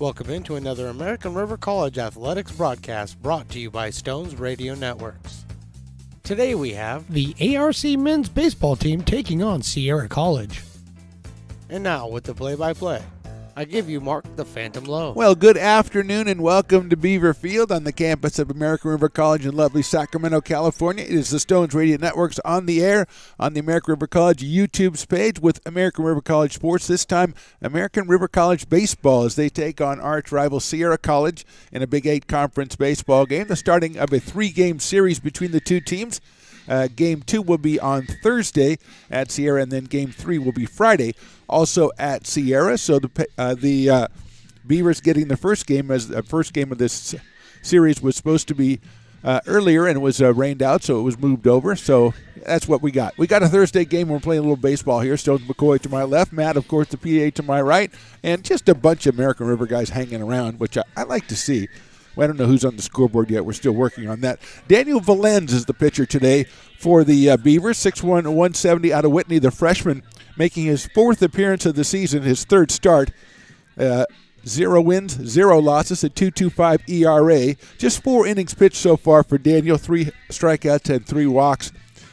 Welcome into another American River College Athletics broadcast brought to you by Stones Radio Networks. Today we have the ARC men's baseball team taking on Sierra College. And now with the play-by-play, I give you Mark the Phantom Lowe. Well, good afternoon and welcome to Beaver Field on the campus of American River College in lovely Sacramento, California. It is the Stones Radio Networks on the air on the American River College YouTube's page with American River College Sports. This time, American River College Baseball as they take on arch rival Sierra College in a Big 8 conference baseball game. The starting of a 3-game series between the two teams. Game 2 will be on Thursday at Sierra, and then Game 3 will be Friday, also at Sierra. So the Beavers getting the first game, as the first game of this series was supposed to be earlier, and it was rained out, so it was moved over. So that's what we got. We got a Thursday game. We're playing a little baseball here. Stones McCoy to my left, Matt, of course, the PA to my right, and just a bunch of American River guys hanging around, which I like to see. Well, I don't know who's on the scoreboard yet. We're still working on that. Daniel Valenz is the pitcher today for the Beavers, 6'1", 170 out of Whitney, the freshman, making his 4th appearance of the season, his 3rd start. 0 wins, 0 losses, a 2.25 ERA. Just 4 innings pitched so far for Daniel, 3 strikeouts and 3 walks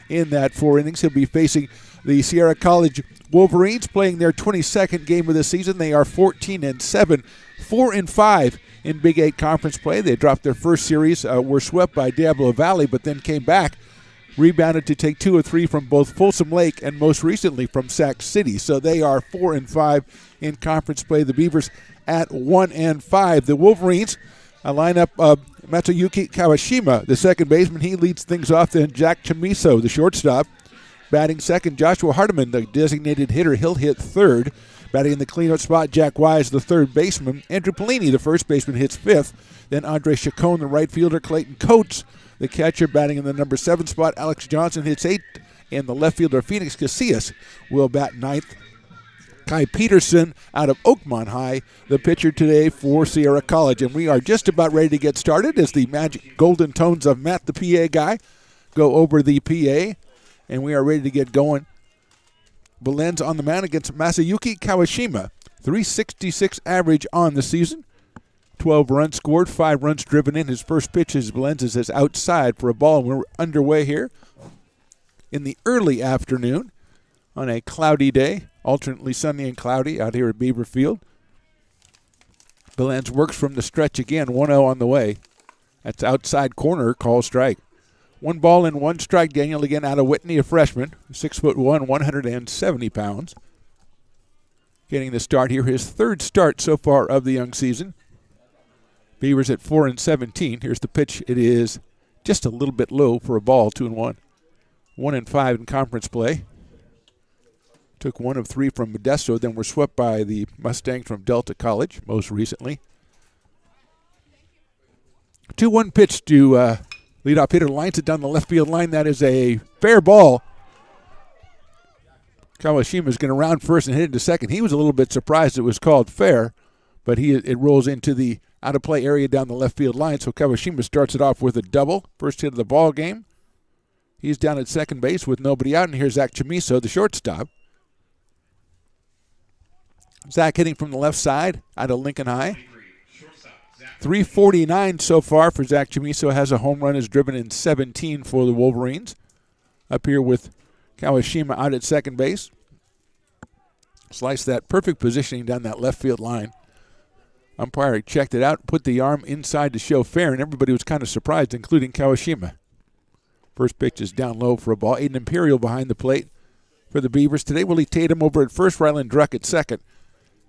in that 4 innings. He'll be facing the Sierra College Wolverines, playing their 22nd game of the season. They are 14-7, 4-5 in Big 8 conference play. They dropped their first series, were swept by Diablo Valley, but then came back, rebounded to take 2 of 3 from both Folsom Lake and most recently from Sac City. So they are 4-5 in conference play. The Beavers at 1-5. The Wolverines, a lineup of Matsuyuki Kawashima, the second baseman. He leads things off. Then Jack Chamiso, the shortstop, batting second. Joshua Hardiman, the designated hitter, he'll hit third. Batting in the cleanout spot, Jack Wise, the third baseman. Andrew Pellini, the first baseman, hits 5th. Then Andre Chacon, the right fielder. Clayton Coates, the catcher, batting in the number 7 spot. Alex Johnson hits 8th. And the left fielder, Phoenix Casillas, will bat 9th. Kai Peterson out of Oakmont High, the pitcher today for Sierra College. And we are just about ready to get started as the magic golden tones of Matt, the PA guy, go over the PA. And we are ready to get going. Valenz on the mound against Masayuki Kawashima. 366 average on the season. 12 runs scored, 5 runs driven in. His first pitch is Valenz is outside for a ball. And we're underway here in the early afternoon on a cloudy day, alternately sunny and cloudy out here at Beaver Field. Valenz works from the stretch again, 1-0 on the way. That's outside corner, call strike. 1 ball and 1 strike. Daniel again out of Whitney, a freshman, 6'1", 170 pounds. Getting the start here, his 3rd start so far of the young season. Beavers at 4-17. Here's the pitch. It is just a little bit low for a ball, 2-1. 1-5 in conference play. Took 1 of 3 from Modesto, then were swept by the Mustangs from Delta College most recently. 2-1 pitch to leadoff hitter, lines it down the left field line. That is a fair ball. Kawashima is going to round first and hit it to second. He was a little bit surprised it was called fair, but it rolls into the out-of-play area down the left field line. So Kawashima starts it off with a double. First hit of the ball game. He's down at second base with nobody out, and here's Zach Chamiso, the shortstop. Zach hitting from the left side out of Lincoln High. 349 so far for Zach Chamiso. Has a home run, is driven in 17 for the Wolverines. Up here with Kawashima out at second base. Slice that perfect positioning down that left field line. Umpire checked it out, put the arm inside to show fair, and everybody was kind of surprised, including Kawashima. First pitch is down low for a ball. Aiden Imperial behind the plate for the Beavers. Today, Willie Tatum over at first, Ryland Druck at second.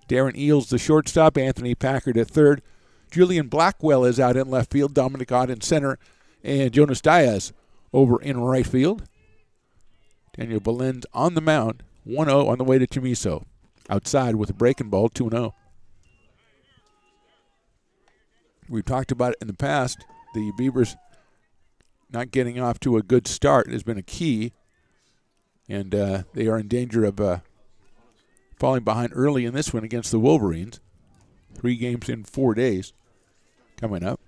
Darren Eels, the shortstop. Anthony Packard at third. Julian Blackwell is out in left field. Dominic Ott in center. And Jonas Diaz over in right field. Daniel Valenz on the mound. 1-0 on the way to Chamiso. Outside with a breaking ball, 2-0. We've talked about it in the past. The Beavers not getting off to a good start has been a key. And they are in danger of falling behind early in this one against the Wolverines. 3 games in 4 days coming up.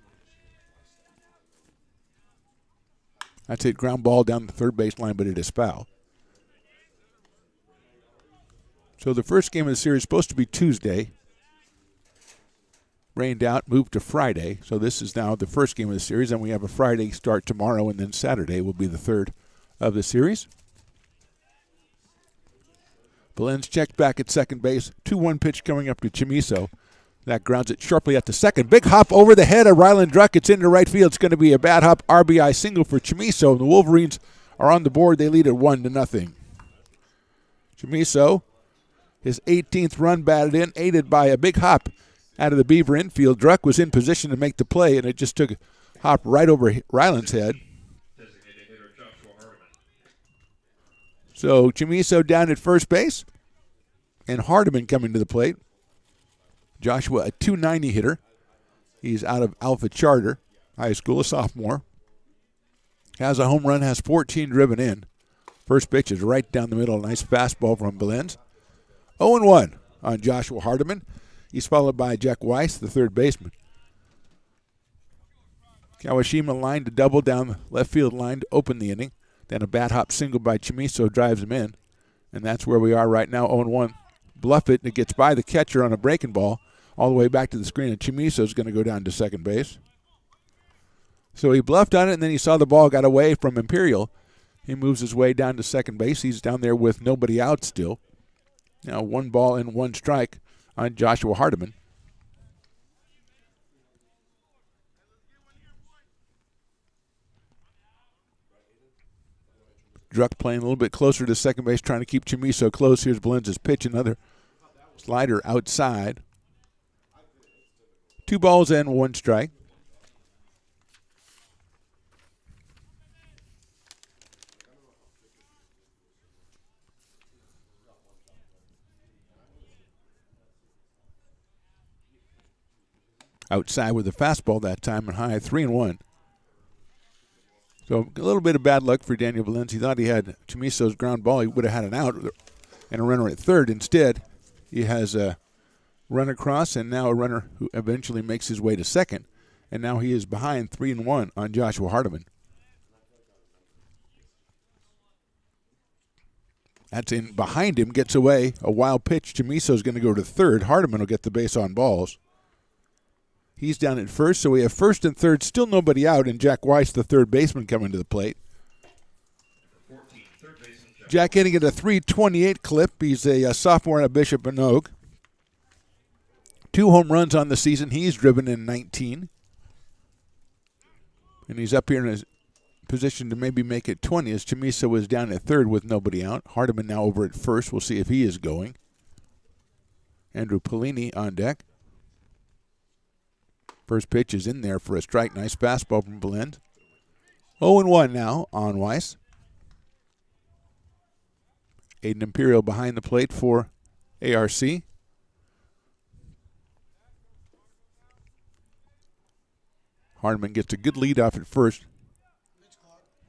That's a ground ball down the third baseline, but it is foul. So the first game of the series is supposed to be Tuesday. rained out, moved to Friday. So this is now the first game of the series, and we have a Friday start tomorrow, and then Saturday will be the third of the series. Belenz checked back at second base. 2-1 pitch coming up to Chamiso. That grounds it sharply at the second. Big hop over the head of Ryland Druck. It's into right field. It's going to be a bad hop RBI single for Chamiso. The Wolverines are on the board. They lead at 1-0. Chamiso, his 18th run batted in, aided by a big hop out of the Beaver infield. Druck was in position to make the play, and it just took a hop right over Ryland's head. So Chamiso down at first base, and Hardiman coming to the plate. Joshua, a .290 hitter. He's out of Alpha Charter High School, a sophomore. Has a home run, has 14 driven in. First pitch is right down the middle. Nice fastball from Belenz. 0-1 on Joshua Hardiman. He's followed by Jack Weiss, the third baseman. Kawashima lined to double down the left field line to open the inning. Then a bat hop single by Chamiso drives him in. And that's where we are right now, 0-1. Bluff it, and it gets by the catcher on a breaking ball all the way back to the screen, and Chamiso's going to go down to second base. So he bluffed on it, and then he saw the ball got away from Imperial. He moves his way down to second base. He's down there with nobody out still. Now 1 ball and 1 strike on Joshua Hardiman. Druck playing a little bit closer to second base, trying to keep Chamiso close. Here's Belenz's pitch, another slider outside. 2 balls and 1 strike. Outside with a fastball that time and high, 3-1. So a little bit of bad luck for Daniel Belenz. He thought he had Chamiso's ground ball. He would have had an out and a runner at third. Instead, he has a run across and now a runner who eventually makes his way to second. And now he is behind 3-1 on Joshua Hardiman. That's in behind him, gets away. A wild pitch. Chamiso's going to go to third. Hardiman will get the base on balls. He's down at first, so we have first and third, still nobody out, and Jack Weiss, the third baseman, coming to the plate. Jack hitting at a .328 clip. He's a sophomore at Bishop Manogue. 2 home runs on the season. He's driven in 19. And he's up here in a position to maybe make it 20 as Chamiso was down at third with nobody out. Hardiman now over at first. We'll see if he is going. Andrew Pellini on deck. First pitch is in there for a strike. Nice fastball from Belenz. 0-1 now on Weiss. Aiden Imperial behind the plate for ARC. Hardiman gets a good lead off at first.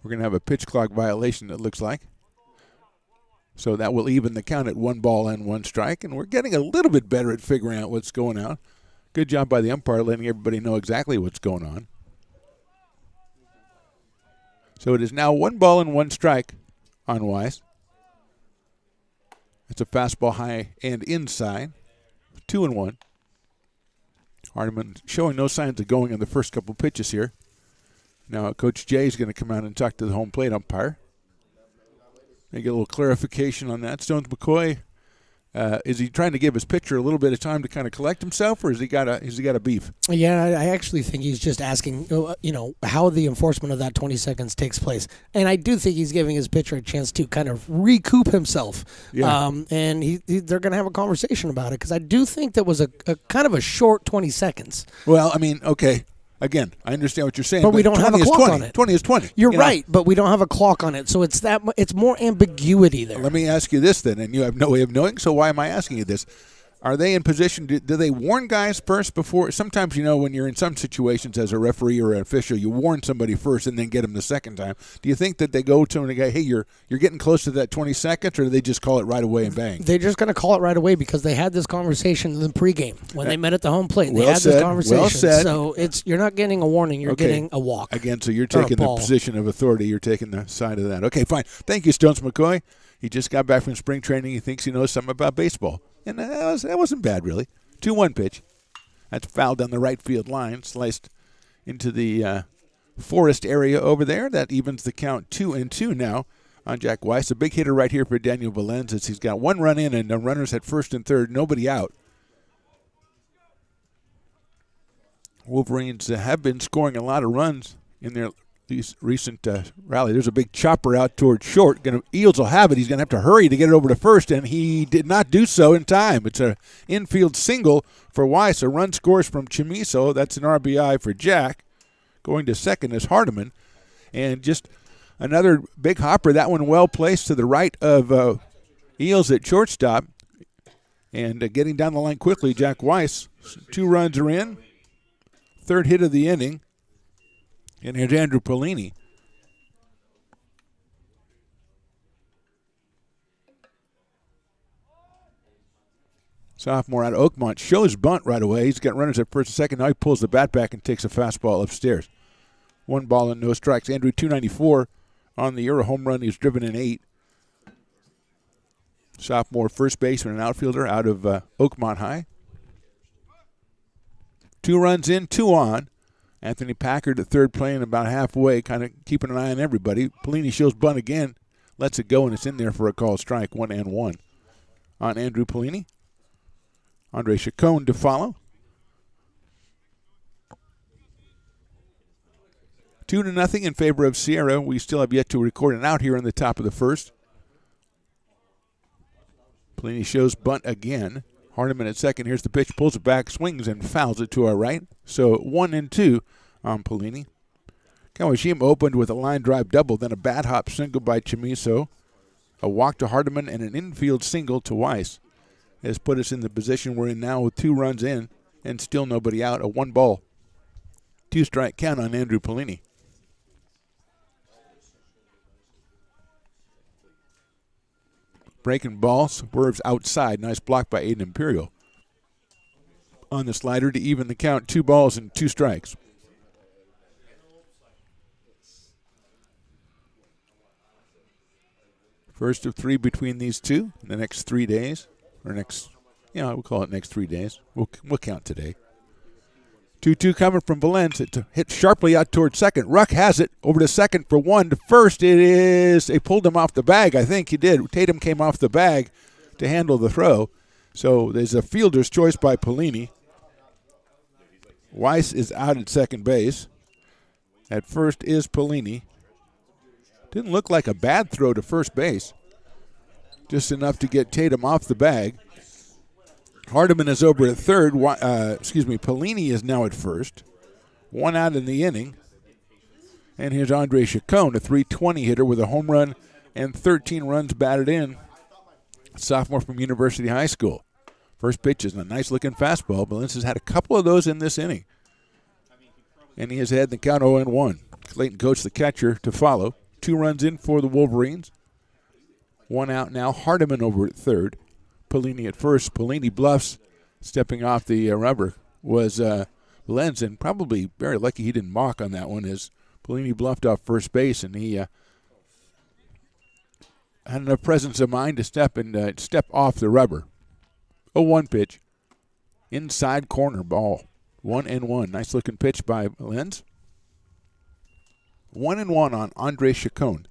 We're going to have a pitch clock violation, it looks like. So that will even the count at 1 ball and 1 strike. And we're getting a little bit better at figuring out what's going on. Good job by the umpire letting everybody know exactly what's going on. So it is now 1 ball and 1 strike on Weiss. It's a fastball high and inside. 2-1. Hardiman showing no signs of going on the first couple pitches here. Now Coach Jay is going to come out and talk to the home plate umpire. They get a little clarification on that. Stones McCoy, is he trying to give his pitcher a little bit of time to kind of collect himself, or has he got a beef? Yeah, I actually think he's just asking, how the enforcement of that 20 seconds takes place. And I do think he's giving his pitcher a chance to kind of recoup himself. Yeah. And they're going to have a conversation about it because I do think that was a kind of a short 20 seconds. Well, I mean, okay. Again, I understand what you're saying, but we don't have a clock on it. 20 is 20. You're right, but we don't have a clock on it, so it's more ambiguity there. Let me ask you this then, and you have no way of knowing, so why am I asking you this? Are they in position, do they warn guys first before? Sometimes, when you're in some situations as a referee or an official, you warn somebody first and then get them the second time. Do you think that they go to them and go, hey, you're getting close to that 20 seconds, or do they just call it right away and bang? They're just going to call it right away because they had this conversation in the pregame when they met at the home plate. They had this conversation. Well said. So you're not getting a warning, you're getting a walk. Again, so you're taking the position of authority. You're taking the side of that. Okay, fine. Thank you, Stones McCoy. He just got back from spring training. He thinks he knows something about baseball. And that wasn't bad, really. 2-1 pitch. That's fouled down the right field line, sliced into the forest area over there. That evens the count 2-2 now on Jack Weiss. A big hitter right here for Daniel Valenz as he's got one run in and the runners at first and third, nobody out. Wolverines have been scoring a lot of runs in their these recent rally. There's a big chopper out towards short. Eels will have it. He's going to have to hurry to get it over to first, and he did not do so in time. It's an infield single for Weiss. A run scores from Chamiso. That's an RBI for Jack. Going to second is Hardiman. And just another big hopper. That one well placed to the right of Eels at shortstop. And getting down the line quickly, Jack Weiss. 2 runs are in. Third hit of the inning. And here's Andrew Polini. Sophomore out of Oakmont shows bunt right away. He's got runners at first and second. Now he pulls the bat back and takes a fastball upstairs. 1 ball and no strikes. Andrew, 294 on the year. A home run. He's driven in 8. Sophomore first baseman and outfielder out of Oakmont High. 2 runs in, 2 on. Anthony Packard at third, playing about halfway, kind of keeping an eye on everybody. Polini shows bunt again, lets it go, and it's in there for a called strike. 1-1 on Andrew Polini. Andre Chacon to follow. 2-0 in favor of Sierra. We still have yet to record an out here in the top of the first. Polini shows bunt again. Hardiman at second. Here's the pitch. Pulls it back, swings, and fouls it to our right. So 1-2 on Polini. Kawashima opened with a line drive double, then a bat hop single by Chamiso. A walk to Hardiman and an infield single to Weiss has put us in the position we're in now with 2 runs in and still nobody out. A 1 ball, 2 strike count on Andrew Polini. Breaking ball, swerves outside. Nice block by Aiden Imperial. On the slider to even the count. 2 balls and 2 strikes. First of 3 between these two in the next 3 days. Or next, we'll call it next 3 days. We'll count today. 2-2 coming from Valenz. It hit sharply out towards second. Ruck has it over to second for 1. To first, they pulled him off the bag. I think he did. Tatum came off the bag to handle the throw. So there's a fielder's choice by Polini. Weiss is out at second base. At first is Polini. Didn't look like a bad throw to first base. Just enough to get Tatum off the bag. Hardiman is over at third. Polini is now at first. 1 out in the inning. And here's Andre Chacon, a .320 hitter with a home run and 13 runs batted in. Sophomore from University High School. First pitch is a nice-looking fastball. Valenz has had a couple of those in this inning. And he has had the count 0-1. Clayton Coates, the catcher, to follow. 2 runs in for the Wolverines. 1 out now. Hardiman over at third. Polini at first. Polini bluffs. Stepping off the rubber was Valenz, and probably very lucky he didn't balk on that one as Polini bluffed off first base, and he had enough presence of mind to step off the rubber. 0-1 pitch. Inside corner ball. 1-1. Nice looking pitch by Valenz. 1-1 on Andre Chacon.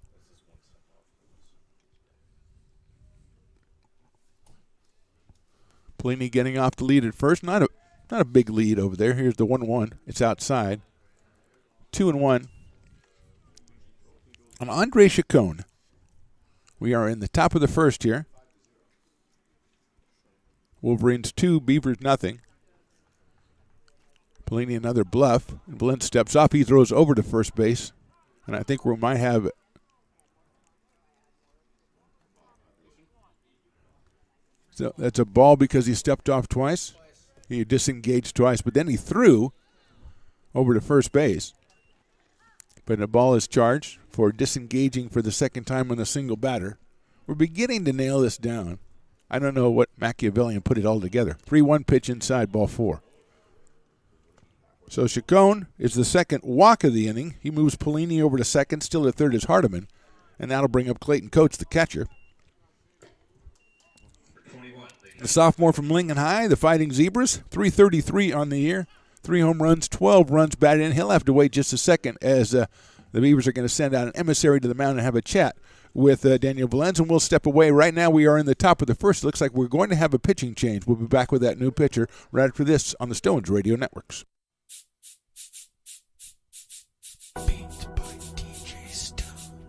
Polini getting off the lead at first. Not a big lead over there. Here's the 1-1. It's outside. 2-1. On Andre Chacon. We are in the top of the first here. Wolverines 2, Beavers nothing. Polini another bluff. And Valenz steps off. He throws over to first base. And I think we might have So that's a ball because he stepped off twice. He disengaged twice, but then he threw over to first base. But the ball is charged for disengaging for the second time on a single batter. We're beginning to nail this down. I don't know what Machiavellian put it all together. 3-1 pitch inside, ball 4. So Chacon is the second walk of the inning. He moves Polini over to second. Still at third is Hardiman. And that'll bring up Clayton Coates, the catcher. The sophomore from Lincoln High, the Fighting Zebras, 333 on the year. 3 home runs, 12 runs batted in. He'll have to wait just a second as the Beavers are going to send out an emissary to the mound and have a chat with Daniel Valenz, and we'll step away. Right now we are in the top of the first. It looks like we're going to have a pitching change. We'll be back with that new pitcher right after this on the Stones Radio Networks. Beats by DJ Stones.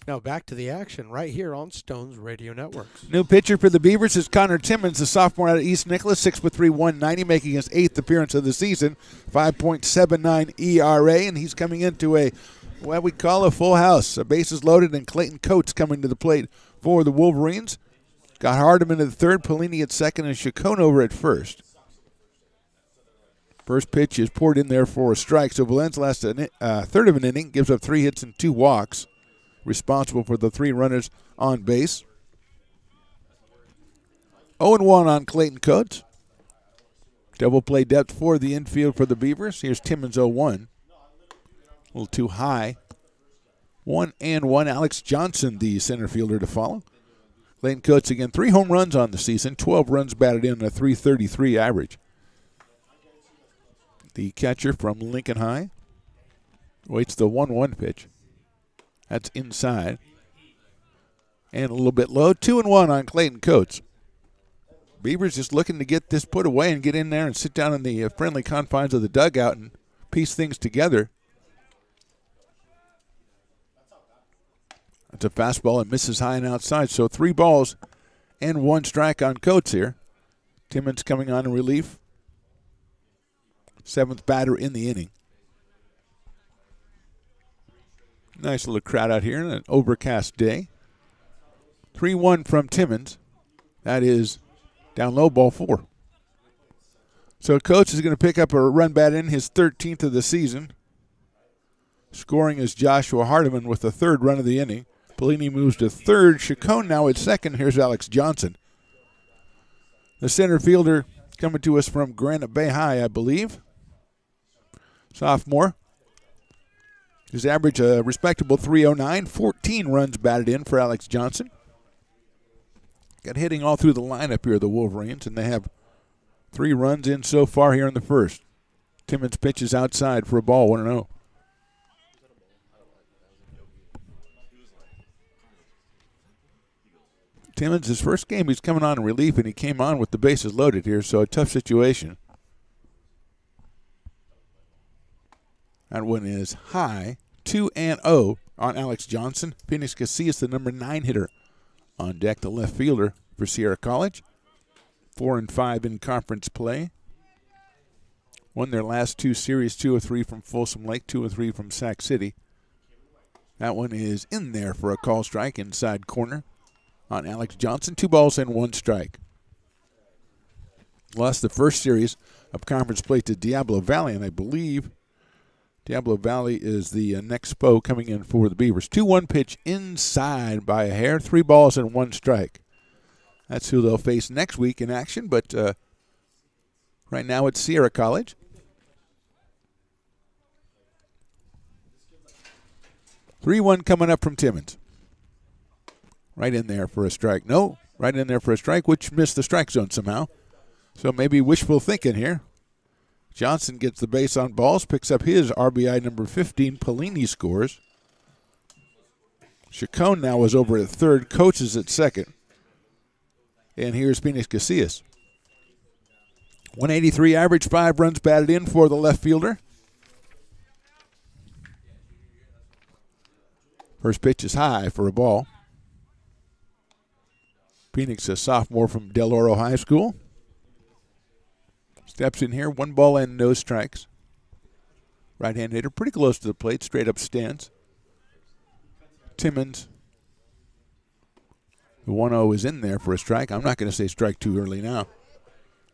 Now back to the action right here on Stones Radio Networks. New pitcher for the Beavers is Connor Timmons, the sophomore out of East Nicholas, 6'3", 190, making his 8th appearance of the season, 5.79 ERA, and he's coming into what we call a full house. Bases loaded, and Clayton Coates coming to the plate for the Wolverines. Got Hardiman at third, Pelini at second, and Chacon over at first. First pitch is poured in there for a strike, so Valenz lasts a third of an inning, gives up 3 hits and 2 walks. Responsible for the 3 runners on base. 0-1 on Clayton Coates. Double play depth for the infield for the Beavers. Here's Timmons 0-1. A little too high. 1-1. Alex Johnson, the center fielder, to follow. Clayton Coates again, 3 home runs on the season, 12 runs batted in, a .333 average. The catcher from Lincoln High waits the 1-1 pitch. That's inside. And a little bit low. 2-1 on Clayton Coates. Beavers just looking to get this put away and get in there and sit down in the friendly confines of the dugout and piece things together. That's a fastball and misses high and outside. So 3 balls and 1 strike on Coates here. Timmons coming on in relief. 7th batter in the inning. Nice little crowd out here on an overcast day. 3-1 from Timmons. That is down low, ball 4. So Coates is going to pick up a run bat in, his 13th of the season. Scoring is Joshua Hardiman with the 3rd run of the inning. Pelini moves to 3rd. Chacon now at 2nd. Here's Alex Johnson. The center fielder coming to us from Granite Bay High, I believe. Sophomore. His average a respectable .309, 14 runs batted in for Alex Johnson. Got hitting all through the lineup here, the Wolverines, and they have 3 runs in so far here in the first. Timmons pitches outside for a ball, 1-0. Timmons, his first game, he's coming on in relief, and he came on with the bases loaded here, so a tough situation. That one is high, 2-0 on Alex Johnson. Phoenix Casillas, the number 9 hitter on deck, the left fielder for Sierra College. 4-5 in conference play. Won their last 2 series, 2-3 from Folsom Lake, 2-3 from Sac City. That one is in there for a call strike, inside corner on Alex Johnson. 2 balls and 1 strike. Lost the first series of conference play to Diablo Valley, and I believe Diablo Valley is the next foe coming in for the Beavers. 2-1 pitch inside by a hair. 3 balls and 1 strike. That's who they'll face next week in action, but right now it's Sierra College. Three-one coming up from Timmons. Right in there for a strike. No, right in there for a strike, which missed the strike zone somehow. So maybe wishful thinking here. Johnson gets the base on balls, picks up his RBI number 15. Pellini scores. Chacon now is over at third, coaches at second. And here's Phoenix Casillas. 183 average, 5 runs batted in for the left fielder. First pitch is high for a ball. Phoenix, a sophomore from Del Oro High School. Steps in here, 1 ball and no strikes. Right-hand hitter, pretty close to the plate, straight up stance. Timmons. The 1-0 is in there for a strike. I'm not going to say strike too early now.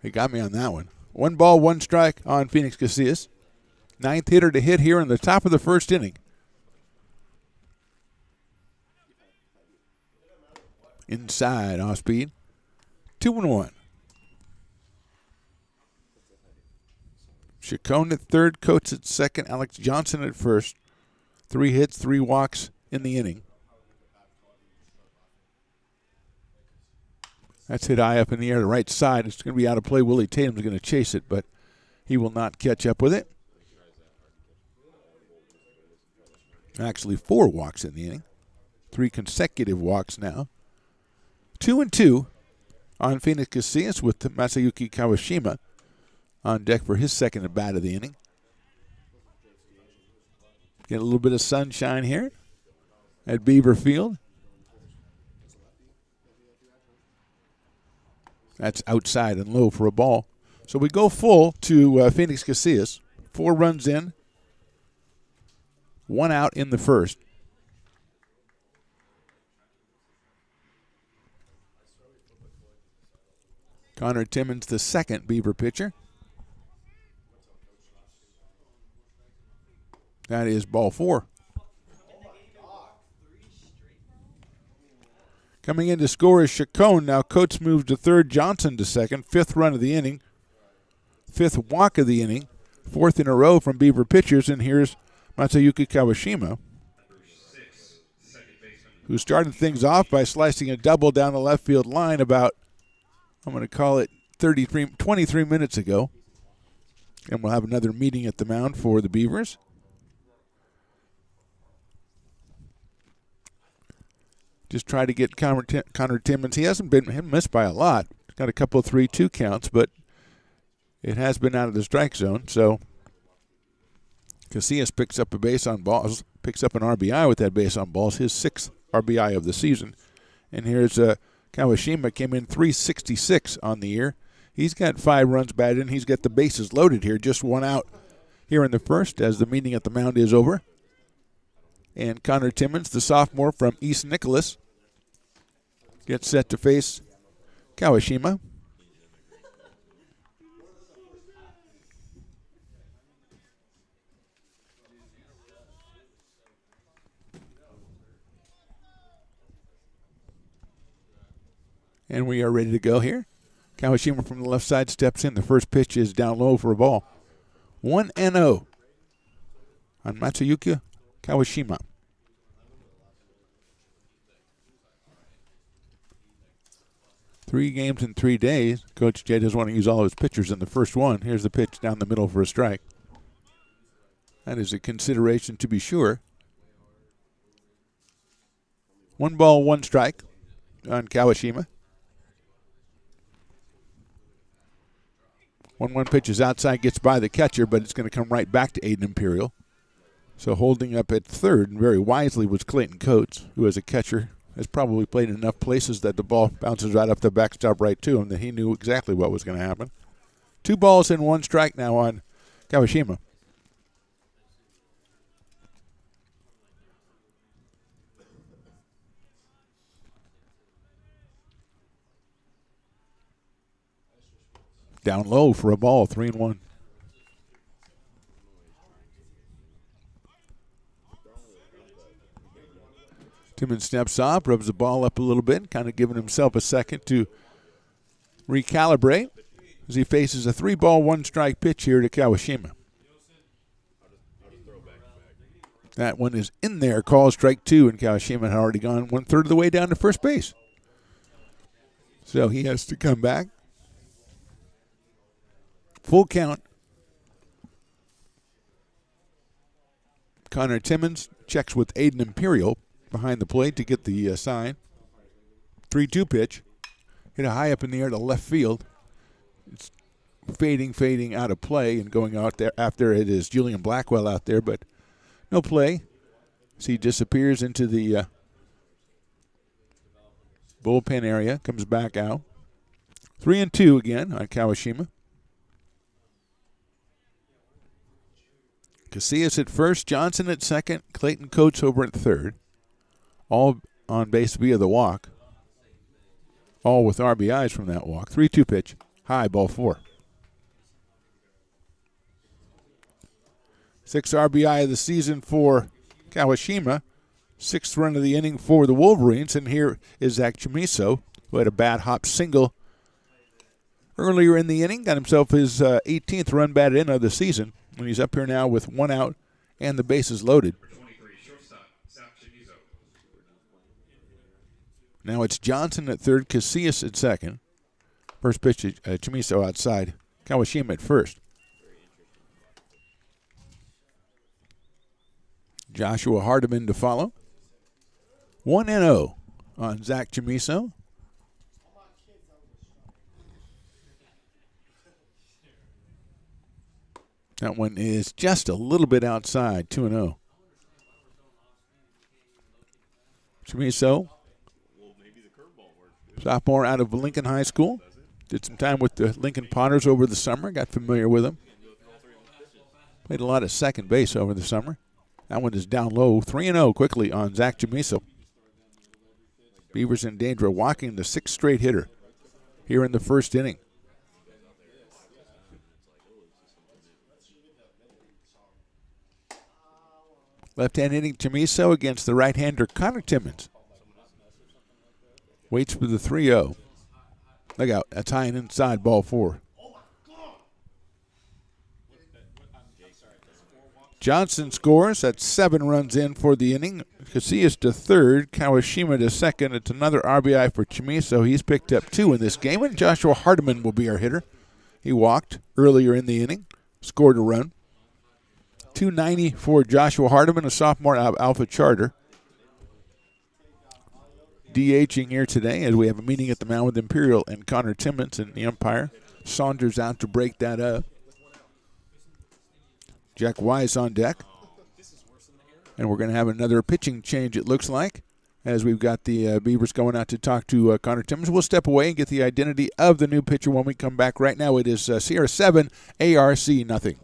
He got me on that one. 1 ball, 1 strike on Phoenix Casillas. 9th hitter to hit here in the top of the first inning. Inside, off speed. 2-1. Chacon at third, Coates at second, Alex Johnson at first. 3 hits, 3 walks in the inning. That's hit high up in the air to the right side. It's going to be out of play. Willie Tatum's going to chase it, but he will not catch up with it. Actually, 4 walks in the inning. 3 consecutive walks now. 2-2 on Phoenix Casillas with Masayuki Kawashima on deck for his second at bat of the inning. Get a little bit of sunshine here at Beaver Field. That's outside and low for a ball. So we go full to Phoenix Casillas. 4 runs in, 1 out in the first. Connor Timmons, the second Beaver pitcher. That is ball 4. Coming in to score is Chacon. Now Coates moves to third, Johnson to second. 5th run of the inning. 5th walk of the inning. 4th in a row from Beaver pitchers. And here's Masayuki Kawashima, who started things off by slicing a double down the left field line about, I'm going to call it 23 minutes ago. And we'll have another meeting at the mound for the Beavers. Just try to get Connor Timmons. He hasn't been missed by a lot. He's got a couple of 3-2 counts, but it has been out of the strike zone. So Casillas picks up a base on balls, picks up an RBI with that base on balls, his 6th RBI of the season. And here's Kawashima, came in 366 on the year. He's got 5 runs batted in. He's got the bases loaded here. Just 1 out here in the first as the meeting at the mound is over. And Connor Timmons, the sophomore from East Nicholas, gets set to face Kawashima. And we are ready to go here. Kawashima from the left side steps in. The first pitch is down low for a ball. 1-0 on Matsuyuki Kawashima. Three games in 3 days. Coach Jay doesn't want to use all of his pitchers in the first one. Here's the pitch down the middle for a strike. That is a consideration to be sure. 1 ball, 1 strike on Kawashima. 1-1 pitch is outside, gets by the catcher, but it's going to come right back to Aiden Imperial. So holding up at third, and very wisely, was Clayton Coates, who as a catcher has probably played in enough places that the ball bounces right up the backstop right to him that he knew exactly what was going to happen. 2 balls and 1 strike now on Kawashima. Down low for a ball, 3-1. Timmons steps off, rubs the ball up a little bit, kind of giving himself a second to recalibrate as he faces a 3-ball, 1-strike pitch here to Kawashima. That one is in there, called strike 2, and Kawashima had already gone 1/3 of the way down to first base. So he has to come back. Full count. Connor Timmons checks with Aiden Imperial behind the plate to get the sign. 3-2 pitch. Hit a high up in the air to left field. It's fading out of play and going out there after it is Julian Blackwell out there, but no play. So he disappears into the bullpen area, comes back out. 3-2 again on Kawashima. Casillas at first, Johnson at second, Clayton Coates over at third. All on base via the walk. All with RBIs from that walk. 3-2 pitch, high, ball 4. 6th RBI of the season for Kawashima. 6th run of the inning for the Wolverines. And here is Zach Chamiso, who had a bad hop single earlier in the inning. Got himself his 18th run batted in of the season. And he's up here now with 1 out and the bases loaded. Now it's Johnson at third, Casillas at second. First pitch to Chamiso outside. Kawashima at first. Joshua Hardiman to follow. 1-0 on Zach Chamiso. That one is just a little bit outside, 2-0. Chamiso, sophomore out of Lincoln High School. Did some time with the Lincoln Potters over the summer. Got familiar with them. Played a lot of second base over the summer. That one is down low. 3-0 quickly on Zach Chamiso. Beavers in danger of walking the 6th straight hitter here in the first inning. Left-hand hitting Chamiso against the right-hander Connor Timmons. Waits for the 3-0. Look out, that's high and inside, ball 4. Johnson scores. That's 7 runs in for the inning. Casillas to third, Kawashima to second. It's another RBI for Chamiso. He's picked up 2 in this game, and Joshua Hardiman will be our hitter. He walked earlier in the inning, scored a run. 290 for Joshua Hardiman, a sophomore out of Alpha Charter. DHing here today as we have a meeting at the mound with Imperial and Connor Timmons and the umpire. Saunders out to break that up. Jack Wise on deck. And we're going to have another pitching change, it looks like, as we've got the Beavers going out to talk to Connor Timmons. We'll step away and get the identity of the new pitcher when we come back. Right now it is Sierra 7, ARC nothing.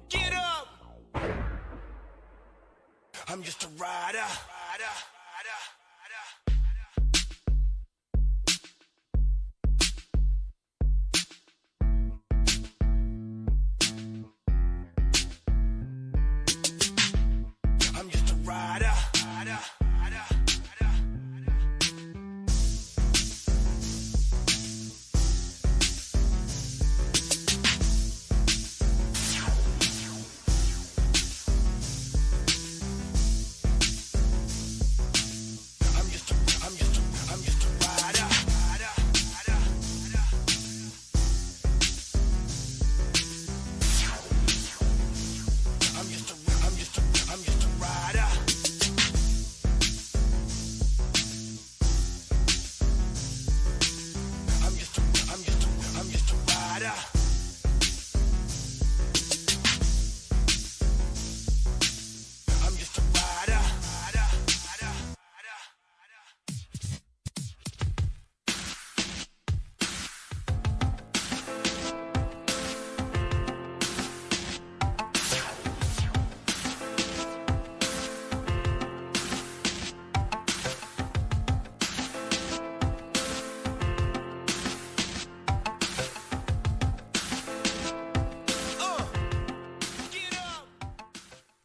Get up! I'm just a rider. I'm just a rider.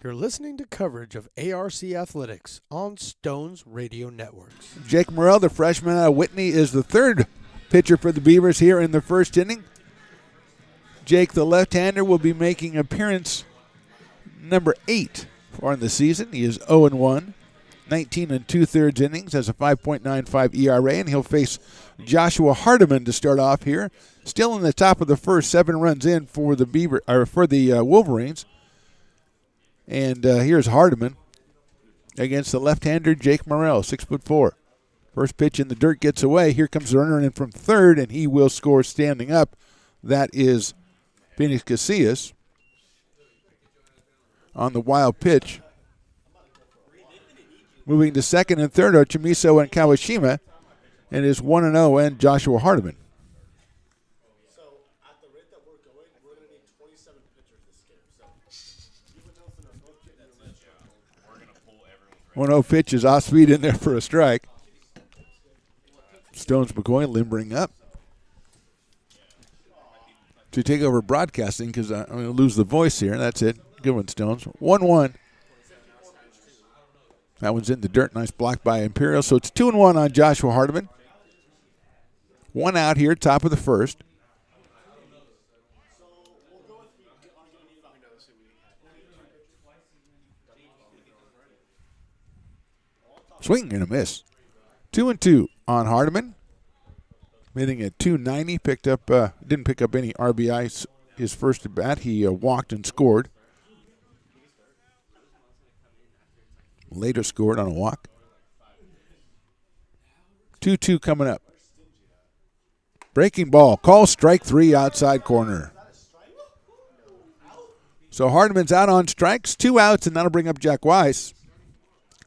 You're listening to coverage of ARC Athletics on Stones Radio Networks. Jake Morrell, the freshman out of Whitney, is the third pitcher for the Beavers here in the first inning. Jake, the left-hander, will be making appearance number 8 for the season. He is 0-1, 19 2/3 innings, has a 5.95 ERA, and he'll face Joshua Hardiman to start off here. Still in the top of the first, 7 runs in for the Wolverines. And here's Hardiman against the left-hander Jake Morrell, 6'4". First pitch in the dirt gets away. Here comes the runner in from third, and he will score standing up. That is Phoenix Casillas on the wild pitch. Moving to second and third are Chimiso and Kawashima, and is 1-0 and Joshua Hardiman. So at the rate that we're going to need 27 pitchers this game. So even though they're both getting we're going to pull everyone. 1-0 pitch is off speed in there for a strike. Stones McCoy limbering up to take over broadcasting because I'm going to lose the voice here. That's it. Good one, Stones. 1-1. That one's in the dirt. Nice block by Imperial. So it's 2-1 on Joshua Hardiman. 1 out here, top of the first. Swing and a miss. 2-2 on Hardiman. Hitting at 290. Didn't pick up any RBI his first at bat. He walked and scored. Later scored on a walk. 2-2 coming up. Breaking ball. Call strike 3 outside corner. So Hardiman's out on strikes. 2 outs, and that'll bring up Jack Weiss,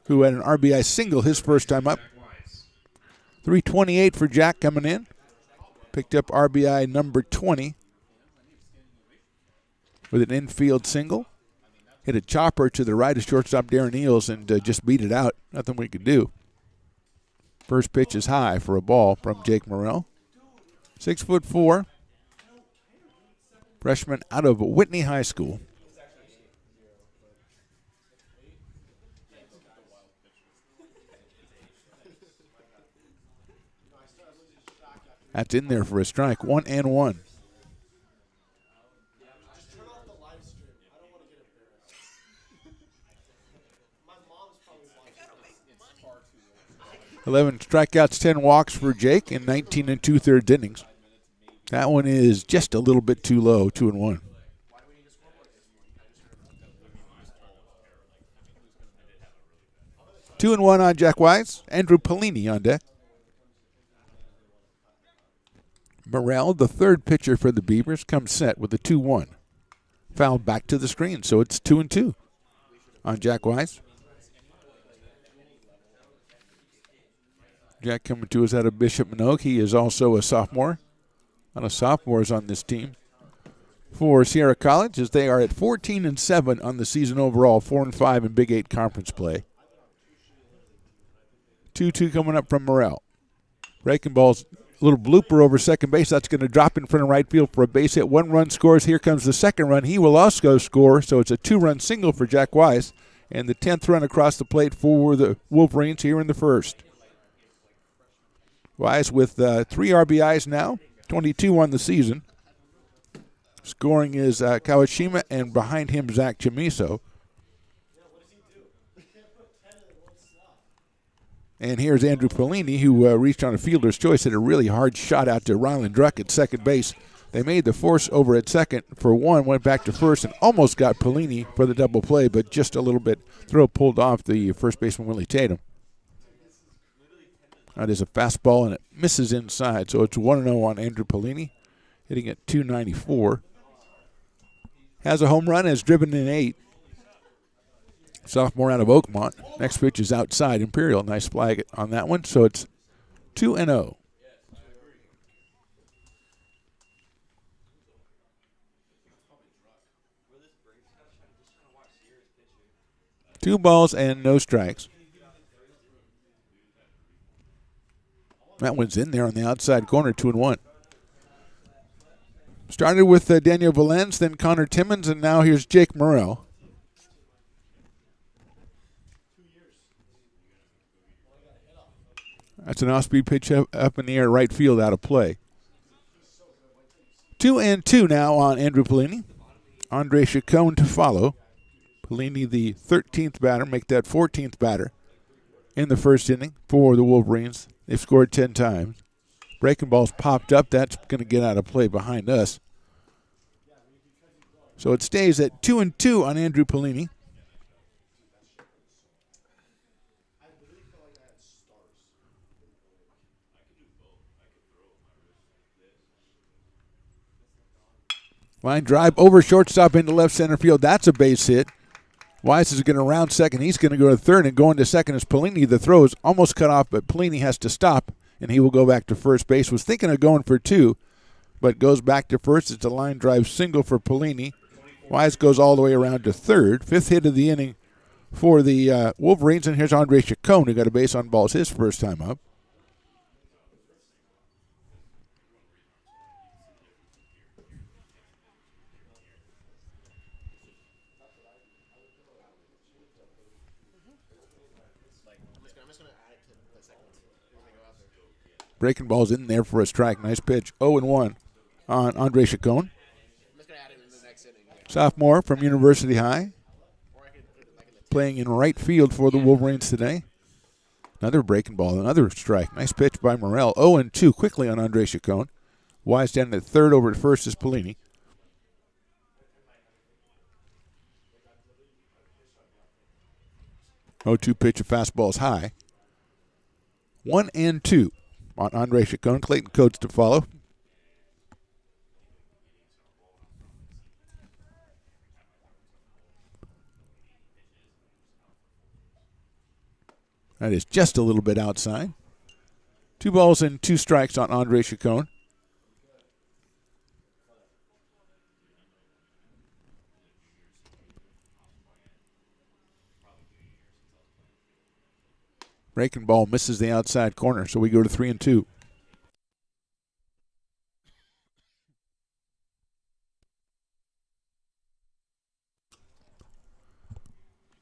who had an RBI single his first time up. 328 for Jack coming in. Picked up RBI number 20 with an infield single. Hit a chopper to the right of shortstop Darren Eels and just beat it out. Nothing we could do. First pitch is high for a ball from Jake Morrell. 6'4", freshman out of Whitney High School. That's in there for a strike. 1-1. Just turn off the live stream. I don't want to get embarrassed. My mom's probably watching. It's far too late. 11 strikeouts, 10 walks for Jake in 19 2/3 innings. That one is just a little bit too low, 2-1. 2-1 on Jack Weiss. Andrew Pellini on deck. Morrell, the third pitcher for the Beavers, comes set with a 2-1. Foul back to the screen, so it's 2-2 on Jack Weiss. Jack coming to us out of Bishop Manogue. He is also a sophomore. A lot of sophomores on this team for Sierra College, as they are at 14-7 on the season overall, 4-5 in Big 8 conference play. 2-2 coming up from Morrell. Breaking ball's a little blooper over second base. That's going to drop in front of right field for a base hit. 1 run scores. Here comes the second run. He will also score, so it's a 2-run single for Jack Weiss, and the 10th run across the plate for the Wolverines here in the first. Weiss with 3 RBIs now, 22 on the season. Scoring is Kawashima, and behind him, Zach Chimiso. And here's Andrew Pellini, who reached on a fielder's choice, hit a really hard shot out to Ryland Druck at second base. They made the force over at second for 1, went back to first, and almost got Pellini for the double play, but just a little bit. Throw pulled off the first baseman, Willie Tatum. That is a fastball, and it misses inside, so it's 1-0 on Andrew Pellini, hitting at 294. Has a home run, has driven in 8. Sophomore out of Oakmont. Next pitch is outside. Imperial, nice flag on that one. So it's 2-0. Two balls and no strikes. That one's in there on the outside corner, 2-1. Started with Daniel Valens, then Connor Timmons, and now here's Jake Morrell. That's an off-speed pitch up in the air, right field, out of play. 2-2 now on Andrew Pellini. Andre Chacon to follow. Pellini, the 13th batter, make that 14th batter in the first inning for the Wolverines. They've scored 10 times. Breaking ball's popped up. That's going to get out of play behind us. So it stays at 2-2 on Andrew Pellini. Line drive over shortstop into left center field. That's a base hit. Wise is going to round second. He's going to go to third, and going to second is Pellini. The throw is almost cut off, but Pellini has to stop, and he will go back to first base. Was thinking of going for two, but goes back to first. It's a line drive single for Pellini. Wise goes all the way around to third. Fifth hit of the inning for the Wolverines, and here's Andre Chacon, who got a base on balls his first time up. Breaking ball's in there for a strike. Nice pitch. 0-1 on Andre Chacon. Sophomore from University High. Playing in right field for the Wolverines today. Another breaking ball, another strike. Nice pitch by Morrell. 0-2 quickly on Andre Chacon. Wise down at third, over at first is Pellini. Pitch, a fastball is high. 1-2 on Andre Chacon. Clayton Coates to follow. That is just a little bit outside. 2 balls and 2 strikes on Andre Chacon. Breaking ball misses the outside corner, so we go to 3-2.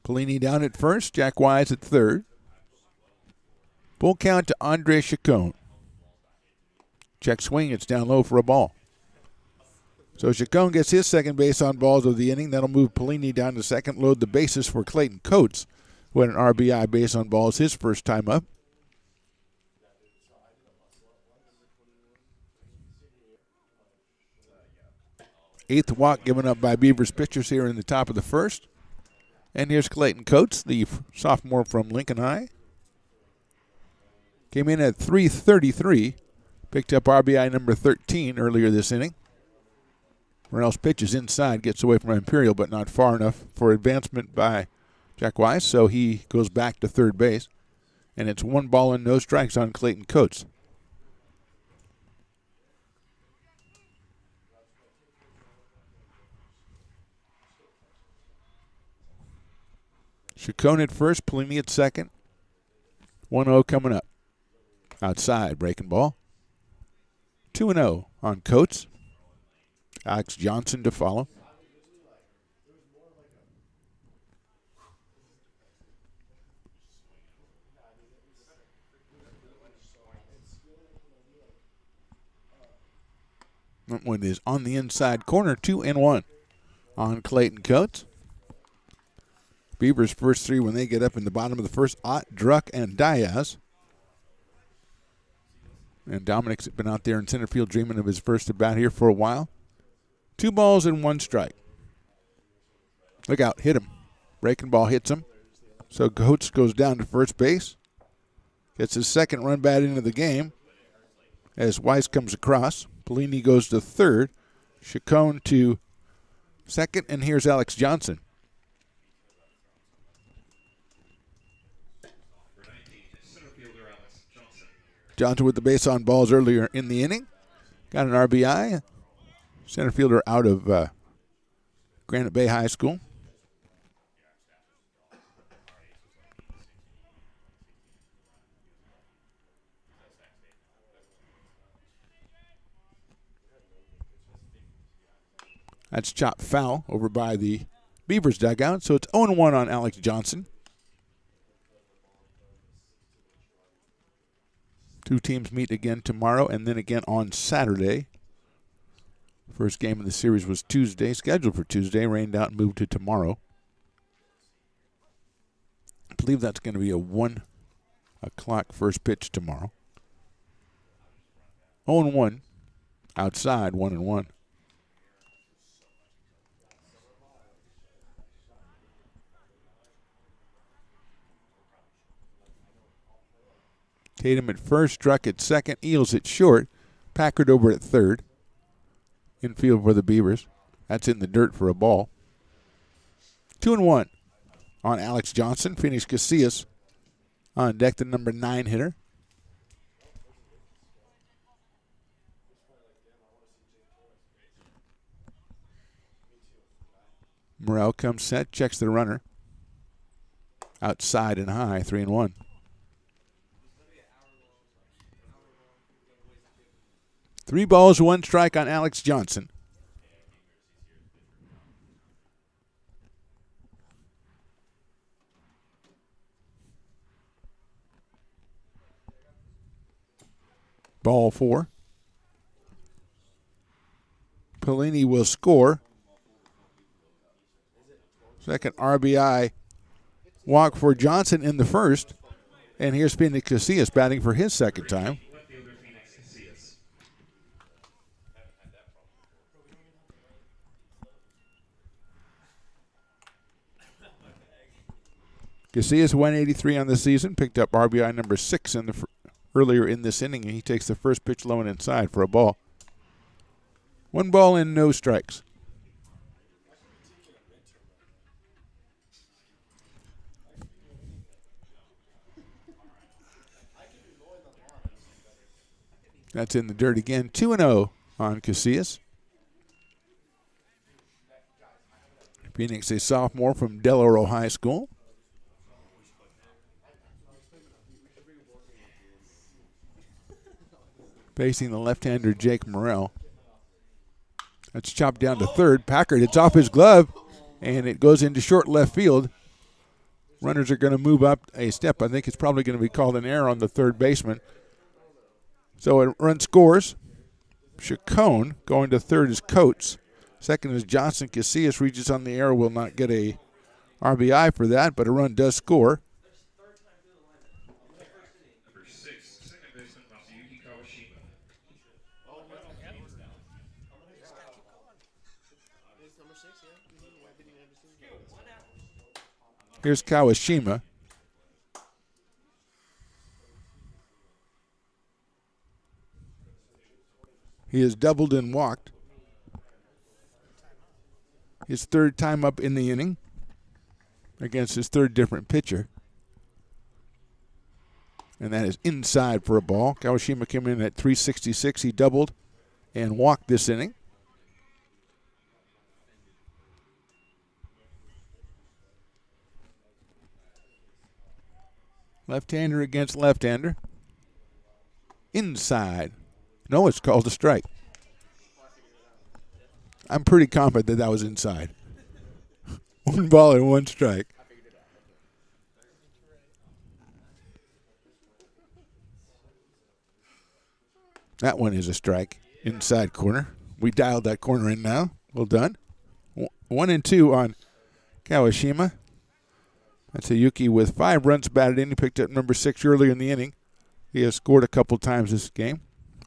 Pellini down at first, Jack Wise at third. Full count to Andre Chacon. Check swing, it's down low for a ball. So Chacon gets his second base on balls of the inning. That'll move Pellini down to second, load the bases for Clayton Coates, who had an RBI base on balls his first time up. Eighth walk given up by Beavers pitchers here in the top of the first. And here's Clayton Coates, the sophomore from Lincoln High. Came in at 333. Picked up RBI number 13 earlier this inning. Morrell's pitch is inside, gets away from Imperial, but not far enough for advancement by Jack Wise, so he goes back to third base. And it's 1 ball and no strikes on Clayton Coates. Chacon at first, Pellini at second. 1-0 coming up. Outside, breaking ball. 2-0 on Coates. Alex Johnson to follow. That one is on the inside corner, 2-1 on Clayton Coates. Beavers' first 3 when they get up in the bottom of the first, Ott, Druck, and Diaz. And Dominic's been out there in center field dreaming of his first at bat here for a while. 2 balls and 1 strike. Look out, hit him. Breaking ball hits him. So Coates goes down to first base. Gets his second run bat into the game as Weiss comes across. Pellini goes to third. Chacon to second, and here's Alex Johnson. Johnson with the base on balls earlier in the inning. Got an RBI. Center fielder out of Granite Bay High School. That's chopped foul over by the Beavers dugout. So it's 0-1 on Alex Johnson. Two teams meet again tomorrow and then again on Saturday. First game of the series was Tuesday, scheduled for Tuesday, rained out and moved to tomorrow. I believe that's going to be a 1 o'clock first pitch tomorrow. 0-1 outside, 1-1. Tatum at first, Struck at second, Eels at short, Packard over at third. Infield for the Beavers. That's in the dirt for a ball. 2-1 on Alex Johnson. Phoenix Casillas on deck, the number 9 hitter. Morrell comes set, checks the runner. Outside and high, 3-1. 3 balls, 1 strike on Alex Johnson. Ball 4. Pellini will score. Second RBI walk for Johnson in the first. And here's Phoenix Casillas batting for his second time. Casillas 183 on the season, picked up RBI number 6 in the earlier in this inning, and he takes the first pitch low and inside for a ball. 1 ball and no strikes. That's in the dirt again. 2-0 on Casillas. Phoenix, a sophomore from Del Oro High School. Facing the left-hander Jake Morrell. That's chopped down to third. Packard hits off his glove, and it goes into short left field. Runners are going to move up a step. I think it's probably going to be called an error on the third baseman. So a run scores. Chacon going to third is Coates. Second is Johnson. Casillas reaches on the error, will not get a RBI for that, but a run does score. Here's Kawashima. He has doubled and walked. His third time up in the inning against his third different pitcher. And that is inside for a ball. Kawashima came in at 366. He doubled and walked this inning. Left-hander against left-hander. Inside. No, it's called a strike. I'm pretty confident that that was inside. 1 ball and 1 strike. That one is a strike. Inside corner. We dialed that corner in now. Well done. 1-2 on Kawashima. That's a Yuki with 5 runs batted in. He picked up number 6 earlier in the inning. He has scored a couple times this game.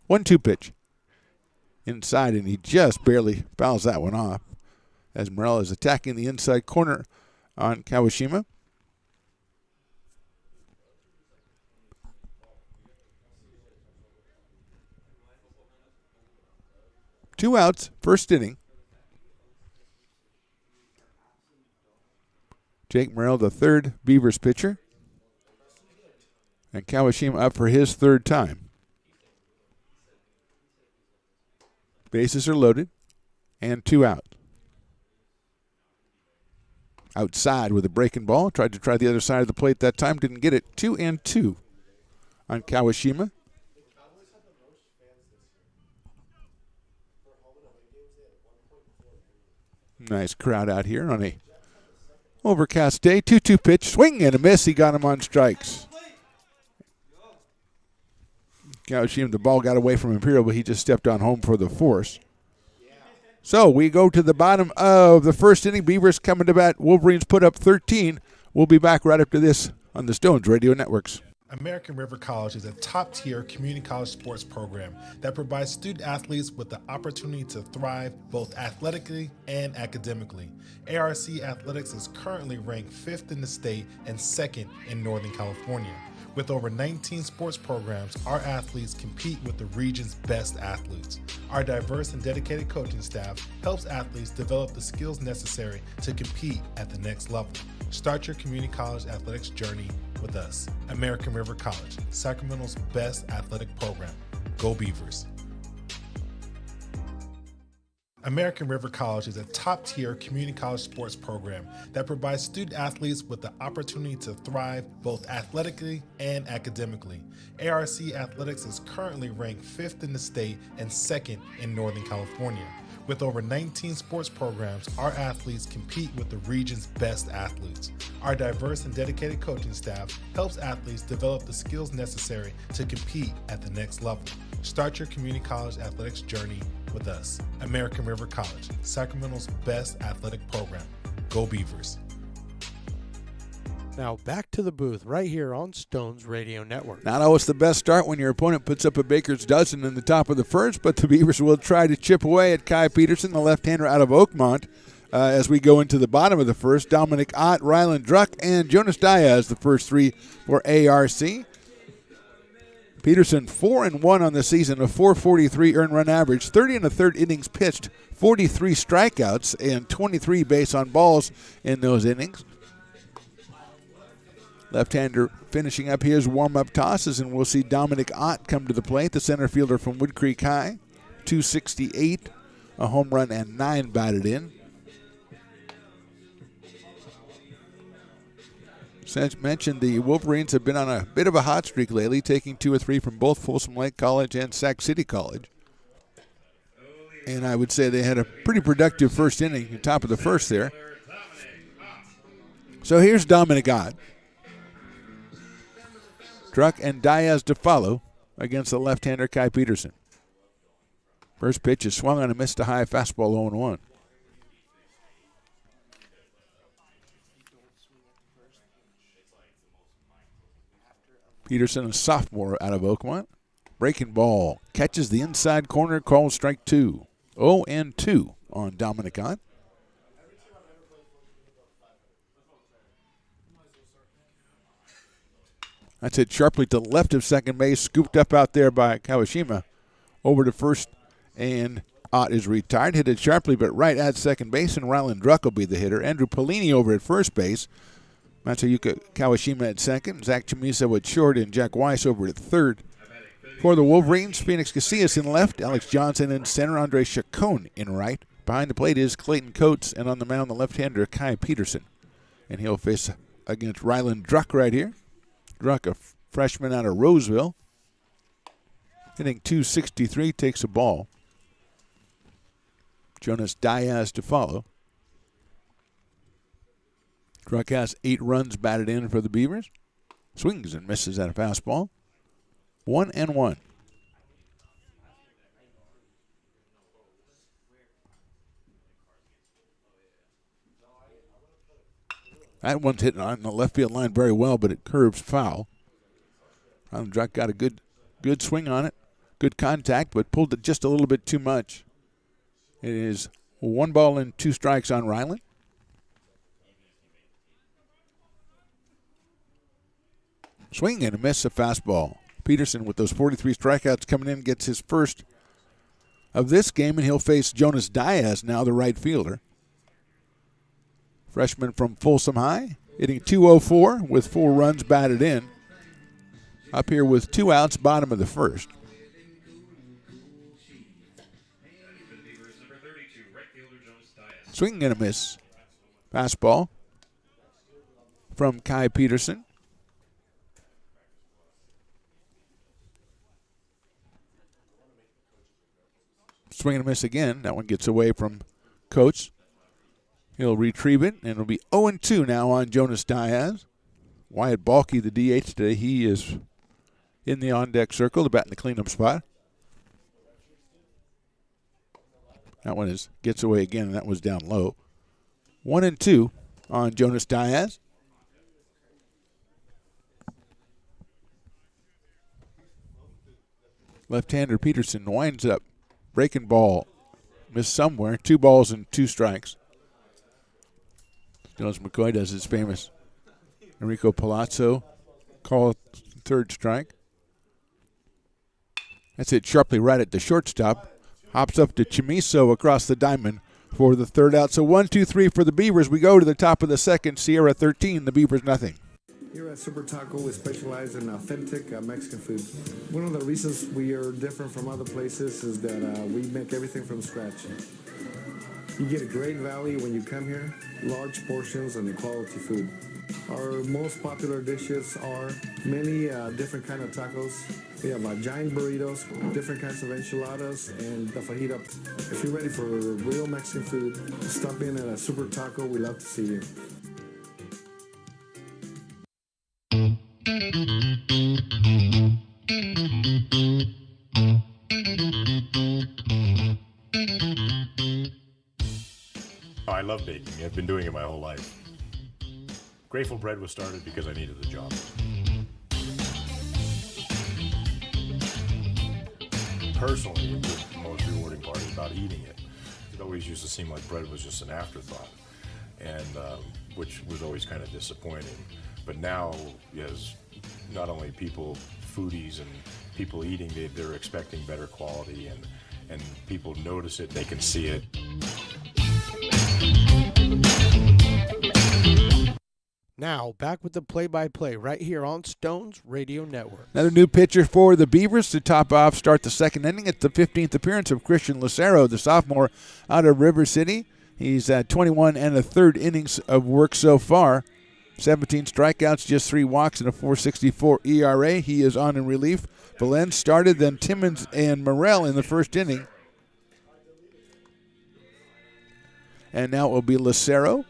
1-2 pitch. Inside, and he just barely fouls that one off as Morrell is attacking the inside corner on Kawashima. Two outs, first inning. Jake Morrell, the third Beavers pitcher. And Kawashima up for his third time. Bases are loaded, and 2 out. Outside with a breaking ball. Tried to try the other side of the plate that time. Didn't get it. 2-2 on Kawashima. Nice crowd out here on a overcast day. 2-2 pitch. Swing and a miss. He got him on strikes. Kawashima, the ball got away from Imperial, but he just stepped on home for the force. So we go to the bottom of the first inning. Beavers coming to bat. Wolverines put up 13. We'll be back right after this on the Stones Radio Networks. American River College is a top-tier community college sports program that provides student-athletes with the opportunity to thrive both athletically and academically. ARC Athletics is currently ranked 5th in the state and 2nd in Northern California. With over 19 sports programs, our athletes compete with the region's best athletes. Our diverse and dedicated coaching staff helps athletes develop the skills necessary to compete at the next level. Start your community college athletics journey with us. American River College, Sacramento's best athletic program. Go Beavers. American River College is a top-tier community college sports program that provides student-athletes with the opportunity to thrive both athletically and academically. ARC Athletics is currently ranked 5th in the state and 2nd in Northern California. With over 19 sports programs, our athletes compete with the region's best athletes. Our diverse and dedicated coaching staff helps athletes develop the skills necessary to compete at the next level. Start your community college athletics journey with us. American River College, Sacramento's best athletic program. Go Beavers. Now back to the booth right here on Stones Radio Network. Not always the best start when your opponent puts up a baker's dozen in the top of the first, but the Beavers will try to chip away at Kai Peterson, the left-hander out of Oakmont. As we go into the bottom of the first, Dominic Ott, Ryland Druck, and Jonas Diaz, the first three for ARC. Peterson 4-1 on the season, a .443 earned run average, 30 and a third innings pitched, 43 strikeouts, and 23 base on balls in those innings. Left-hander finishing up his warm-up tosses, and we'll see Dominic Ott come to the plate, the center fielder from Wood Creek High. 268, a home run, and 9 batted in. As mentioned, the Wolverines have been on a bit of a hot streak lately, taking 2 or 3 from both Folsom Lake College and Sac City College. And I would say they had a pretty productive first inning, the top of the first there. So here's Dominic Ott. Druck and Diaz to follow against the left-hander Kai Peterson. First pitch is swung on and missed a high fastball 0-1. Peterson, a sophomore out of Oakmont. Breaking ball. Catches the inside corner, calls strike 2. 0-2 on Dominic Ott. That's hit sharply to the left of second base, scooped up out there by Kawashima. Over to first, and Ott is retired. Hit it sharply, but right at second base, and Ryland Druck will be the hitter. Andrew Pellini over at first base. Matsuyuka Kawashima at second. Zach Chamisa at short, and Jack Weiss over at third. For the Wolverines, Phoenix Casillas in left, Alex Johnson in center, Andre Chacon in right. Behind the plate is Clayton Coates, and on the mound, the left-hander Kai Peterson. And he'll face against Ryland Druck right here. Druck, a freshman out of Roseville. Hitting .263, takes a ball. Jonas Diaz to follow. Druck has 8 runs batted in for the Beavers. Swings and misses at a fastball. 1-1. That one's hitting on the left field line very well, but it curves foul. Ryland Druck got a good swing on it. Good contact, but pulled it just a little bit too much. It is 1 ball and 2 strikes on Ryland. Swing and a miss, a fastball. Peterson with those 43 strikeouts coming in gets his first of this game, and he'll face Jonas Diaz now, the right fielder. Freshman from Folsom High, hitting .204 with 4 runs batted in. Up here with 2 outs, bottom of the first. Swing and a miss. Fastball from Kai Peterson. Swing and a miss again. That one gets away from Coates. He'll retrieve it, and it'll be 0-2 now on Jonas Diaz. Wyatt Balke, the DH today, he is in the on-deck circle, the bat in the cleanup spot. That one gets away again, and that was down low. 1-2 on Jonas Diaz. Left-hander Peterson winds up. Breaking ball. Missed somewhere. 2 balls and 2 strikes. Jones McCoy does his famous Enrico Palazzo call, third strike. That's hit sharply right at the shortstop. Hops up to Chimiso across the diamond for the third out. So 1-2-3 for the Beavers. We go to the top of the second. Sierra 13, the Beavers nothing. Here at Super Taco, we specialize in authentic Mexican food. One of the reasons we are different from other places is that we make everything from scratch. You get a great value when you come here, large portions and quality food. Our most popular dishes are many different kind of tacos. We have giant burritos, different kinds of enchiladas, and the fajita. If you're ready for real Mexican food, stop in at a Super Taco. We love to see you. I love baking. I've been doing it my whole life. Grateful Bread was started because I needed the job. Personally, the most rewarding part is about eating it. It always used to seem like bread was just an afterthought, and which was always kind of disappointing. But now, as not only people, foodies and people eating, they're expecting better quality, and people notice it, they can see it. Now, back with the play-by-play right here on Stones Radio Network. Another new pitcher for the Beavers to top off, start the second inning. It's the 15th appearance of Christian Lucero, the sophomore out of River City. He's at 21 and a third innings of work so far. 17 strikeouts, just 3 walks, and a 4.64 ERA. He is on in relief. Belen started, then Timmons and Morrell in the first inning. And now it will be Lucero.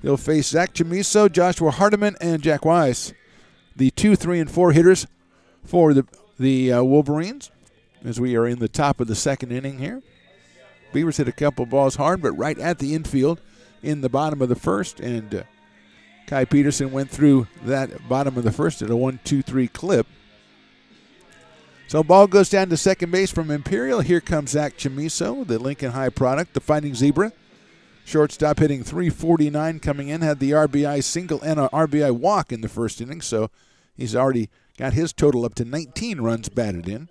He'll face Zach Chamiso, Joshua Hardiman, and Jack Weiss, the 2, 3, and 4 hitters for the Wolverines, as we are in the top of the second inning here. Beavers hit a couple balls hard, but right at the infield in the bottom of the first, and Kai Peterson went through that bottom of the first at a 1-2-3 clip. So ball goes down to second base from Imperial. Here comes Zach Chamiso, the Lincoln High product, the Fighting Zebra. Shortstop hitting .349 coming in, had the RBI single and an RBI walk in the first inning, so he's already got his total up to 19 runs batted in.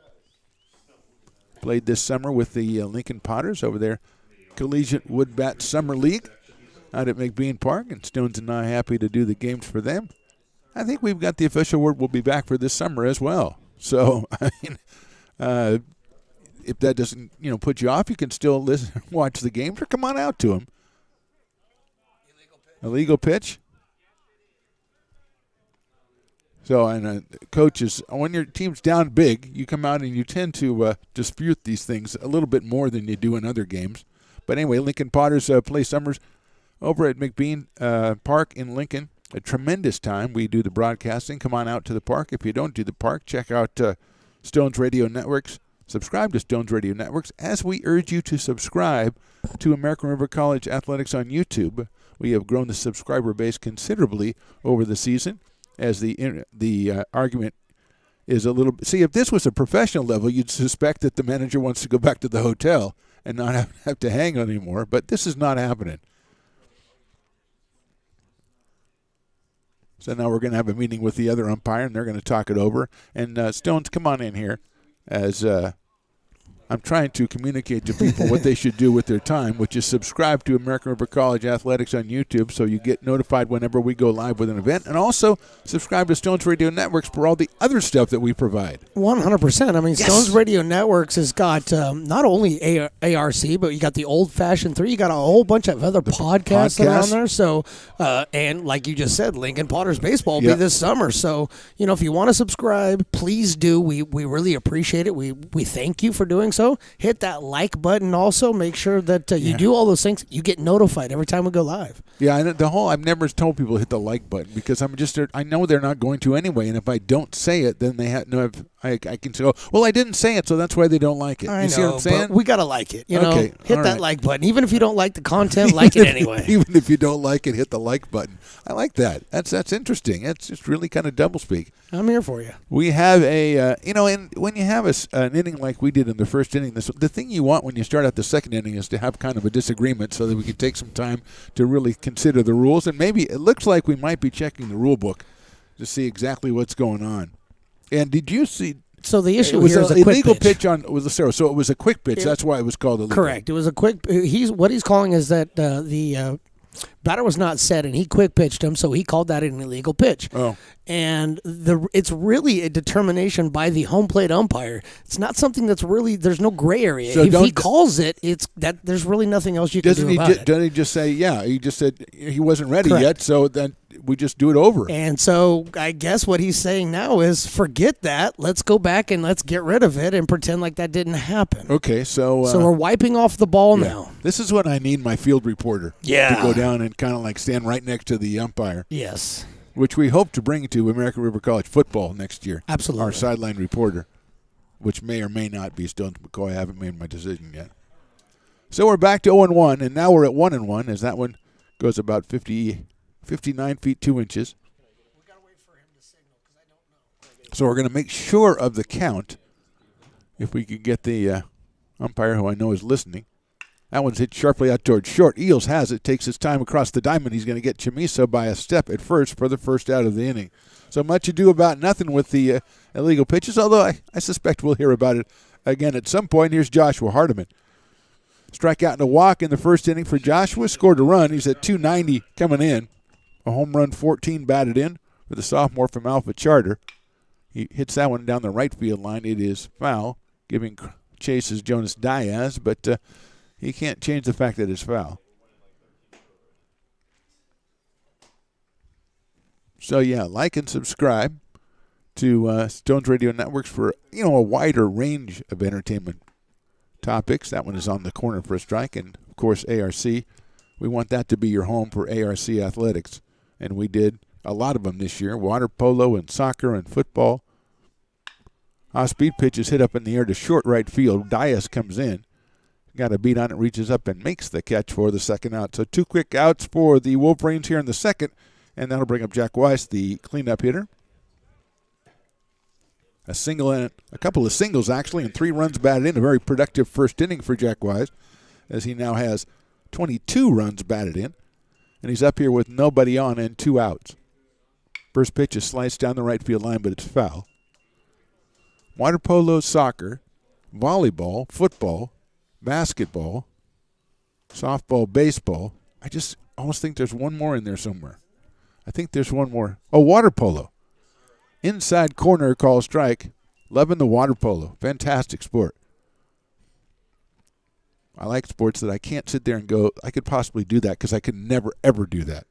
Played this summer with the Lincoln Potters over their Collegiate Wood Bat Summer League out at McBean Park, and Stones and I happy to do the games for them. I think we've got the official word we'll be back for this summer as well. So, I mean, if that doesn't put you off, you can still listen, watch the games, or come on out to them. Illegal pitch. So, and coaches, when your team's down big, you come out and you tend to dispute these things a little bit more than you do in other games. But anyway, Lincoln Potters play summers over at McBean Park in Lincoln. A tremendous time. We do the broadcasting. Come on out to the park. If you don't do the park, check out Stones Radio Networks. Subscribe to Stones Radio Networks, as we urge you to subscribe to American River College Athletics on YouTube. We have grown the subscriber base considerably over the season, as the argument is a little. See, if this was a professional level, you'd suspect that the manager wants to go back to the hotel and not have to hang anymore. But this is not happening. So now we're going to have a meeting with the other umpire, and they're going to talk it over. And Stones, come on in here, as I'm trying to communicate to people what they should do with their time, which is subscribe to American River College Athletics on YouTube so you get notified whenever we go live with an event, and also subscribe to Stones Radio Networks for all the other stuff that we provide. 100%. I mean, yes. Stones Radio Networks has got not only ARC, but you got the Old Fashioned 3. You got a whole bunch of other podcasts around there. So, and like you just said, Lincoln Potters Baseball will be this summer. So, if you want to subscribe, please do. We really appreciate it. We thank you for doing so. also hit that like button. Also, make sure that you do all those things. You get notified every time we go live. Yeah, I've never told people to hit the like button because I know they're not going to anyway, and if I don't say it, then they have I can say, well, I didn't say it, so that's why they don't like it. I you know, see what I'm saying? but we gotta like it. You know, Okay, hit all that right. like button. Even if you don't like the content, like it anyway. Even if you don't like it, hit the like button. I like that. That's interesting. That's just really kind of doublespeak. I'm here for you. We have and when you have an inning like we did in the first inning, the thing you want when you start out the second inning is to have kind of a disagreement so that we can take some time to really consider the rules. And maybe it looks like we might be checking the rule book to see exactly what's going on. And did you see? So the issue It was here is an a quick illegal pitch. pitch on Lucero, so it was a quick pitch. That's why it was called illegal. Correct. It was a quick. What he's calling is that the batter was not set, and he quick pitched him, so he called that an illegal pitch. Oh. And it's really a determination by the home plate umpire. It's not something that's really there's no gray area. So if he don't- calls it, it's that there's really nothing else you can Doesn't do he? about it. Doesn't he just say, yeah? He just said he wasn't ready Correct. yet, so then we just do it over. And so I guess what he's saying now is forget that. Let's go back and let's get rid of it and pretend like that didn't happen. Okay, so So we're wiping off the ball yeah. now. This is when I need my field reporter Yeah. to go down and kind of like stand right next to the umpire, Yes. which we hope to bring to American River College football next year. Absolutely. Our sideline reporter, which may or may not be Stones McCoy. I haven't made my decision yet. So we're back to 0-1, and now we're at 1-1 as that one goes about 59 feet 2 inches. So we're going to make sure of the count. If we could get the umpire, who I know is listening. That one's hit sharply out towards short. Eels has it, takes his time across the diamond. He's going to get Chamiso by a step at first for the first out of the inning. So much ado about nothing with the illegal pitches, although I suspect we'll hear about it again at some point. Here's Joshua Hardiman. Strikeout and a walk in the first inning for Joshua. Scored a run. He's at 290 coming in. A home run 14 batted in for the sophomore from Alpha Charter. He hits that one down the right field line. It is foul, giving chase is Jonas Diaz, but he can't change the fact that it's foul. So, yeah, like and subscribe to Stones Radio Networks for, a wider range of entertainment topics. That one is on the corner for a strike. And, of course, ARC. We want that to be your home for ARC athletics. And we did a lot of them this year, water polo and soccer and football. Speed pitch is hit up in the air to short right field. Diaz comes in. Got a beat on it, reaches up and makes the catch for the second out. So 2 quick outs for the Wolverines here in the second, and that'll bring up Jack Weiss, the cleanup hitter. A single and a couple of singles, actually, and 3 runs batted in. A very productive first inning for Jack Weiss, as he now has 22 runs batted in, and he's up here with nobody on and 2 outs. First pitch is sliced down the right field line, but it's foul. Water polo, soccer, volleyball, football, basketball, softball, baseball. I just almost think there's one more in there somewhere. I think there's one more. Oh, water polo. Inside corner call strike. Loving the water polo. Fantastic sport. I like sports that I can't sit there and go, I could possibly do that because I could never, ever do that.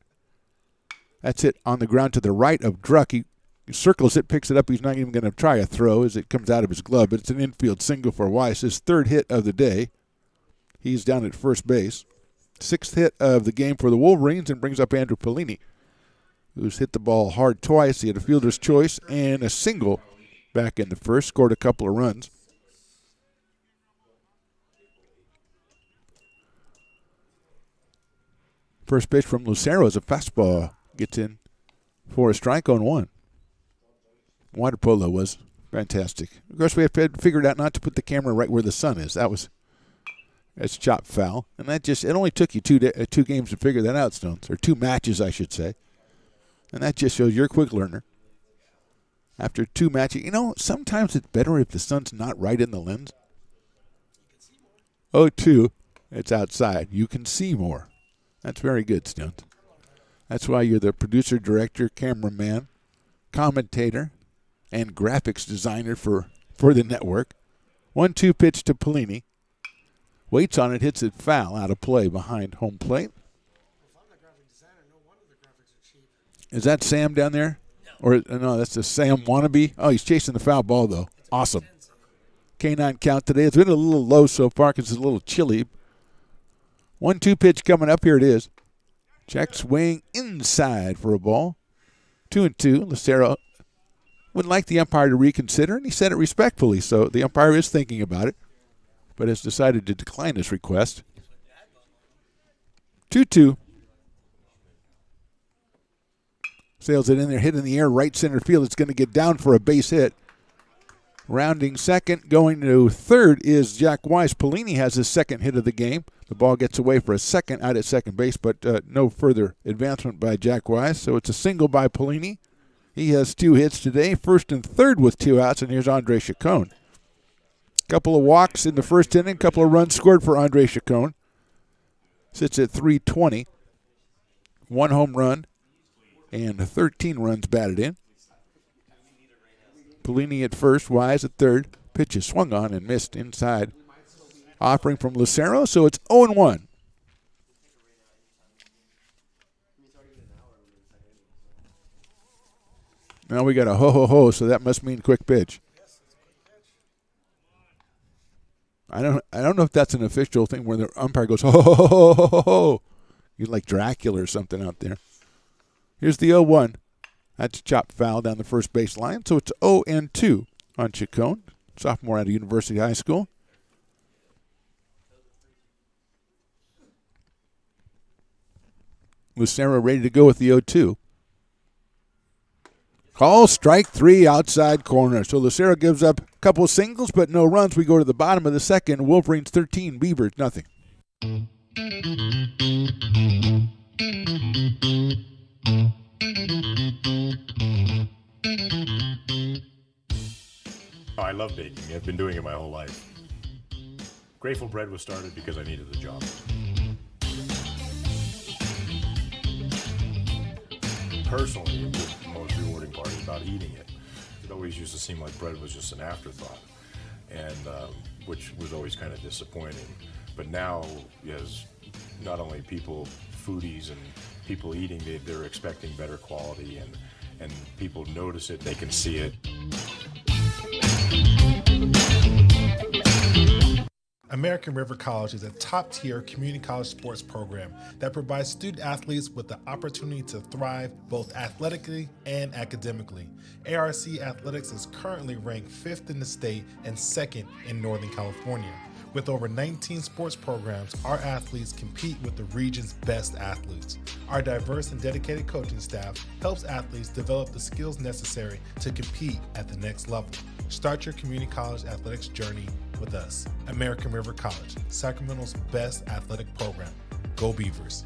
That's it on the ground to the right of Druck. He circles it, picks it up. He's not even going to try a throw as it comes out of his glove. But it's an infield single for Weiss. His 3rd hit of the day. He's down at first base. 6th hit of the game for the Wolverines and brings up Andrew Pellini, who's hit the ball hard twice. He had a fielder's choice and a single back in the first. Scored a couple of runs. First pitch from Lucero is a fastball. Gets in for a strike on 1. Water polo was fantastic. Of course, we had figured out not to put the camera right where the sun is. That's chop foul. And it only took you 2 games to figure that out, Stones. Or 2 matches, I should say. And that just shows you're a quick learner. After 2 matches, sometimes it's better if the sun's not right in the lens. 0-2, it's outside. You can see more. That's very good, Stones. That's why you're the producer, director, cameraman, commentator, and graphics designer for the network. 1-2 pitch to Pellini. Waits on it, hits it foul, out of play behind home plate. Is that Sam down there? No. Or no, that's the Sam wannabe. Oh, he's chasing the foul ball, though. Awesome. K9 count today. It's been a little low so far because it's a little chilly. 1-2 pitch coming up. Here it is. Check swing inside for a ball. 2-2. Lucero would like the umpire to reconsider, and he said it respectfully, so the umpire is thinking about it, but has decided to decline his request. 2-2. Sails it in there, hit in the air, right center field. It's going to get down for a base hit. Rounding second, going to third is Jack Weiss. Polini has his second hit of the game. The ball gets away for a second out at second base, but no further advancement by Jack Weiss. So it's a single by Polini. He has 2 hits today, first and third with 2 outs, and here's Andre Chacon. Couple of walks in the first inning, couple of runs scored for Andre Chacon. Sits at 320. 1 home run and 13 runs batted in. Polini at first, Wise at third. Pitch is swung on and missed inside. Offering from Lucero, so it's 0-1. Now we got a ho-ho-ho, so that must mean quick pitch. I don't know if that's an official thing where the umpire goes ho-ho-ho-ho-ho-ho. You're like Dracula or something out there. Here's the 0-1. That's chopped foul down the first base line, so it's 0-2 on Chacon, sophomore out of University High School. Lucero ready to go with the 0-2. Call strike 3 outside corner. So Lucero gives up a couple of singles, but no runs. We go to the bottom of the second. Wolverines 13, Beavers nothing. Oh, I love baking. I've been doing it my whole life. Grateful Bread was started because I needed the job. Personally, the most rewarding part is about eating it. It always used to seem like bread was just an afterthought, and which was always kind of disappointing. But now, as not only people, foodies and people eating, they're expecting better quality, and people notice it, they can see it. American River College is a top-tier community college sports program that provides student athletes with the opportunity to thrive both athletically and academically. ARC Athletics is currently ranked 5th in the state and 2nd in Northern California. With over 19 sports programs, our athletes compete with the region's best athletes. Our diverse and dedicated coaching staff helps athletes develop the skills necessary to compete at the next level. Start your community college athletics journey with us. American River College, Sacramento's best athletic program. Go Beavers.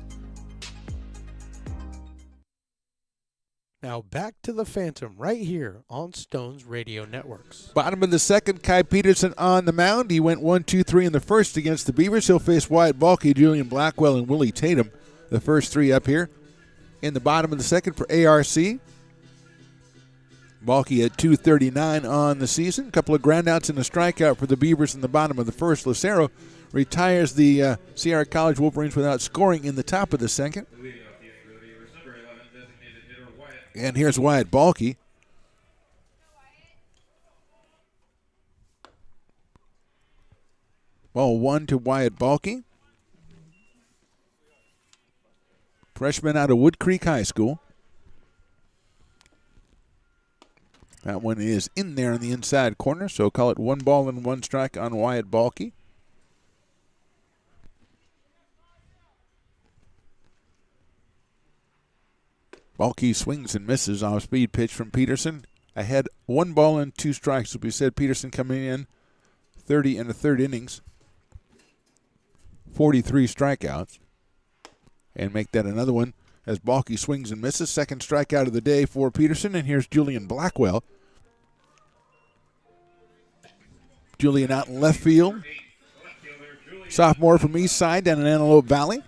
Now back to the Phantom right here on Stones Radio Networks. Bottom of the second, Kai Peterson on the mound. He went 1-2-3 in the first against the Beavers. He'll face Wyatt Balky, Julian Blackwell, and Willie Tatum. The first 3 up here. In the bottom of the second for ARC. Balky at 239 on the season. A couple of groundouts and a strikeout for the Beavers in the bottom of the first. Lucero retires the Sierra College Wolverines without scoring in the top of the second. And here's Wyatt Balky. Ball 1 to Wyatt Balky. Freshman out of Wood Creek High School. That one is in there in the inside corner, so call it 1 ball and 1 strike on Wyatt Balky. Balky swings and misses off speed pitch from Peterson. Ahead 1 ball and 2 strikes. As we said, Peterson coming in 30 and a third innings. 43 strikeouts. And make that another one as Balky swings and misses. Second strikeout of the day for Peterson. And here's Julian Blackwell. Julian out in left field. Sophomore from East Side down in Antelope Valley.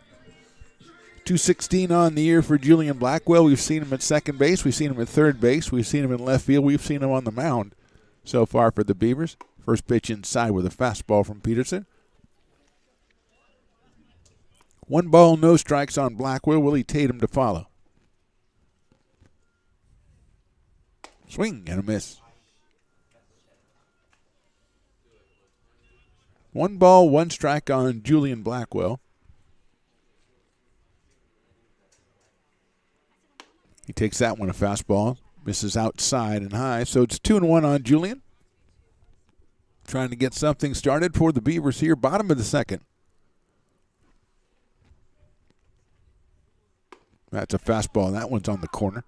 216 on the year for Julian Blackwell. We've seen him at second base. We've seen him at third base. We've seen him in left field. We've seen him on the mound so far for the Beavers. First pitch inside with a fastball from Peterson. 1 ball, no strikes on Blackwell. Willie Tatum to follow. Swing and a miss. 1 ball, 1 strike on Julian Blackwell. He takes that one, a fastball. Misses outside and high. So it's 2-1 on Julian. Trying to get something started for the Beavers here. Bottom of the second. That's a fastball. That one's on the corner.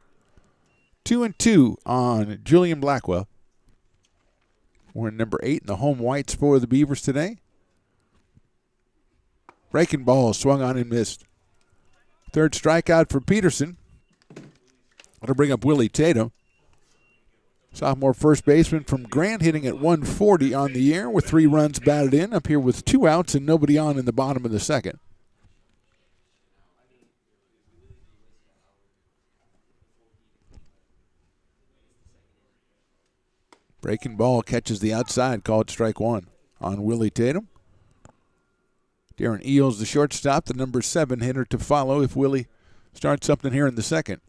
2-2 on Julian Blackwell. We're in number 8 in the home whites for the Beavers today. Breaking ball swung on and missed. Third strikeout for Peterson. That'll bring up Willie Tatum. Sophomore first baseman from Grant hitting at 140 on the year with 3 runs batted in. Up here with 2 outs and nobody on in the bottom of the second. Breaking ball catches the outside, called strike 1 on Willie Tatum. Darren Eels, the shortstop, the number 7 hitter to follow if Willie starts something here in the second.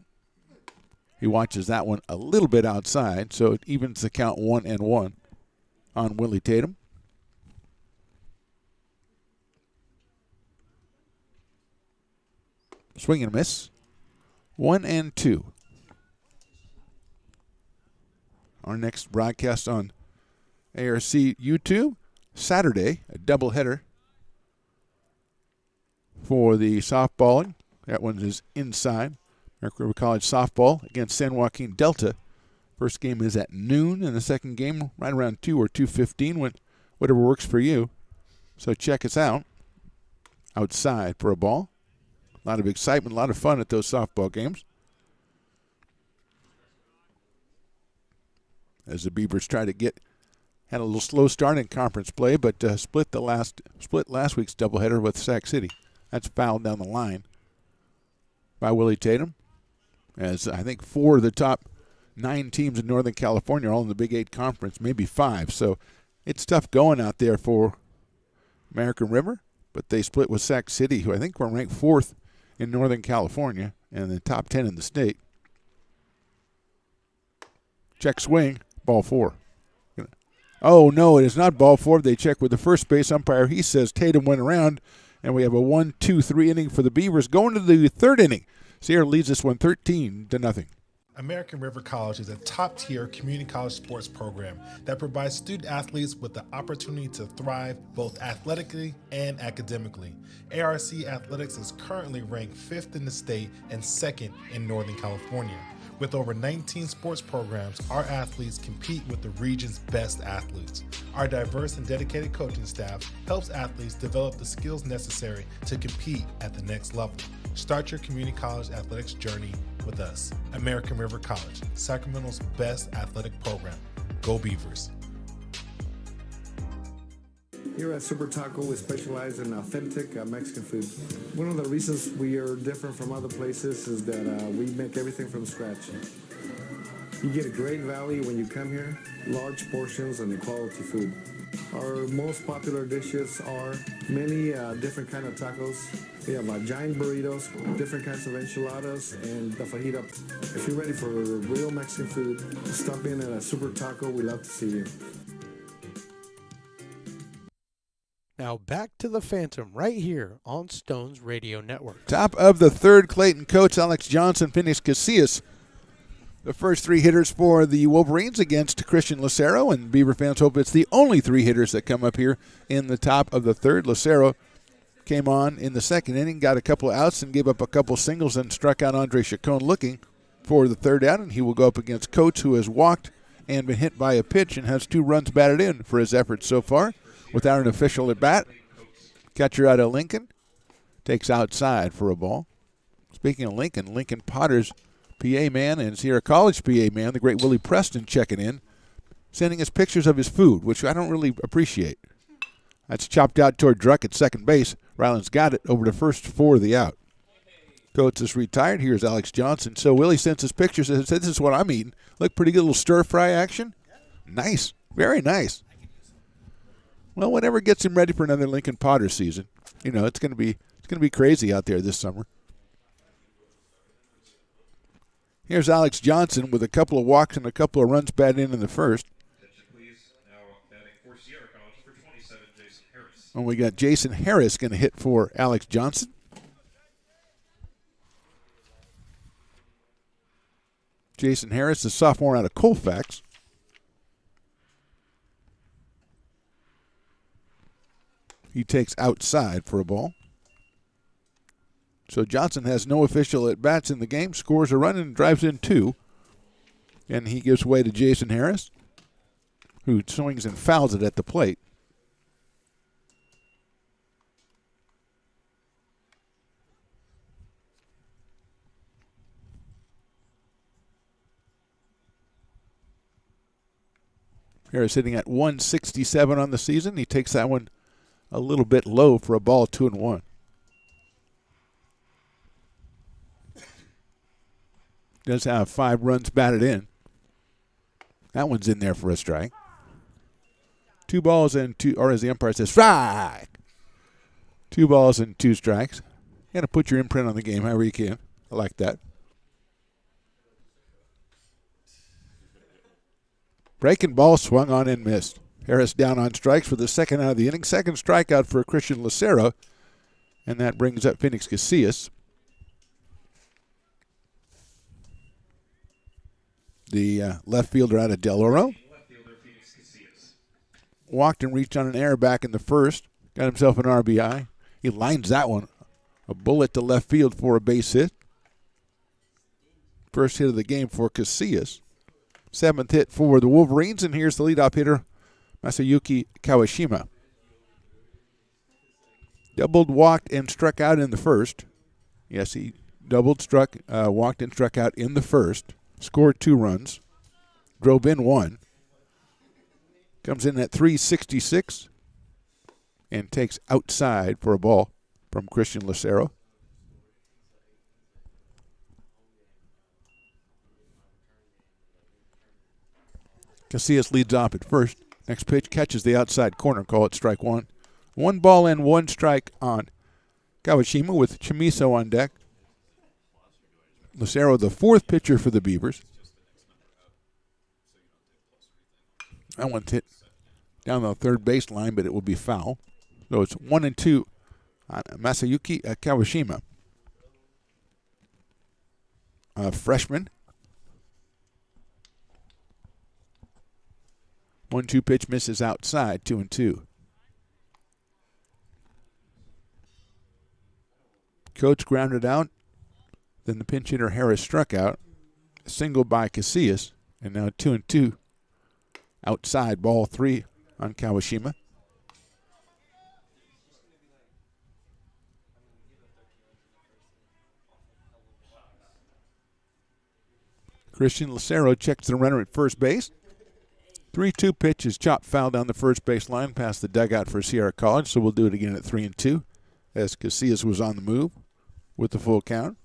He watches that one a little bit outside, so it evens the count 1-1 on Willie Tatum. Swing and miss. 1-2. Our next broadcast on ARC YouTube, Saturday, a doubleheader for the softballing. That one is inside. American River College softball against San Joaquin Delta. First game is at noon, and the second game right around 2 or 2:15, whatever works for you. So check us out outside for a ball. A lot of excitement, a lot of fun at those softball games. As the Beavers try to had a little slow start in conference play, but split last week's doubleheader with Sac City. That's fouled down the line by Willie Tatum. As I think 4 of the top 9 teams in Northern California are all in the Big 8 Conference, maybe 5. So it's tough going out there for American River, but they split with Sac City, who I think were ranked 4th in Northern California and the top 10 in the state. Check swing, ball 4. Oh, no, it is not ball 4. They check with the first base umpire. He says Tatum went around, and we have a 1-2-3 inning for the Beavers. Going to the 3rd inning. Sierra leads this one 13-0. American River College is a top-tier community college sports program that provides student athletes with the opportunity to thrive both athletically and academically. ARC Athletics is currently ranked 5th in the state and 2nd in Northern California. With over 19 sports programs, our athletes compete with the region's best athletes. Our diverse and dedicated coaching staff helps athletes develop the skills necessary to compete at the next level. Start your community college athletics journey with us. American River College, Sacramento's best athletic program. Go Beavers. Here at Super Taco, we specialize in authentic Mexican food. One of the reasons we are different from other places is that we make everything from scratch. You get a great value when you come here, large portions and quality food. Our most popular dishes are many different kind of tacos. We have giant burritos, different kinds of enchiladas, and the fajita. If you're ready for real Mexican food, stop in at a Super Taco. We'd love to see you. Now back to the Phantom right here on Stones Radio Network. Top of the 3rd, Clayton coach Alex Johnson, Phineas Casillas. The first 3 hitters for the Wolverines against Christian Lucero, and Beaver fans hope it's the only 3 hitters that come up here in the top of the 3rd. Lucero came on in the 2nd inning, got a couple of outs and gave up a couple singles and struck out Andre Chacon looking for the 3rd out, and he will go up against Coates, who has walked and been hit by a pitch and has 2 runs batted in for his efforts so far without an official at bat. Catcher out of Lincoln takes outside for a ball. Speaking of Lincoln, Lincoln Potter's PA man and Sierra College PA man, the great Willie Preston, checking in, sending us pictures of his food, which I don't really appreciate. That's chopped out toward Druck at second base. Ryland's got it over to first for the out. Coates is retired. Here's Alex Johnson. So Willie sends us pictures and says, this is what I'm eating. Look, pretty good little stir-fry action. Nice. Very nice. Well, whatever gets him ready for another Lincoln Potter season. You know, it's going to be crazy out there this summer. Here's Alex Johnson with a couple of walks and a couple of runs batted in the first. Attention, please. Now batting for Sierra College for 27, Jason Harris. And we got Jason Harris going to hit for Alex Johnson. Jason Harris, the sophomore out of Colfax. He takes outside for a ball. So Johnson has no official at-bats in the game, scores a run and drives in 2. And he gives way to Jason Harris, who swings and fouls it at the plate. Harris hitting at 167 on the season. He takes that one a little bit low for a ball, 2-1. Does have 5 runs batted in. That one's in there for a strike. 2 balls and 2, or as the umpire says, strike. 2 balls and 2 strikes. You got to put your imprint on the game however you can. I like that. Breaking ball swung on and missed. Harris down on strikes for the second out of the inning. Second strikeout for Christian Lucero. And that brings up Phoenix Casillas. The left fielder out of Del Oro. Walked and reached on an error back in the first. Got himself an RBI. He lines that one. A bullet to left field for a base hit. First hit of the game for Casillas. 7th hit for the Wolverines, and here's the leadoff hitter, Masayuki Kawashima. Doubled, walked, and struck out in the first. Yes, he doubled, struck, walked, and struck out in the first. Scored 2 runs. Drove in 1. Comes in at 366 and takes outside for a ball from Christian Lucero. Casillas leads off at first. Next pitch catches the outside corner. Call it strike 1. 1 ball and 1 strike on Kawashima with Chimiso on deck. Lucero, the 4th pitcher for the Beavers. That one's hit down the third baseline, but it will be foul. So it's 1-2 on Masayuki Kawashima. A freshman. 1-2 pitch misses outside, 2-2. Coach grounded out. Then the pinch hitter Harris struck out. A single by Casillas. And now 2-2. Outside, ball 3 on Kawashima. Christian Lucero checks the runner at first base. 3-2 pitch is chopped foul down the first base line past the dugout for Sierra College, so we'll do it again at 3-2 as Casillas was on the move with the full count.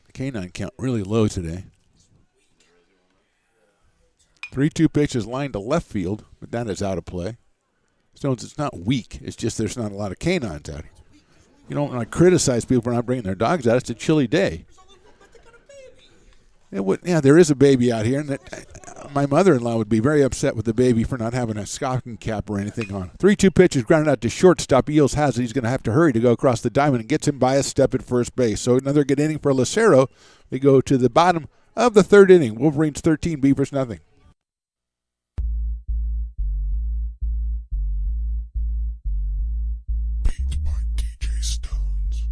The canine count really low today. 3-2 pitch is lined to left field, but that is out of play. Stones, it's not weak. It's just there's not a lot of canines out here. You don't want to criticize people for not bringing their dogs out. It's a chilly day. There is a baby out here, and my mother-in-law would be very upset with the baby for not having a stocking cap or anything on. 3-2 pitch is grounded out to shortstop. Eels has it. He's going to have to hurry to go across the diamond and gets him by a step at first base. So another good inning for Lucero. We go to the bottom of the 3rd inning. Wolverines 13, Beavers nothing. Beat by DJ Stones.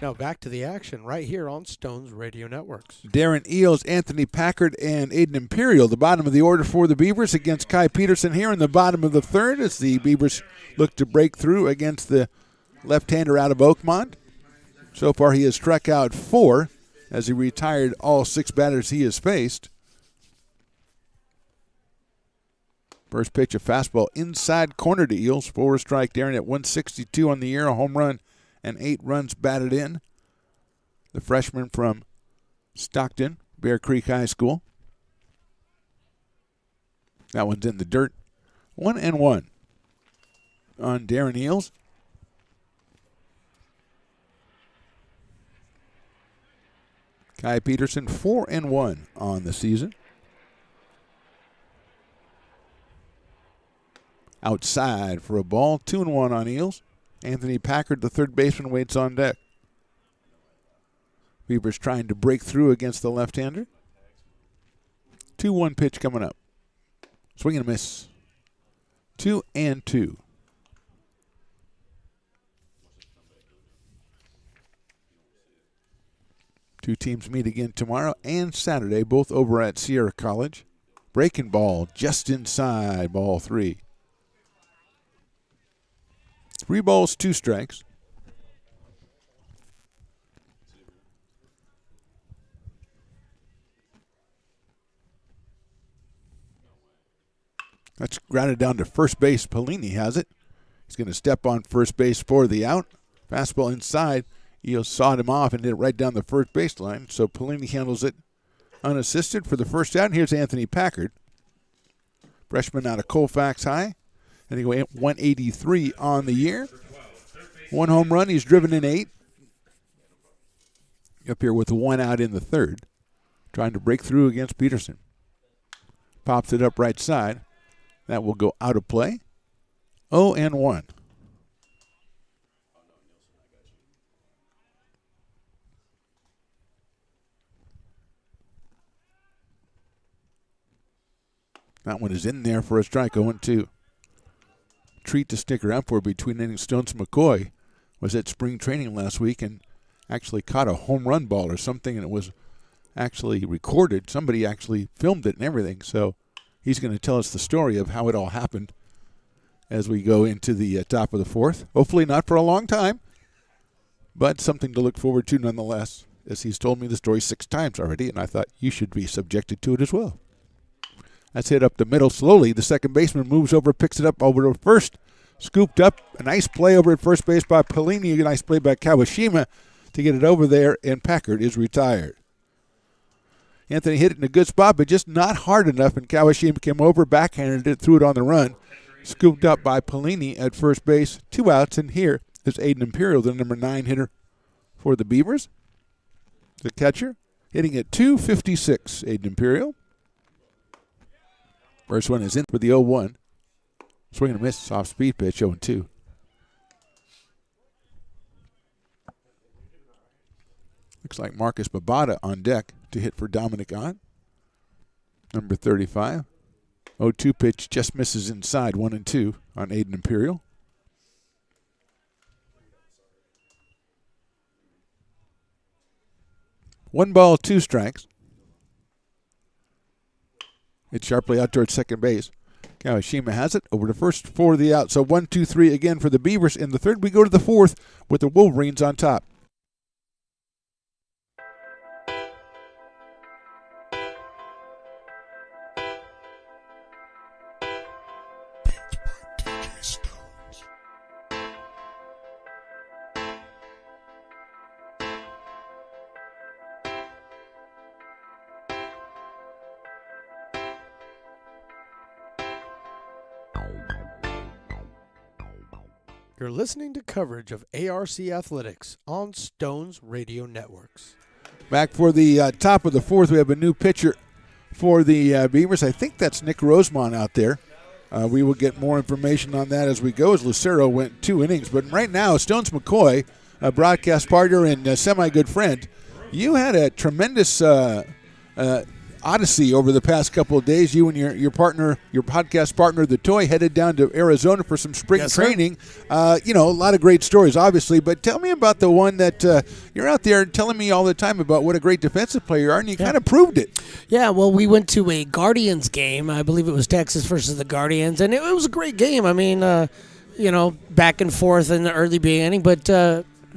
Now back to the action right here on Stones Radio Networks. Darren Eels, Anthony Packard, and Aiden Imperial, the bottom of the order for the Beavers against Kai Peterson here in the bottom of the third as the Beavers look to break through against the left-hander out of Oakmont. So far he has struck out 4 as he retired all 6 batters he has faced. First pitch, a fastball inside corner to Eels. 4 strike Darren at 162 on the year, a home run and 8 runs batted in. The freshman from Stockton, Bear Creek High School. That one's in the dirt. 1-1 on Darren Eels. Kai Peterson 4-1 on the season. Outside for a ball, 2-1 on Eels. Anthony Packard, the third baseman, waits on deck. Beavers trying to break through against the left-hander. 2-1 pitch coming up. Swing and a miss. 2-2. Two teams meet again tomorrow and Saturday, both over at Sierra College. Breaking ball just inside, ball 3. 3 balls, 2 strikes. That's grounded down to first base. Pellini has it. He's going to step on first base for the out. Fastball inside. Eels sawed him off and hit it right down the first baseline. So Pellini handles it unassisted for the first out. And here's Anthony Packard, freshman out of Colfax High. And he go 183 on the year. 1 home run. He's driven in 8. Up here with 1 out in the third. Trying to break through against Peterson. Pops it up right side. That will go out of play. 0-1. That one is in there for a strike. 0-2. Treat to stick around for between innings. Stones McCoy was at spring training last week and actually caught a home run ball or something, and it was actually recorded. Somebody actually filmed it and everything. So he's going to tell us the story of how it all happened as we go into the top of the fourth. Hopefully not for a long time, but something to look forward to nonetheless, as he's told me the story 6 times already, and I thought you should be subjected to it as well. That's hit up the middle slowly. The second baseman moves over, picks it up over to first. Scooped up. A nice play over at first base by Pellini. A nice play by Kawashima to get it over there, and Packard is retired. Anthony hit it in a good spot, but just not hard enough, and Kawashima came over, backhanded it, threw it on the run. Scooped up by Pellini at first base. 2 outs, and here is Aiden Imperial, the number 9 hitter for the Beavers. The catcher, hitting at .256, Aiden Imperial. First one is in for the 0-1. Swing and a miss, soft speed pitch, 0-2. Looks like Marcus Babada on deck to hit for Dominic Ott, number 35. 0-2 pitch just misses inside, 1-2 on Aiden Imperial. One ball, 2 strikes. It's sharply out towards second base. Kawashima has it over to first for the out. So 1-2-3 again for the Beavers in the third. We go to the fourth with the Wolverines on top. DJ Stones. You're listening to coverage of ARC Athletics on Stones Radio Networks. Back for the top of the fourth, we have a new pitcher for the Beavers. I think that's Nick Rosemont out there. We will get more information on that as we go, as Lucero went 2 innings. But right now, Stones McCoy, a broadcast partner and a semi-good friend, you had a tremendous odyssey over the past couple of days. You and your partner, your podcast partner, The Toy, headed down to Arizona for some spring Yes, sir. training. A lot of great stories, obviously. But tell me about the one that you're out there telling me all the time about what a great defensive player you are, and you kind of proved it. Yeah, well, we went to a Guardians game. I believe it was Texas versus the Guardians, and it was a great game. I mean, back and forth in the early beginning, but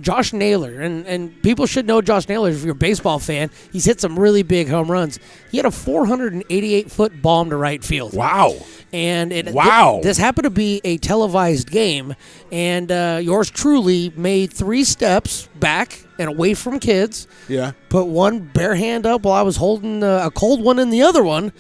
Josh Naylor, and people should know Josh Naylor if you're a baseball fan. He's hit some really big home runs. He had a 488-foot bomb to right field. Wow. And Wow. this happened to be a televised game, and yours truly made 3 steps back and away from kids. Yeah. Put one bare hand up while I was holding a cold one in the other one,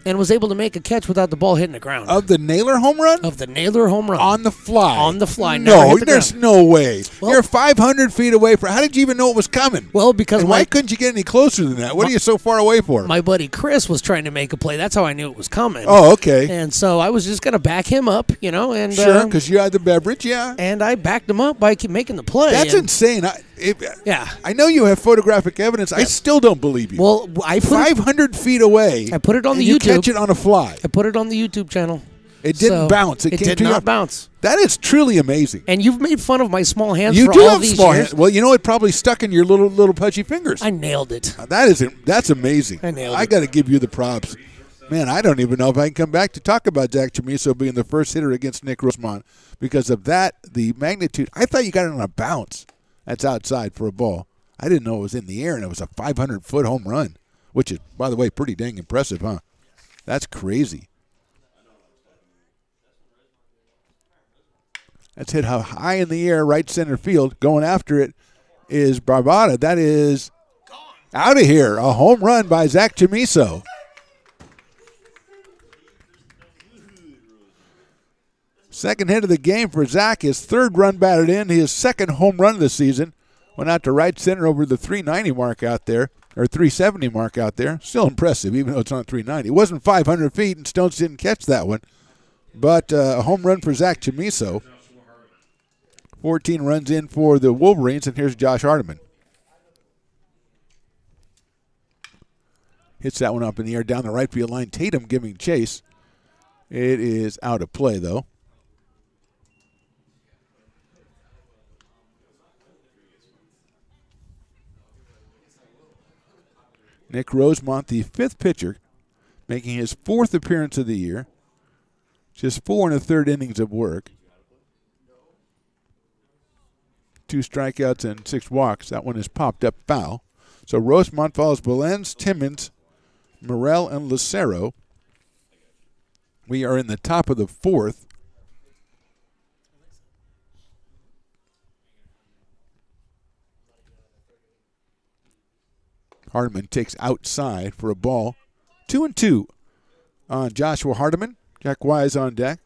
and was able to make a catch without the ball hitting the ground. Of the Naylor home run? Of the Naylor home run. On the fly. On the fly. Never No, hit the there's ground. no way. Well- You're 500 feet away from. How did you even know it was coming? Well, because And why couldn't you get any closer than that? What are you so far away for? my buddy Chris was trying to make a play. That's how I knew it was coming. Oh, okay. And so I was just going to back him up, and Sure, because you had the beverage, yeah. and I backed him up by making the play. That's and, insane. Yeah. I know you have photographic evidence. I still don't believe you. Well, I put 500 feet away. I put it on and the you YouTube. catch it on a fly. I put it on the YouTube channel. It didn't So, bounce. It came did to not your- bounce. That is truly amazing. And you've made fun of my small hands You for do all have these small years. hands. Well, it probably stuck in your little pudgy fingers. I nailed it. That's amazing. I nailed I it. got to give you the props. Man, I don't even know if I can come back to talk about Zach Chamiso being the first hitter against Nick Rosemont because of that, the magnitude. I thought you got it on a bounce. That's outside for a ball. I didn't know it was in the air, and it was a 500-foot home run, which is, by the way, pretty dang impressive, huh? That's crazy. That's hit high in the air, right center field. Going after it is Barbada. That is out of here. A home run by Zach Chamiso. Second hit of the game for Zach. His third run batted in. His second home run of the season. Went out to right center over the 390 mark out there, or 370 mark out there. Still impressive, even though it's on 390. It wasn't 500 feet, and Stones didn't catch that one. But a home run for Zach Chamiso. 14 runs in for the Wolverines, and here's Josh Hardiman. Hits that one up in the air down the right field line. Tatum giving chase. It is out of play, though. Nick Rosemont, the 5th pitcher, making his 4th appearance of the year. Just 4 1/3 innings of work. 2 strikeouts and 6 walks. That one is popped up foul. So Rosemont follows Belens, Timmons, Morel, and Lucero. We are in the top of the 4th. Hardiman takes outside for a ball. 2-2 on Joshua Hardiman. Jack Wise on deck.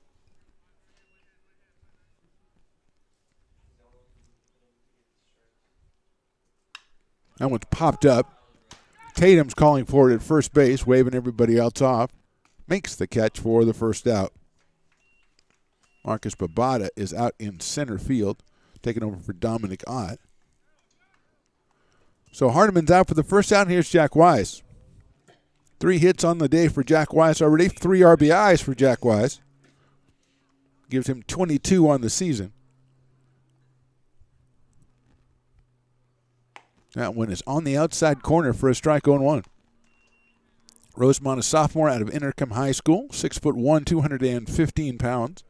That one's popped up. Tatum's calling for it at first base, waving everybody else off. Makes the catch for the first out. Marcus Babada is out in center field, taking over for Dominic Ott. So Hardiman's out for the first out, and here's Jack Wise. 3 hits on the day for Jack Wise already, 3 RBIs for Jack Wise. Gives him 22 on the season. That one is on the outside corner for a strike 0-1. Rosemont, a sophomore out of Intercom High School, 6'1", 215 pounds.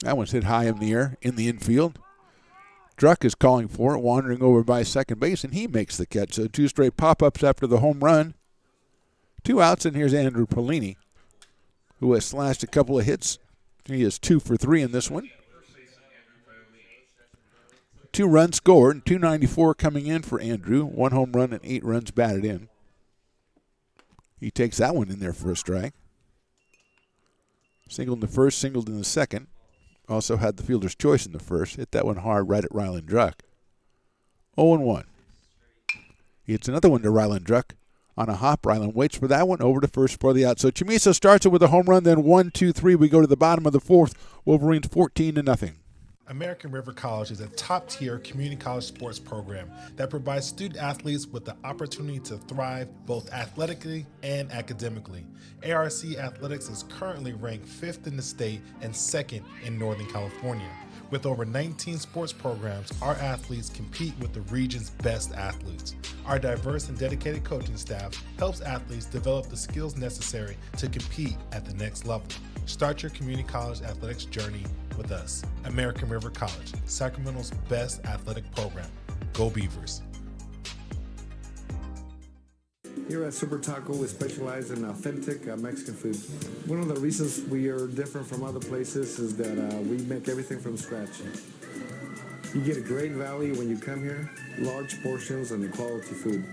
That one's hit high in the air in the infield. Druck is calling for it, wandering over by second base, and he makes the catch. So 2 straight pop-ups after the home run. 2 outs, and here's Andrew Polini, who has slashed a couple of hits. He is 2 for 3 in this one. 2 runs scored, 294 coming in for Andrew. 1 home run and 8 runs batted in. He takes that one in there for a strike. Singled in the first, singled in the second. Also had the fielder's choice in the first. Hit that one hard right at Ryland Druck. 0-1. He hits another one to Ryland Druck on a hop. Ryland waits for that one over to first for the out. So Chamiso starts it with a home run, then 1, 2, 3. We go to the bottom of the 4th. Wolverines 14-0. American River College is a top-tier community college sports program that provides student athletes with the opportunity to thrive both athletically and academically. ARC Athletics is currently ranked 5th in the state and 2nd in Northern California. With over 19 sports programs, our athletes compete with the region's best athletes. Our diverse and dedicated coaching staff helps athletes develop the skills necessary to compete at the next level. Start your community college athletics journey with us. American River College, Sacramento's best athletic program. Go Beavers. Here at Super Taco, we specialize in authentic Mexican food. One of the reasons we are different from other places is that we make everything from scratch. You get a great value when you come here, large portions and quality food.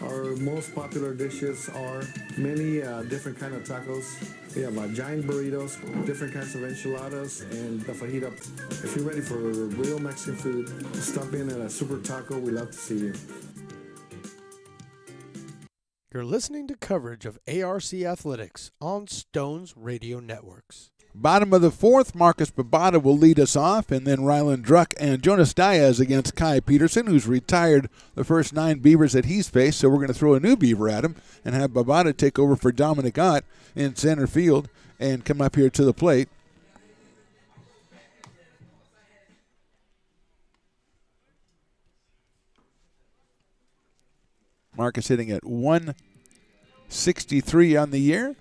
Our most popular dishes are many different kind of tacos. We have giant burritos, different kinds of enchiladas, and the fajita. If you're ready for real Mexican food, stop in at a Super Taco. We'd love to see you. You're listening to coverage of ARC Athletics on Stones Radio Networks. Bottom of the fourth, Marcus Babada will lead us off, and then Rylan Druck and Jonas Diaz against Kai Peterson, who's retired the first 9 Beavers that he's faced, so we're going to throw a new Beaver at him and have Babada take over for Dominic Ott in center field and come up here to the plate. Marcus hitting at 163 on the year.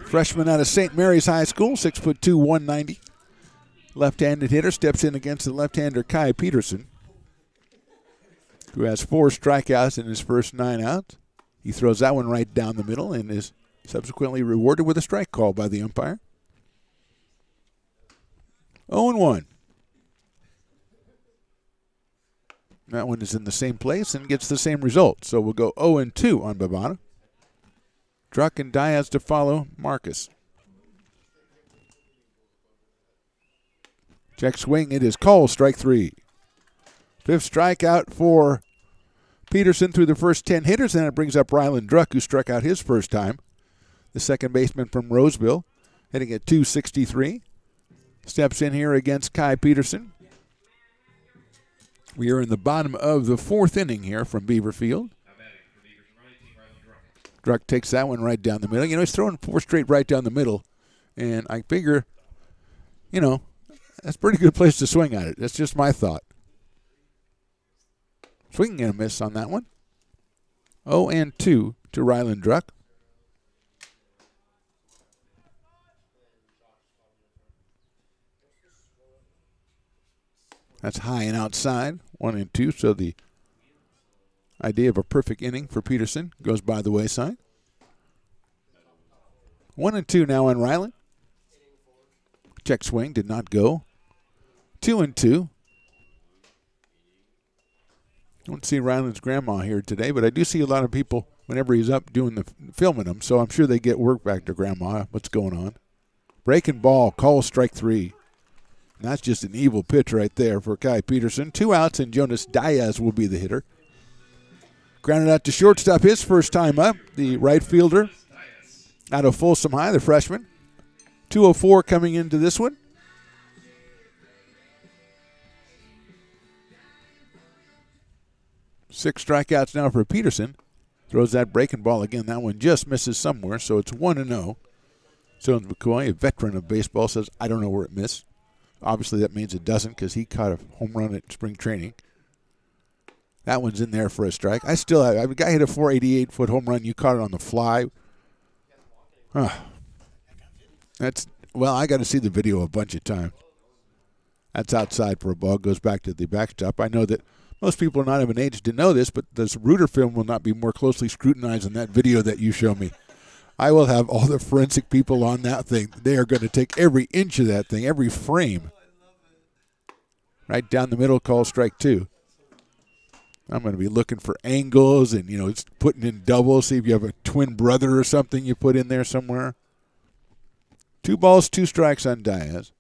Freshman out of St. Mary's High School, 6'2", 190. Left-handed hitter, steps in against the left-hander Kai Peterson, who has 4 strikeouts in his first 9 outs. He throws that one right down the middle and is subsequently rewarded with a strike call by the umpire. 0-1. That one is in the same place and gets the same result. So we'll go 0-2 on Babada. Druck and Diaz to follow Marcus. Check swing. It is called strike 3. 5th strikeout for Peterson through the first 10 hitters. Then it brings up Rylan Druck, who struck out his first time. The second baseman from Roseville, hitting at 263. Steps in here against Kai Peterson. We are in the bottom of the 4th inning here from Beaver Field. Druck takes that one right down the middle. You know, he's throwing 4 straight right down the middle. And I figure, you know, that's a pretty good place to swing at it. That's just my thought. Swinging and a miss on that one. 0-2 to Rylan Druck. That's high and outside, 1-2. So the idea of a perfect inning for Peterson goes by the wayside. 1-2 now on Rylan. Check swing did not go. 2-2. Don't see Rylan's grandma here today, but I do see a lot of people whenever he's up doing the filming them. So I'm sure they get work back to grandma. What's going on? Breaking ball, call strike 3. And that's just an evil pitch right there for Kai Peterson. 2 outs, and Jonas Diaz will be the hitter. Grounded out to shortstop his first time up. The right fielder out of Folsom High, the freshman. 204 coming into this one. Six strikeouts now for Peterson. Throws that breaking ball again. That one just misses somewhere, so it's 1-0. Jones McCoy, a veteran of baseball, says, I don't know where it missed. Obviously, that means it doesn't because he caught a home run at spring training. That one's in there for a strike. I still have a guy hit a 488-foot home run. You caught it on the fly. Well, I got to see the video a bunch of times. That's outside for a ball. Goes back to the backstop. I know that most people are not of an age to know this, but this Reuter film will not be more closely scrutinized than that video that you show me. I will have all the forensic people on that thing. They are going to take every inch of that thing, every frame. Right down the middle, call strike 2. I'm going to be looking for angles and, it's putting in doubles. See if you have a twin brother or something you put in there somewhere. 2 balls, 2 strikes on Diaz.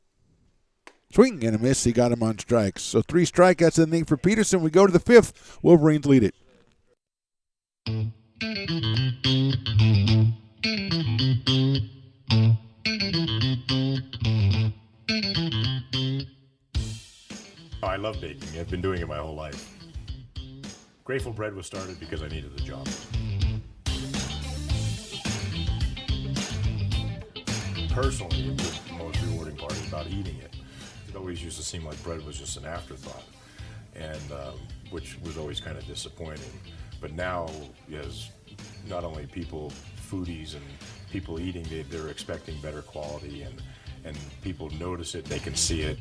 Swing and a miss. He got him on strikes. So 3 strikeouts in the inning for Peterson. We go to the 5th. Wolverines lead it. love baking. I've been doing it my whole life. Grateful Bread was started because I needed the job. Personally, the most rewarding part is about eating it. It always used to seem like bread was just an afterthought, and which was always kind of disappointing. But now, as not only people, foodies and people eating, they're expecting better quality, and people notice it, they can see it.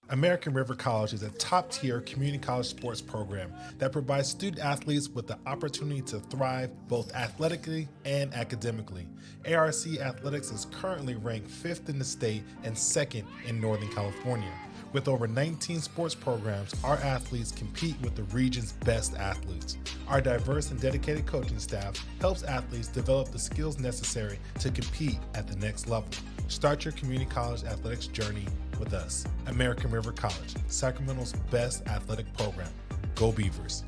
American River College is a top-tier community college sports program that provides student athletes with the opportunity to thrive both athletically and academically. ARC Athletics is currently ranked 5th in the state and 2nd in Northern California. With over 19 sports programs, our athletes compete with the region's best athletes. Our diverse and dedicated coaching staff helps athletes develop the skills necessary to compete at the next level. Start your community college athletics journey with us. American River College, Sacramento's best athletic program. Go Beavers.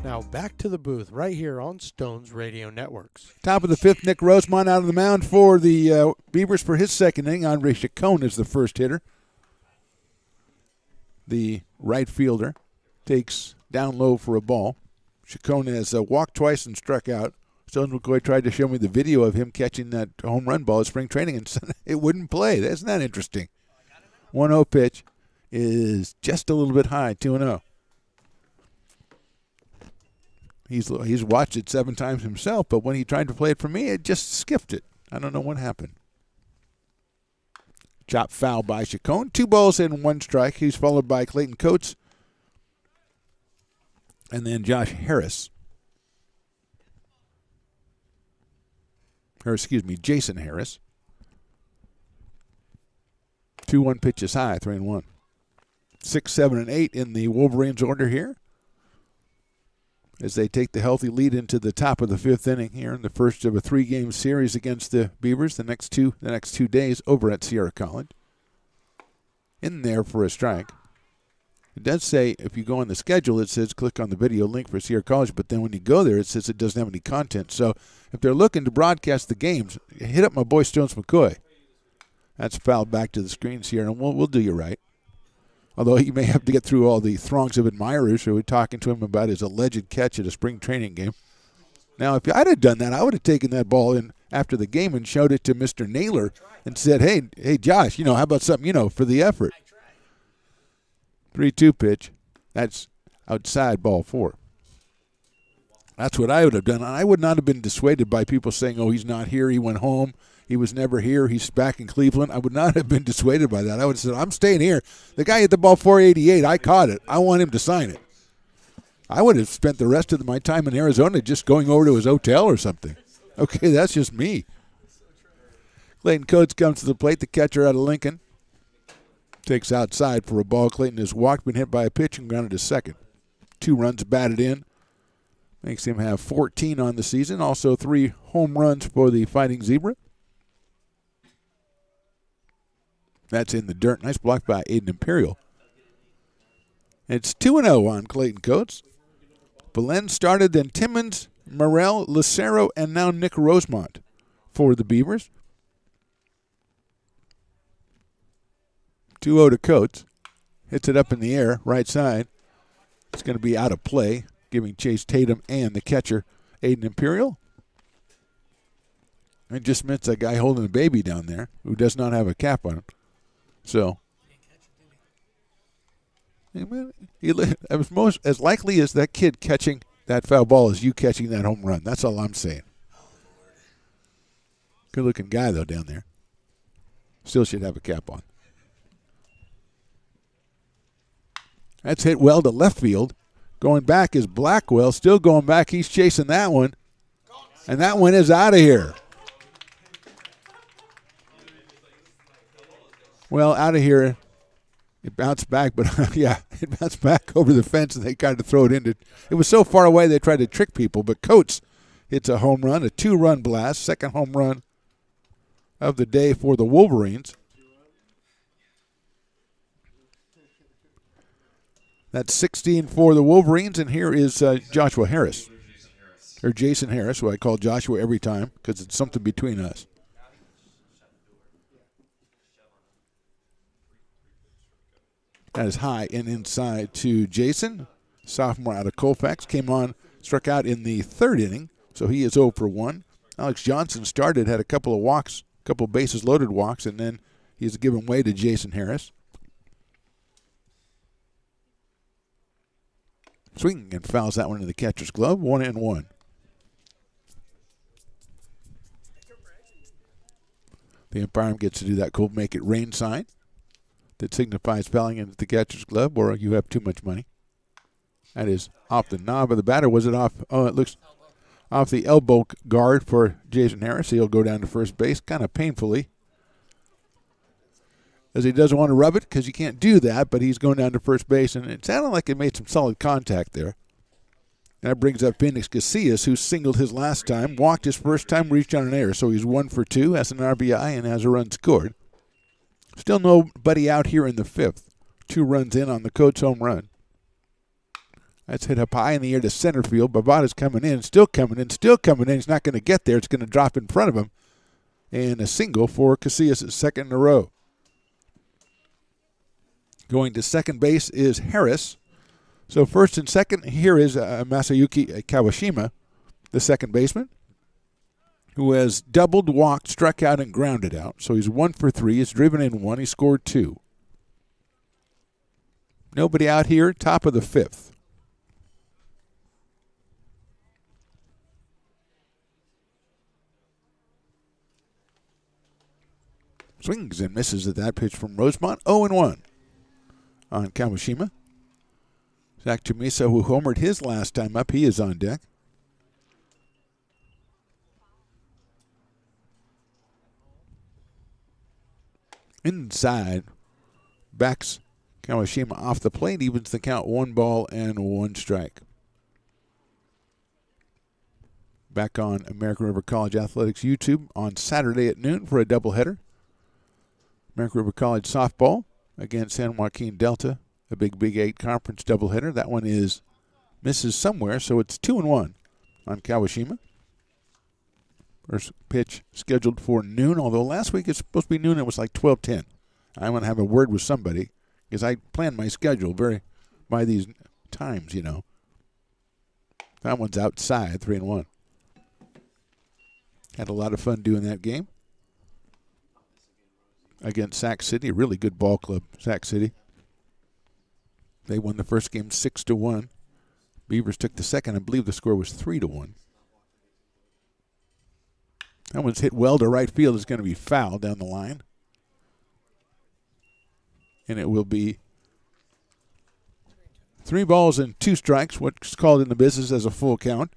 Now back to the booth right here on Stones Radio Networks. Top of the 5th, Nick Rosemont out of the mound for the Beavers for his second inning. Andre Chacon is the first hitter. The right fielder takes down low for a ball. Chacon has walked twice and struck out. Stones McCoy tried to show me the video of him catching that home run ball at spring training, and it wouldn't play. Isn't that interesting? 1-0 pitch is just a little bit high, 2-0. He's watched it 7 times himself, but when he tried to play it for me, it just skipped it. I don't know what happened. Chop foul by Chacon. 2 balls and 1 strike. He's followed by Clayton Coates and then Josh Harris. Or excuse me, Jason Harris. 2-1 pitches high, 3-1. 6, 7, and 8 in the Wolverines order here, as they take the healthy lead into the top of the 5th inning here in the first of a 3-game series against the Beavers the next two days over at Sierra College. In there for a strike. It does say, if you go on the schedule, it says click on the video link for Sierra College, but then when you go there, it says it doesn't have any content. So if they're looking to broadcast the games, hit up my boy Stones McCoy. That's fouled back to the screens here, and we'll do you right. Although he may have to get through all the throngs of admirers who are talking to him about his alleged catch at a spring training game. Now, if I'd have done that, I would have taken that ball in after the game and showed it to Mr. Naylor and said, hey, Josh, how about something, for the effort. 3-2 pitch. That's outside, ball 4. That's what I would have done. And I would not have been dissuaded by people saying, oh, he's not here, he went home, he was never here, he's back in Cleveland. I would not have been dissuaded by that. I would have said, I'm staying here. The guy hit the ball 488. I caught it. I want him to sign it. I would have spent the rest of my time in Arizona just going over to his hotel or something. Okay, that's just me. Clayton Coates comes to the plate, the catcher out of Lincoln. Takes outside for a ball. Clayton has walked, been hit by a pitch, and grounded to second. 2 runs batted in. Makes him have 14 on the season. Also 3 home runs for the Fighting Zebra. That's in the dirt. Nice block by Aiden Imperial. It's 2-0 on Clayton Coates. Belen started, then Timmons, Morrell, Lucero, and now Nick Rosemont for the Beavers. 2-0 to Coates. Hits it up in the air, right side. It's going to be out of play, giving Chase Tatum and the catcher, Aiden Imperial. And just missed a guy holding a baby down there who does not have a cap on him. So, as likely as that kid catching that foul ball as you catching that home run. That's all I'm saying. Good-looking guy, though, down there. Still should have a cap on. That's hit well to left field. Going back is Blackwell. Still going back. He's chasing that one. And that one is out of here. Well, out of here. It bounced back, but yeah, it bounced back over the fence, and they tried to throw it into. It was so far away they tried to trick people, but Coates hits a home run, a 2-run blast, second home run of the day for the Wolverines. That's 16 for the Wolverines, and here is Joshua Harris, or Jason Harris, who I call Joshua every time because it's something between us. That is high and inside to Jason. Sophomore out of Colfax. Came on, struck out in the third inning, so he is 0 for 1. Alex Johnson started, had a couple of walks, a couple of bases loaded walks, and then he's given way to Jason Harris. Swinging and fouls that one in the catcher's glove. 1-1. The umpire gets to do that cool make it rain sign that signifies fouling into the catcher's glove or you have too much money. That is off the knob of the batter. Was it off? Oh, it looks off the elbow guard for Jason Harris. He'll go down to first base kind of painfully, as he doesn't want to rub it because you can't do that, but he's going down to first base, and it sounded like it made some solid contact there. And that brings up Phoenix Casillas, who singled his last time, walked his first time, reached on an error, so he's 1 for 2, has an RBI, and has a run scored. Still nobody out here in the fifth. 2 runs in on the Coates home run. That's hit up high in the air to center field. Bavada's coming in, still coming in, still coming in. He's not going to get there. It's going to drop in front of him. And a single for Casillas' second in a row. Going to second base is Harris. So first and second, here is Masayuki Kawashima, the second baseman, who has doubled, walked, struck out, and grounded out. So he's 1 for 3. He's driven in 1. He scored 2. Nobody out here, top of the fifth. Swings and misses at that pitch from Rosemont. 0-1 on Kawashima. Zach Chamiso, who homered his last time up, he is on deck. Inside, backs Kawashima off the plate, evens the count, 1 ball and 1 strike. Back on American River College Athletics YouTube on Saturday at noon for a doubleheader. American River College softball against San Joaquin Delta, a Big 8 conference doubleheader. That one misses somewhere, so it's 2-1 on Kawashima. First pitch scheduled for noon, although last week it's supposed to be noon. It was like 12:10. I want to have a word with somebody because I plan my schedule by these times, you know. That one's outside, 3-1. Had a lot of fun doing that game against Sac City, a really good ball club, Sac City. They won the first game 6-1. Beavers took the second. I believe the score was 3-1. That one's hit well to right field. It's going to be fouled down the line. And it will be 3 balls and 2 strikes, what's called in the business as a full count.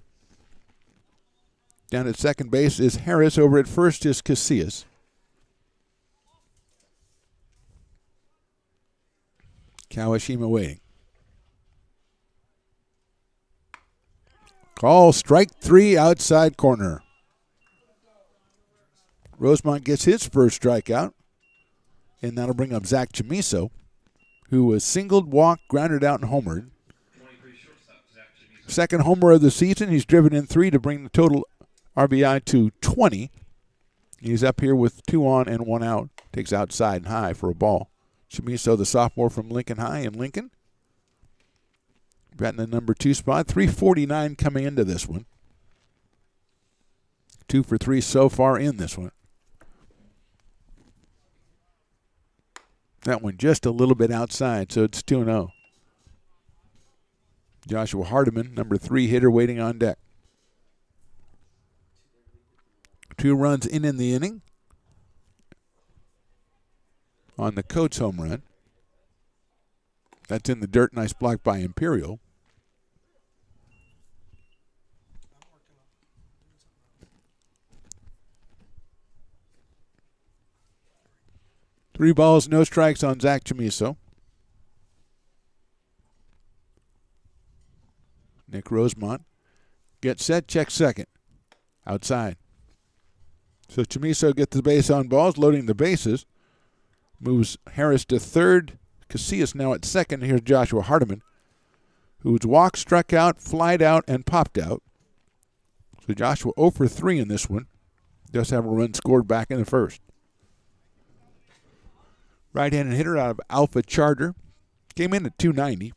Down at second base is Harris. Over at first is Casillas. Kawashima waiting. Call strike 3 outside corner. Rosemont gets his first strikeout, and that'll bring up Zach Chamiso, who was singled, walked, grounded out, and homered. Second homer of the season. He's driven in 3 to bring the total RBI to 20. He's up here with 2 on and 1 out. Takes outside and high for a ball. Chamiso, the sophomore from Lincoln High in Lincoln. Batting the number 2 spot. 349 coming into this one. 2 for 3 so far in this one. That one just a little bit outside, so it's 2-0. Joshua Hardiman, number 3 hitter, waiting on deck. 2 runs in the inning on the Coates home run. That's in the dirt. Nice block by Imperial. Three balls, no strikes on Zach Chamiso. Nick Rosemont gets set, checks second. Outside. So Chamiso gets the base on balls, loading the bases. Moves Harris to third. Casillas now at second. Here's Joshua Hardiman, who's walked, struck out, flied out, and popped out. So Joshua 0 for 3 in this one. Does have a run scored back in the first. Right-handed hitter out of Alpha Charter. Came in at 290.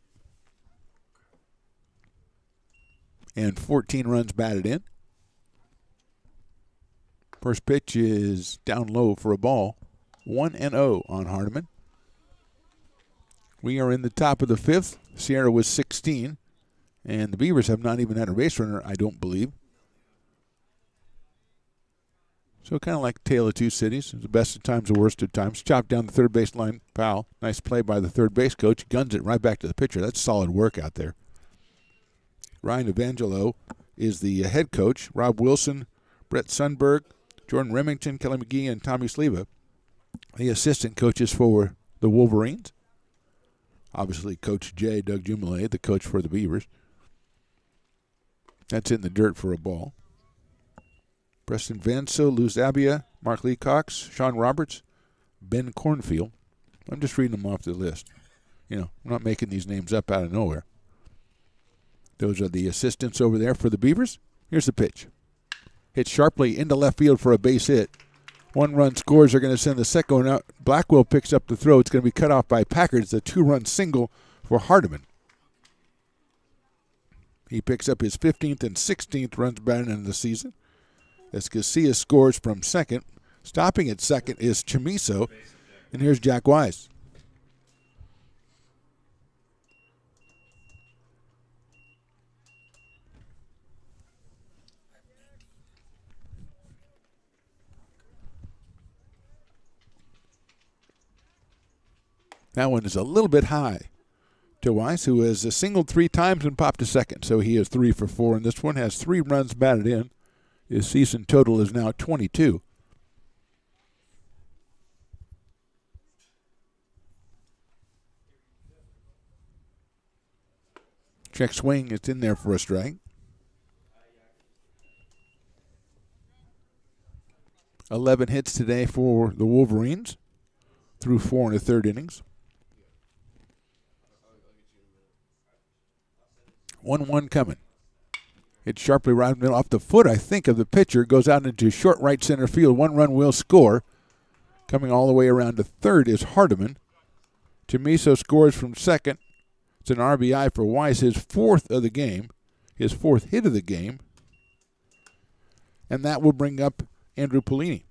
And 14 runs batted in. First pitch is down low for a ball. 1-0 on Hardiman. We are in the top of the fifth. Sierra was 16. And the Beavers have not even had a base runner, I don't believe. So kind of like Tale of Two Cities. The best of times, the worst of times. Chopped down the third base line. Powell. Nice play by the third base coach. Guns it right back to the pitcher. That's solid work out there. Ryan Evangelo is the head coach. Rob Wilson, Brett Sundberg, Jordan Remington, Kelly McGee, and Tommy Sleva, the assistant coaches for the Wolverines. Obviously, Coach J, Doug Jumale, the coach for the Beavers. That's in the dirt for a ball. Preston Vanso, Luz Abia, Mark Lee Cox, Sean Roberts, Ben Cornfield. I'm just reading them off the list. You know, I'm not making these names up out of nowhere. Those are the assistants over there for the Beavers. Here's the pitch. Hit sharply into left field for a base hit. 1 run scores. Are going to send the second one out. Blackwell picks up the throw. It's going to be cut off by Packard. It's a 2-run single for Hardiman. He picks up his 15th and 16th runs batted in the season. As Casillas scores from second. Stopping at second is Chamiso. And here's Jack Wise. That one is a little bit high to Weiss, who has singled 3 times and popped to second. So he is 3 for 4, and this one has 3 runs batted in. His season total is now 22. Check swing, it's in there for a strike. 11 hits today for the Wolverines through 4 1/3 innings. 1-1 coming. It's sharply right middle off the foot, I think, of the pitcher. Goes out into short right center field. 1 run will score. Coming all the way around to third is Hardiman. Chamiso scores from second. It's an RBI for Weiss, his 4th of the game, his 4th hit of the game. And that will bring up Andrew Polini.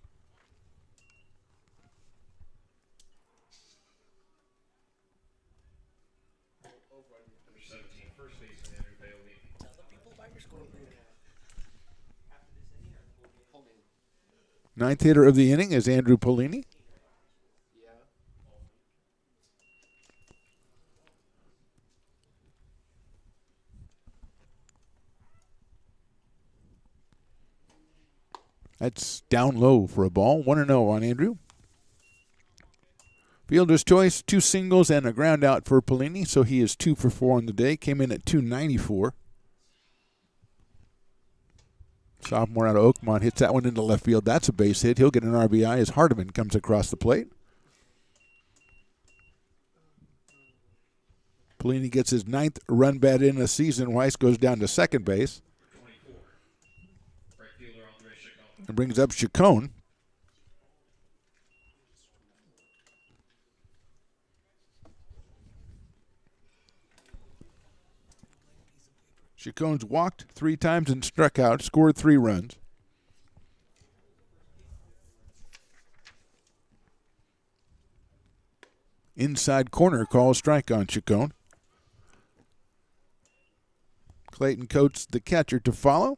Ninth hitter of the inning is Andrew Polini. That's down low for a ball. 1-0 on Andrew. Fielder's choice, 2 singles and a ground out for Polini, so he is 2 for 4 on the day. Came in at 294. Sophomore out of Oakmont hits that one into left field. That's a base hit. He'll get an RBI as Hardiman comes across the plate. Polini gets his 9th run bat in a season. Weiss goes down to second base. And brings up Chacon. Chacon's walked 3 times and struck out, scored 3 runs. Inside corner calls strike on Chacon. Clayton Coates, the catcher, to follow.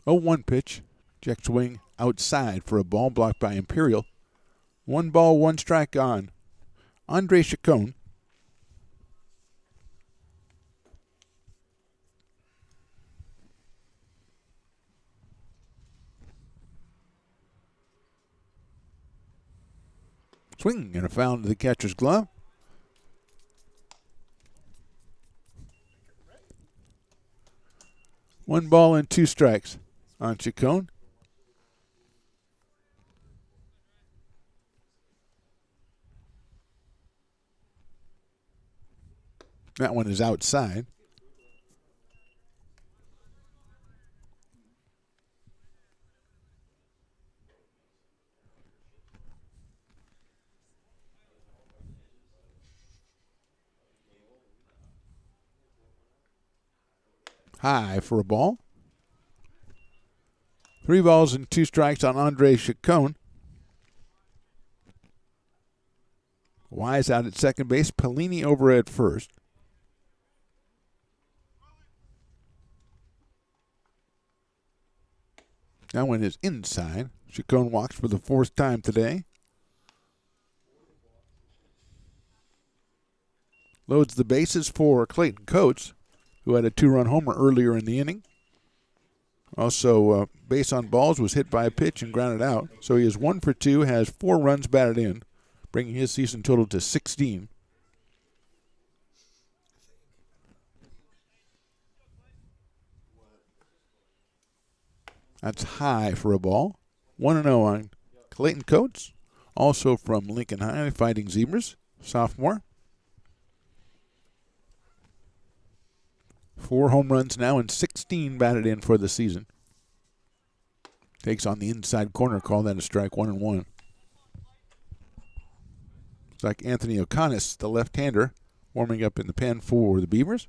Oh, 1 pitch. Check swing outside for a ball blocked by Imperial. 1 ball, 1 strike on Andre Chacon. Swing and a foul into the catcher's glove. One ball and 2 strikes on Chacon. That one is outside. high for a ball. 3 balls and 2 strikes on Andre Chacon. Wise out at second base. Pellini over at first. That one is inside. Chacon walks for the 4th time today. Loads the bases for Clayton Coates, who had a 2-run homer earlier in the inning. Also, base on balls, was hit by a pitch and grounded out. So he is 1 for 2, has 4 runs batted in, bringing his season total to 16. That's high for a ball. 1-0 on Clayton Coates, also from Lincoln High, Fighting Zebras, sophomore. 4 home runs now and 16 batted in for the season. Takes on the inside corner, call that a strike, 1-1. It's like Anthony O'Connor, the left-hander, warming up in the pen for the Beavers.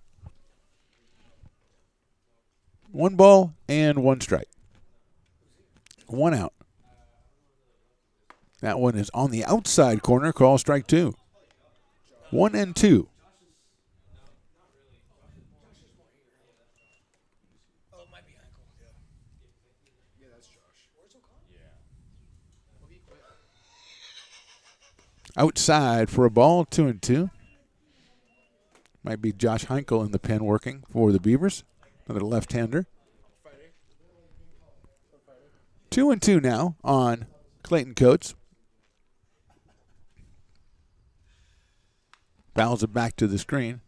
1 ball and 1 strike. 1 out. That one is on the outside corner, call strike 2. 1-2. Outside for a ball, 2-2. Might be Josh Heinkel in the pen working for the Beavers. Another left-hander. 2-2 now on Clayton Coates. Fouls it back to the screen.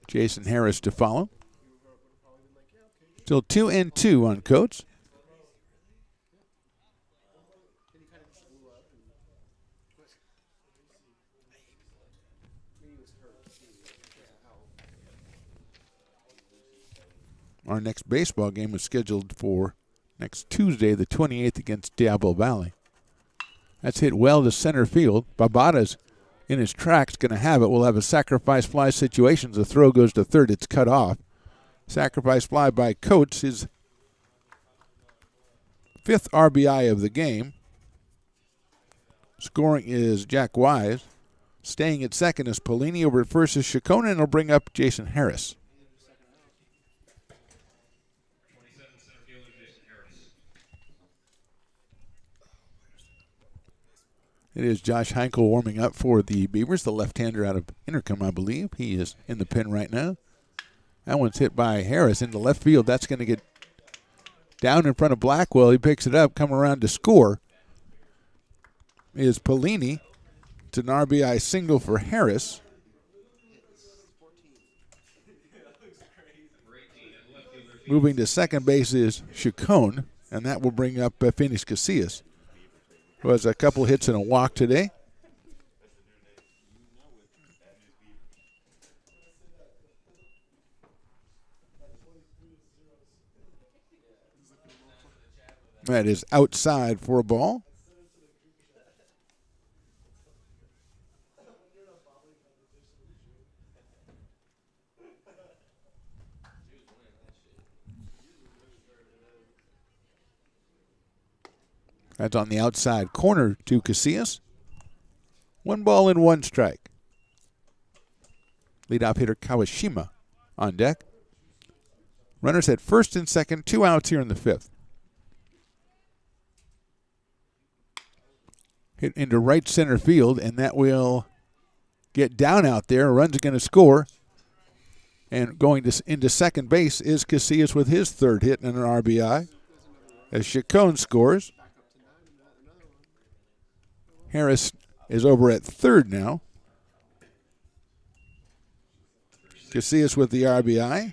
Jason Harris to follow. Still 2-2 on Coates. Our next baseball game is scheduled for next Tuesday, the 28th, against Diablo Valley. That's hit well to center field. Babada's in his tracks, going to have it. We'll have a sacrifice fly situation. The throw goes to third. It's cut off. Sacrifice fly by Coates, his 5th RBI of the game. Scoring is Jack Wise. Staying at second is Pellini. Over at first is Chacon, and he'll bring up Jason Harris. It is Josh Heinkel warming up for the Beavers, the left-hander out of Intercom, I believe. He is in the pen right now. That one's hit by Harris into left field. That's going to get down in front of Blackwell. He picks it up, coming around to score is Pellini. It's an RBI single for Harris. Moving to second base is Chacon, and that will bring up Phoenix Casillas, who has a couple hits and a walk today. That is outside for a ball. That's on the outside corner to Casillas. 1 ball and 1 strike. Leadoff hitter Kawashima on deck. Runners at first and second, 2 outs here in the 5th. Hit into right center field, and that will get down out there. A run's going to score. And going into second base is Casillas with his 3rd hit and an RBI. As Chacon scores. Harris is over at third now. Casillas with the RBI.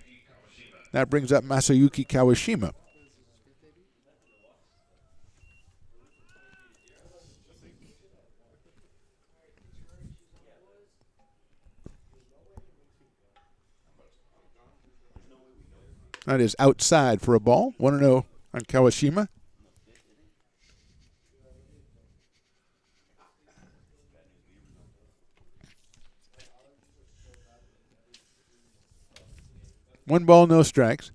That brings up Masayuki Kawashima. That is outside for a ball. 1-0 on Kawashima. One ball, no strikes.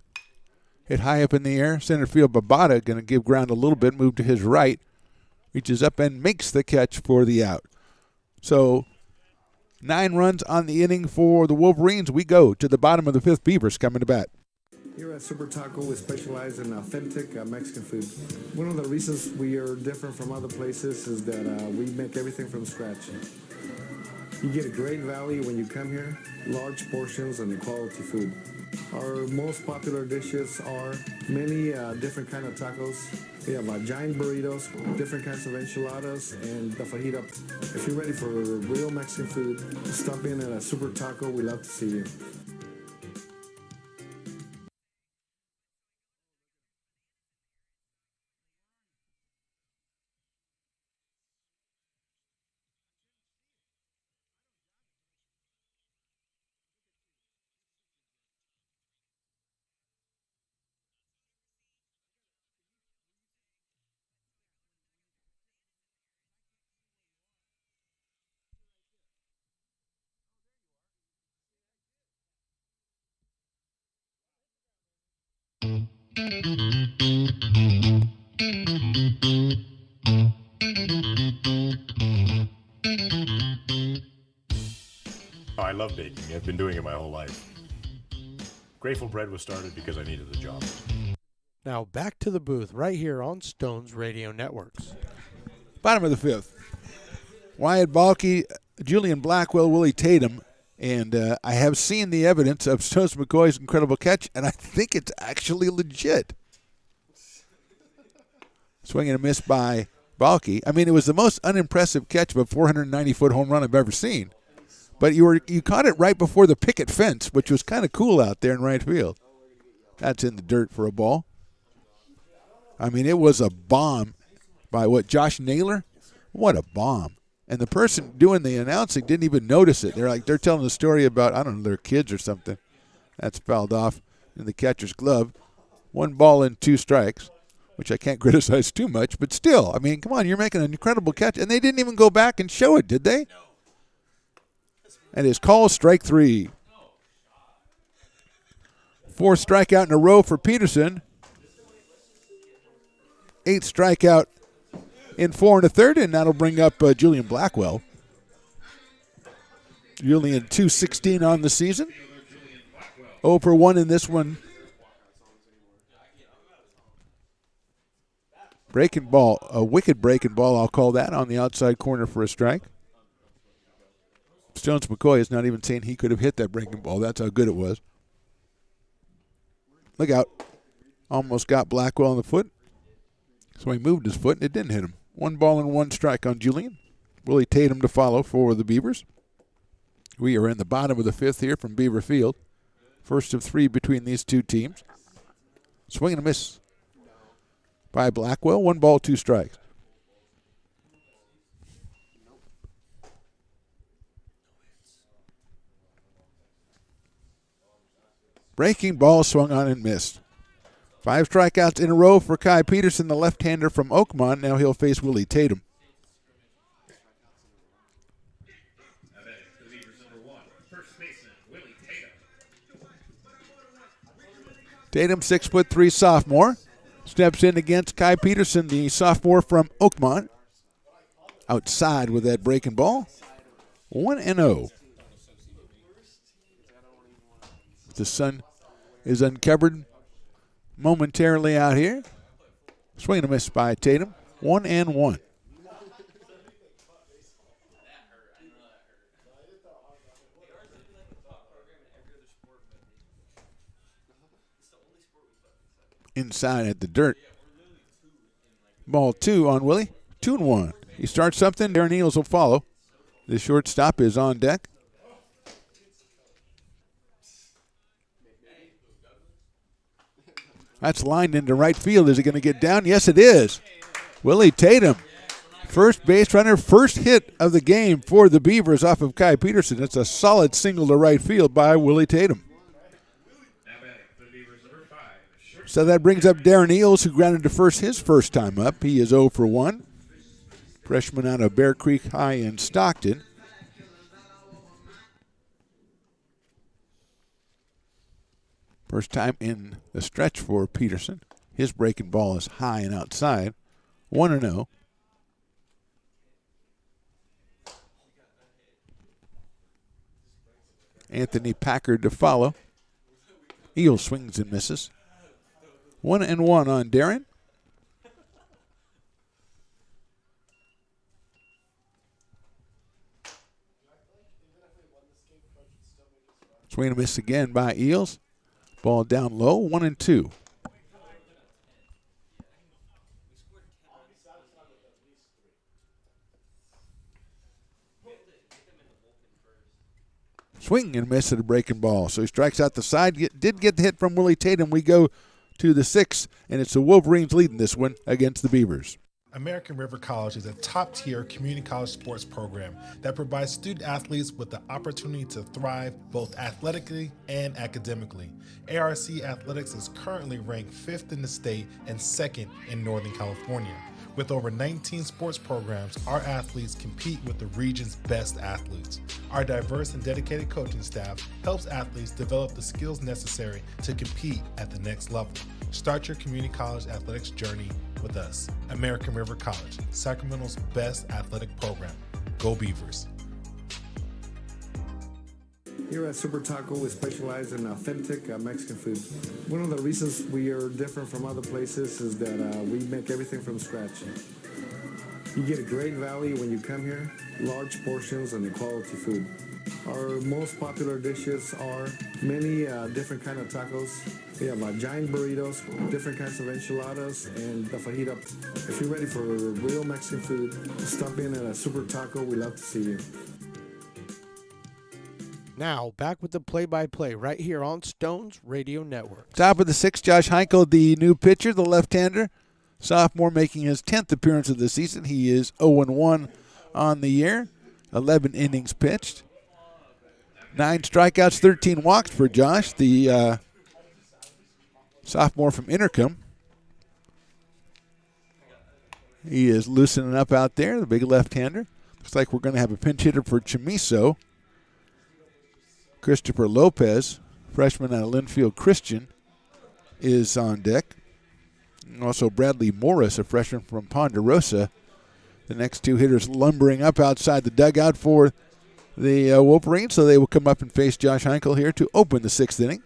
Hit high up in the air. Center field, Babada going to give ground a little bit, move to his right. Reaches up and makes the catch for the out. So 9 runs on the inning for the Wolverines. We go to the bottom of the 5th. Beavers coming to bat. Here at Super Taco, we specialize in authentic Mexican food. One of the reasons we are different from other places is that we make everything from scratch. You get a great value when you come here, large portions and quality food. Our most popular dishes are many different kind of tacos. We have giant burritos, different kinds of enchiladas, and the fajita. If you're ready for real Mexican food, stop in at a Super Taco. We love to see you. Oh, I love baking. I've been doing it my whole life. Grateful Bread was started because I needed the job. Now back to the booth right here on Stones Radio Networks. Bottom of the 5th. Wyatt Balke, Julian Blackwell, Willie Tatum. And I have seen the evidence of Stones McCoy's incredible catch, and I think it's actually legit. Swing and a miss by Balke. I mean, it was the most unimpressive catch of a 490-foot home run I've ever seen. But you caught it right before the picket fence, which was kind of cool out there in right field. That's in the dirt for a ball. I mean, it was a bomb by Josh Naylor? What a bomb. And the person doing the announcing didn't even notice it. They're telling a story about, I don't know, their kids or something. That's fouled off in the catcher's glove. 1 ball and 2 strikes, which I can't criticize too much, but still, I mean, come on, you're making an incredible catch. And they didn't even go back and show it, did they? And his call, strike 3. 4th strikeout in a row for Peterson. 8th strikeout in 4 1/3, and that'll bring up Julian Blackwell. Julian 216 on the season. 0 for 1 in this one. Breaking ball, a wicked breaking ball, I'll call that, on the outside corner for a strike. Stones McCoy is not even saying he could have hit that breaking ball. That's how good it was. Look out. Almost got Blackwell in the foot. So he moved his foot and it didn't hit him. 1 ball and 1 strike on Julian. Willie Tatum to follow for the Beavers. We are in the bottom of the 5th here from Beaver Field. First of 3 between these two teams. Swing and a miss by Blackwell. 1 ball, 2 strikes. Breaking ball swung on and missed. 5 strikeouts in a row for Kai Peterson, the left-hander from Oakmont. Now he'll face Willie Tatum. Tatum, 6'3" sophomore, steps in against Kai Peterson, the sophomore from Oakmont. Outside with that breaking ball. 1-0. The sun is uncovered momentarily out here. Swing and a miss by Tatum. 1-1. Inside at the dirt. Ball 2 on Willie. 2-1. He starts something. Darren Eels will follow. The shortstop is on deck. That's lined into right field. Is it going to get down? Yes, it is. Willie Tatum, first base runner, first hit of the game for the Beavers off of Kai Peterson. It's a solid single to right field by Willie Tatum. So that brings up Darren Eels, who grounded to first his first time up. He is 0 for 1. Freshman out of Bear Creek High in Stockton. First time in the stretch for Peterson. His breaking ball is high and outside. 1-0. Anthony Packard to follow. Eel swings and misses. 1-1 on Darren. Swing and miss again by Eels. Ball down low, 1-2. Swing and miss at a breaking ball. So he strikes out the side. Did get the hit from Willie Tatum. We go to the 6th, and it's the Wolverines leading this one against the Beavers. American River College is a top-tier community college sports program that provides student athletes with the opportunity to thrive both athletically and academically. ARC Athletics is currently ranked 5th in the state and 2nd in Northern California. With over 19 sports programs, our athletes compete with the region's best athletes. Our diverse and dedicated coaching staff helps athletes develop the skills necessary to compete at the next level. Start your community college athletics journey with us. American River College, Sacramento's best athletic program. Go Beavers. Here at Super Taco, we specialize in authentic Mexican food. One of the reasons we are different from other places is that we make everything from scratch. You get a great value when you come here, large portions and quality food. Our most popular dishes are many different kind of tacos. We have giant burritos, different kinds of enchiladas, and the fajita. If you're ready for real Mexican food, stop in at a Super Taco. We love to see you. Now, back with the play-by-play right here on Stones Radio Network. Top of the 6th, Josh Heinkel, the new pitcher, the left-hander. Sophomore making his 10th appearance of the season. He is 0-1 on the year. 11 innings pitched. 9 strikeouts, 13 walks for Josh, the sophomore from Intercom. He is loosening up out there, the big left-hander. Looks like we're going to have a pinch hitter for Chamiso. Christopher Lopez, freshman out of Linfield Christian, is on deck. And also Bradley Morris, a freshman from Ponderosa. The next 2 hitters lumbering up outside the dugout for the Wolverines, so they will come up and face Josh Heinkel here to open the 6th inning.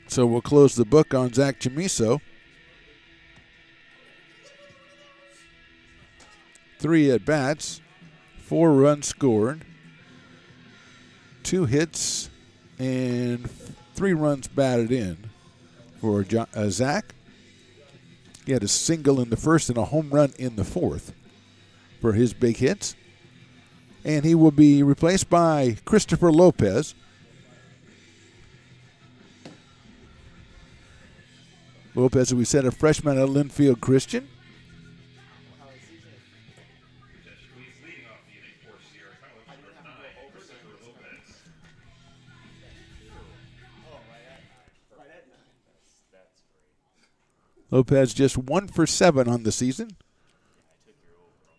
So we'll close the book on Zach Chamiso. 3 at-bats, 4 runs scored, 2 hits, and 3 runs batted in for Zach. He had a single in the 1st and a home run in the 4th for his big hits. And he will be replaced by Christopher Lopez. Lopez, as we said, a freshman at Linfield Christian. Lopez just 1 for 7 on the season.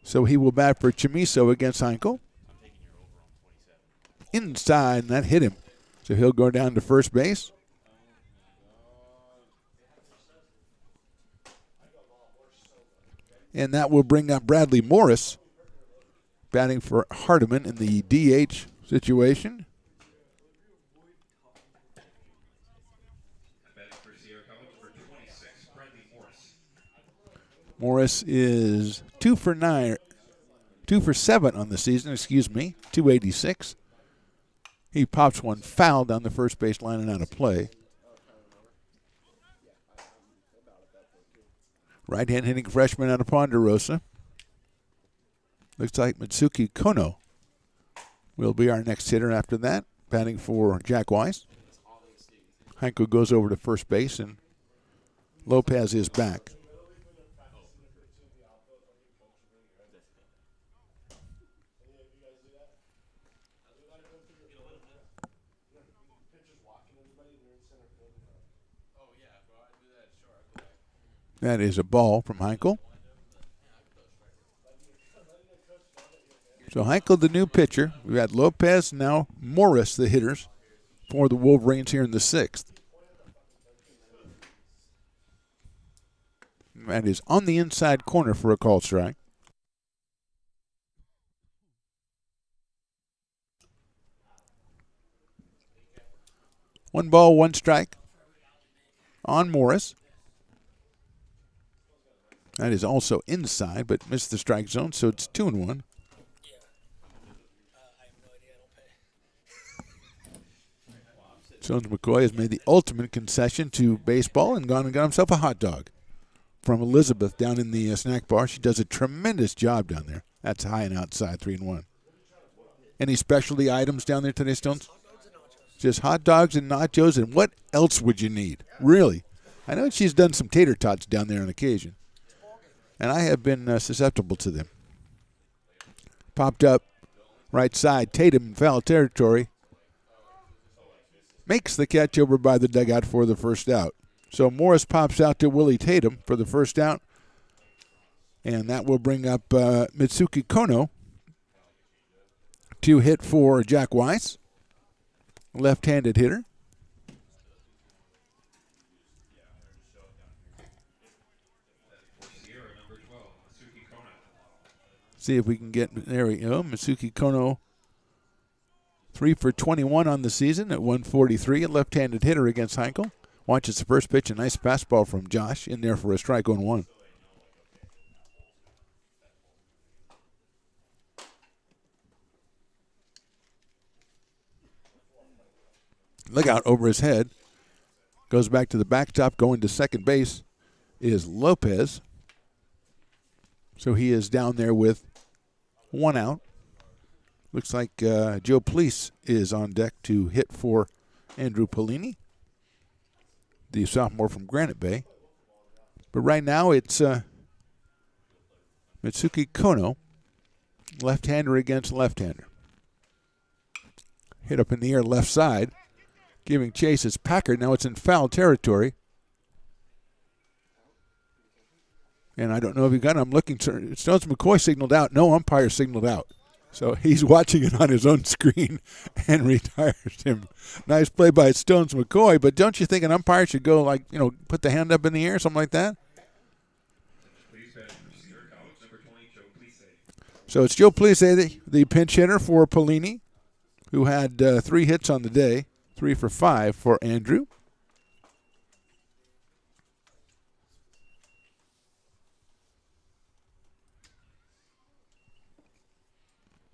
So he will bat for Chamiso against Heinkel. Inside, and that hit him. So he'll go down to first base. And that will bring up Bradley Morris, batting for Hardeman in the DH situation. Morris is 2 for 7 on the season, 286. He pops one foul down the first base line and out of play. Right-hand hitting freshman out of Ponderosa. Looks like Mitsuki Kono will be our next hitter after that, batting for Jack Weiss. Heinkel goes over to first base, and Lopez is back. That is a ball from Heinkel. So Heinkel, the new pitcher. We've got Lopez, now Morris, the hitters for the Wolverines here in the 6th. That is on the inside corner for a called strike. One ball, one strike on Morris. That is also inside, but missed the strike zone, so it's 2-1. Stones McCoy has made the ultimate concession to baseball and gone and got himself a hot dog from Elizabeth down in the snack bar. She does a tremendous job down there. That's high and outside, 3-1. Any specialty items down there today, Stones? Just hot dogs and nachos, and what else would you need? Really? I know she's done some tater tots down there on occasion, and I have been susceptible to them. Popped up right side, Tatum in foul territory. Makes the catch over by the dugout for the first out. So Morris pops out to Willie Tatum for the first out, and that will bring up Mitsuki Kono to hit for Jack Weiss, left-handed hitter. See if we can get, there we go, Mitsuki Kono 3 for 21 on the season at 143, a left-handed hitter against Heinkel. Watches the first pitch, a nice fastball from Josh in there for a strike on 1. Look out over his head. Goes back to the backstop, going to second base is Lopez. So he is down there with 1 out. Looks like Joe Police is on deck to hit for Andrew Polini, the sophomore from Granite Bay. But right now it's Mitsuki Kono, left-hander against left-hander. Hit up in the air left side. Giving chase is Packard. Now it's in foul territory. And I don't know if he got it. I'm looking. Stones McCoy signaled out. No umpire signaled out. So he's watching it on his own screen and retires him. Nice play by Stones McCoy. But don't you think an umpire should go, like, put the hand up in the air, something like that? So it's Joe Police, the pinch hitter for Polini, who had 3 hits on the day. 3 for 5 for Andrew.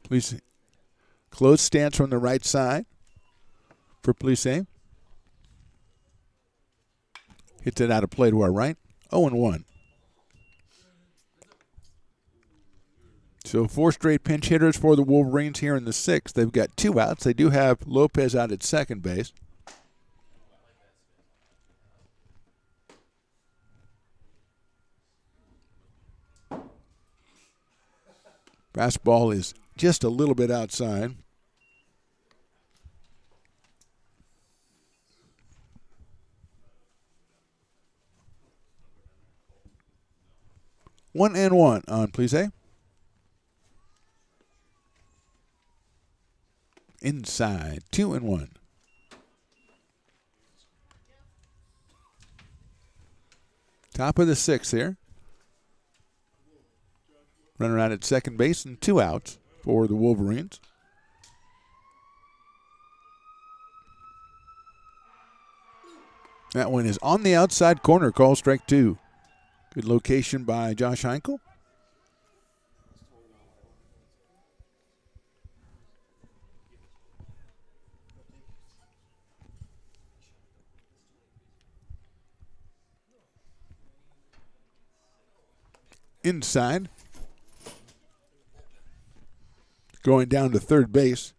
Police close stance from the right side for Police. Hits it out of play to our right. 0-1. So 4 straight pinch hitters for the Wolverines here in the 6th. They've got 2 outs. They do have Lopez out at second base. Fastball is just a little bit outside. One and one on Police. Inside, 2-1. Top of the 6th here. Runner out at second base and 2 outs for the Wolverines. That one is on the outside corner, call strike 2. Good location by Josh Heinkel. Inside. Going down to third base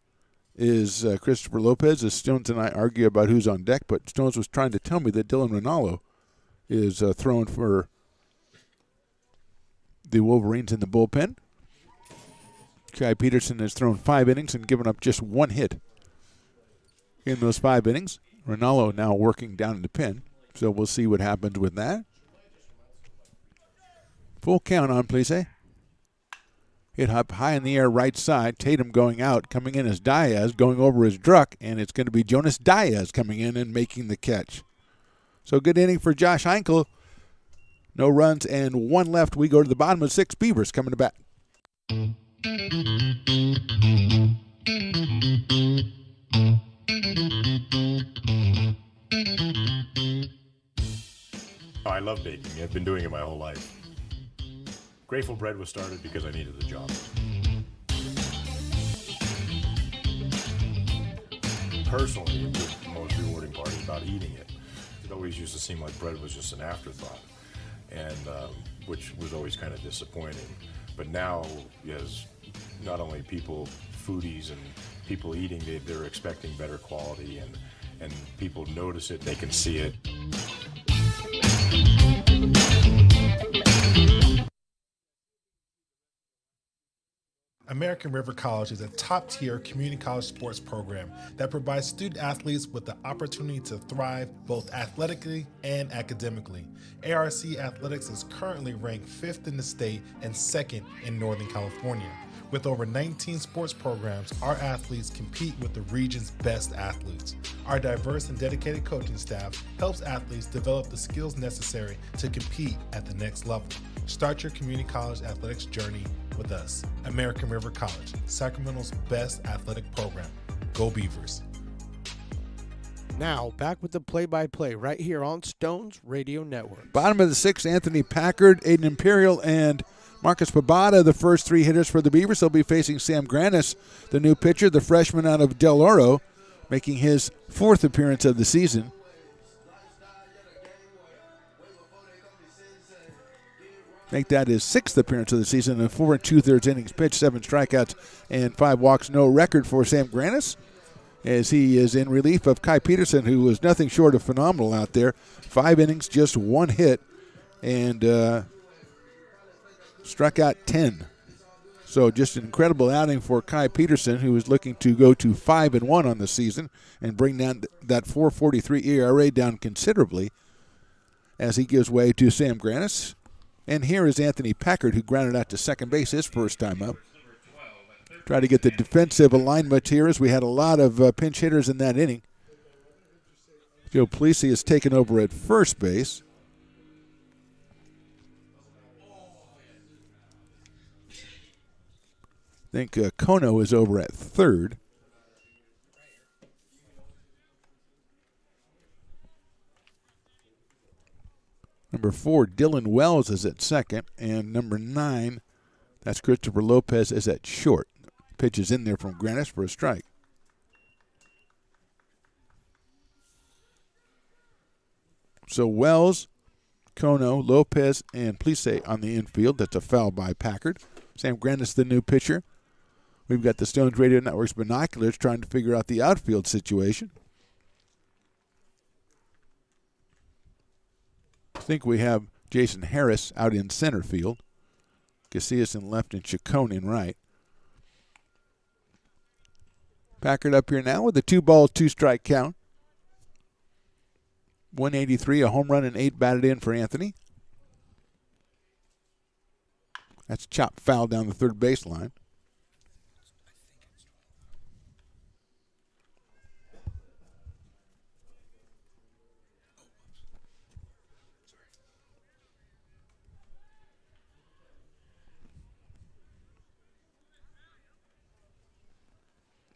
is Christopher Lopez, as Stones and I argue about who's on deck, but Stones was trying to tell me that Dylan Rinaldo is throwing for the Wolverines in the bullpen. Kai Peterson has thrown 5 innings and given up just 1 hit in those 5 innings. Rinaldo now working down in the pen, so we'll see what happens with that. Full count on, please. Hit up high in the air right side. Tatum going out. Coming in as Diaz. Going over as Druck. And it's going to be Jonas Diaz coming in and making the catch. So good inning for Josh Heinkel. No runs and one left. We go to the bottom of 6. Beavers coming to bat. Oh, I love baking. I've been doing it my whole life. Grateful Bread was started because I needed the job. Personally, the most rewarding part is about eating it. It always used to seem like bread was just an afterthought, and which was always kind of disappointing. But now, as not only people, foodies and people eating, they're expecting better quality, and people notice it, they can see it. American River College is a top-tier community college sports program that provides student athletes with the opportunity to thrive both athletically and academically. ARC Athletics is currently ranked 5th in the state and 2nd in Northern California. With over 19 sports programs, our athletes compete with the region's best athletes. Our diverse and dedicated coaching staff helps athletes develop the skills necessary to compete at the next level. Start your community college athletics journey with us. American River College, Sacramento's best athletic program. Go Beavers. Now, back with the play-by-play right here on Stones Radio Network. Bottom of the 6th, Anthony Packard, Aiden Imperial, and Marcus Pabada, the first 3 hitters for the Beavers. They'll be facing Sam Granis, the new pitcher, the freshman out of Del Oro, making his 4th appearance of the season. Make that his 6th appearance of the season in 4 2/3 innings pitched, 7 strikeouts, and 5 walks. No record for Sam Granis, as he is in relief of Kai Peterson, who was nothing short of phenomenal out there. 5 innings, just 1 hit, and struck out 10. So just an incredible outing for Kai Peterson, who is looking to go to 5-1 on the season and bring down that 4.43 ERA down considerably as he gives way to Sam Granis. And here is Anthony Packard, who grounded out to second base his first time up. Try to get the defensive alignment here, as we had a lot of pinch hitters in that inning. Joe Plessis has taken over at first base. I think Kono is over at third. Number 4, Dylan Wells is at second. And number 9, that's Christopher Lopez, is at short. Pitch is in there from Granis for a strike. So Wells, Kono, Lopez, and Plessis on the infield. That's a foul by Packard. Sam Granis, the new pitcher. We've got the Stones Radio Network's binoculars trying to figure out the outfield situation. I think we have Jason Harris out in center field. Casillas in left and Chacon in right. Packard up here now with a 2-ball, 2-strike count. 183, a home run and 8 batted in for Anthony. That's chopped foul down the third baseline.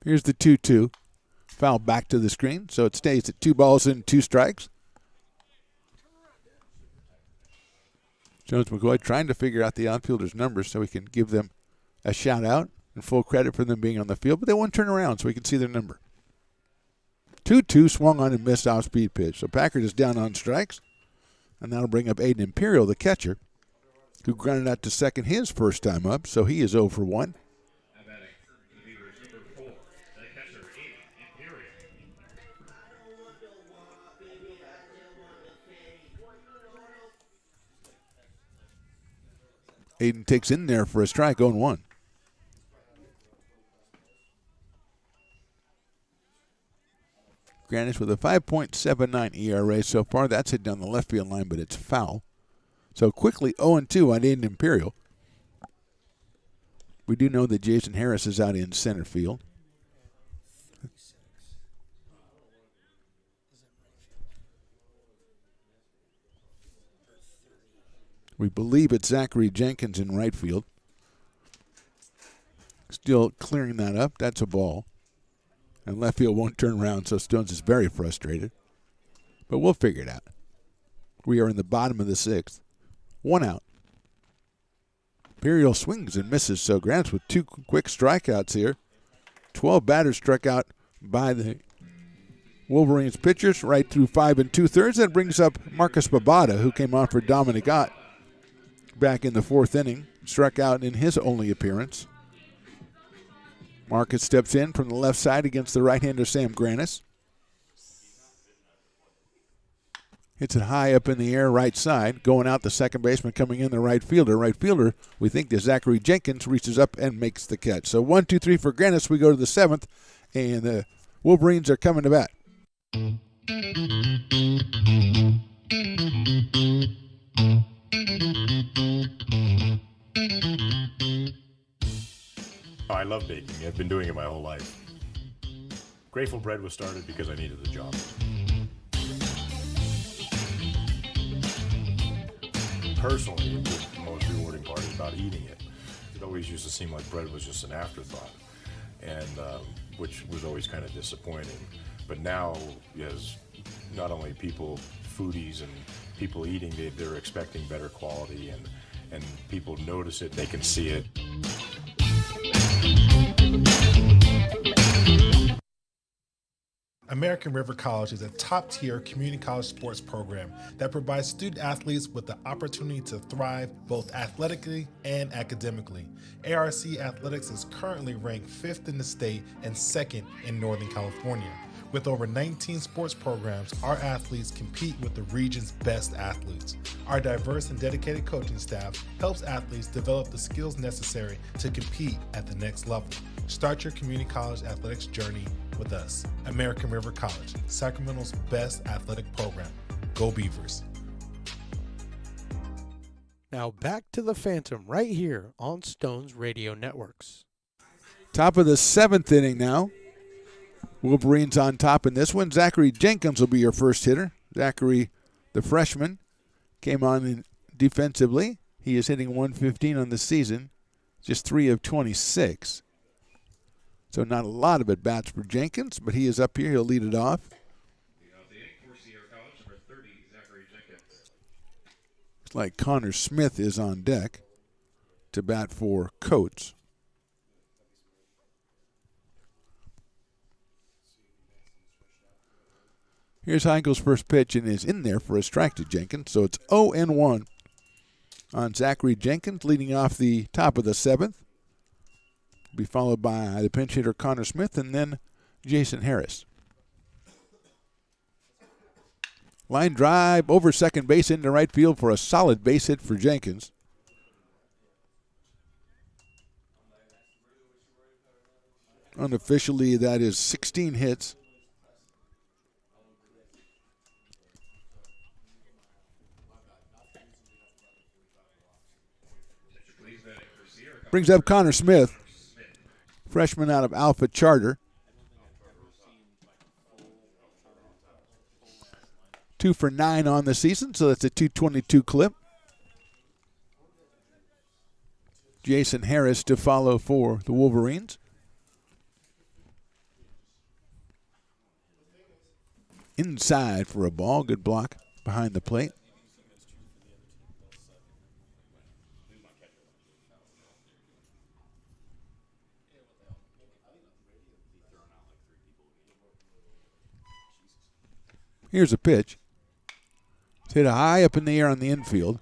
Here's the 2-2. Foul back to the screen, so it stays at 2 balls and 2 strikes. Jones McCoy trying to figure out the outfielders' numbers so we can give them a shout out and full credit for them being on the field, but they won't turn around so we can see their number. 2-2, swung on and missed off-speed pitch. So Packard is down on strikes, and that'll bring up Aiden Imperial, the catcher, who grounded out to second his first time up, so he is 0 for 1. Aiden takes in there for a strike, 0-1. Granis with a 5.79 ERA so far. That's hit down the left field line, but it's foul. So quickly 0-2 on Aiden Imperial. We do know that Jason Harris is out in center field. We believe it's Zachary Jenkins in right field. Still clearing that up. That's a ball. And left field won't turn around, so Stones is very frustrated. But we'll figure it out. We are in the bottom of the sixth. One out. Imperial swings and misses, so Grants with two quick strikeouts here. 12 batters struck out by the Wolverines pitchers right through 5 2/3. That brings up Marcus Babada, who came on for Dominic Ott back in the fourth inning. Struck out in his only appearance. Marcus steps in from the left side against the right-hander Sam Grannis. Hits it high up in the air right side. Going out the second baseman, coming in the right fielder. Right fielder, we think that Zachary Jenkins reaches up and makes the catch. So 1, 2, 3 for Grannis. We go to the seventh, and the Wolverines are coming to bat. Oh, I love baking. I've been doing it my whole life. Grateful Bread was started because I needed the job. Personally, the most rewarding part is about eating it. It always used to seem like bread was just an afterthought, and which was always kind of disappointing. But now, as not only people, foodies and people eating, they're expecting better quality, and people notice it, they can see it. American River College is a top-tier community college sports program that provides student athletes with the opportunity to thrive both athletically and academically. ARC Athletics is currently ranked 5th in the state and 2nd in Northern California. With over 19 sports programs, our athletes compete with the region's best athletes. Our diverse and dedicated coaching staff helps athletes develop the skills necessary to compete at the next level. Start your community college athletics journey with us. American River College, Sacramento's best athletic program. Go Beavers. Now back to the Phantom right here on Stones Radio Networks. Top of the seventh inning now. Wolverines on top in this one. Zachary Jenkins will be your first hitter. Zachary, the freshman, came on in defensively. He is hitting 115 on the season, just 3 of 26. So not a lot of at-bats for Jenkins, but he is up here. He'll lead it off. Looks like Connor Smith is on deck to bat for Coates. Here's Heinchel's first pitch and is in there for a strike to Jenkins. So it's 0-1 on Zachary Jenkins, leading off the top of the seventh. Be followed by the pinch hitter Connor Smith and then Jason Harris. Line drive over second base into right field for a solid base hit for Jenkins. Unofficially, that is 16 hits. Brings up Connor Smith, freshman out of Alpha Charter. 2 for 9 on the season, so that's a .222 clip. Jason Harris to follow for the Wolverines. Inside for a ball. Good block behind the plate. Here's a pitch. It's hit high up in the air on the infield.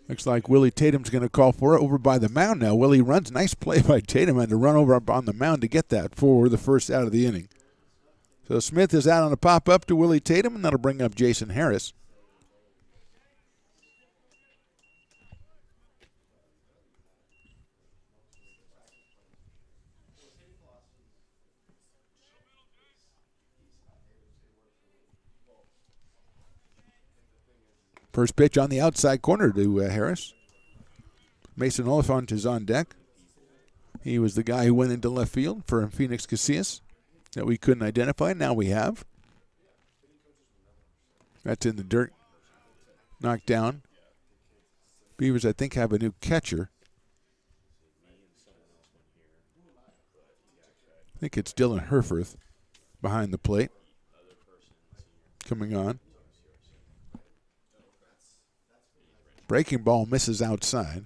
Looks like Willie Tatum's going to call for it over by the mound now. Willie runs. Nice play by Tatum. Had to run over up on the mound to get that for the first out of the inning. So Smith is out on a pop-up to Willie Tatum, and that'll bring up Jason Harris. First pitch on the outside corner to Harris. Mason Oliphant is on deck. He was the guy who went into left field for Phoenix Casillas that we couldn't identify. Now we have. That's in the dirt. Knocked down. Beavers, I think, have a new catcher. I think it's Dylan Herfurth behind the plate. Coming on. Breaking ball misses outside.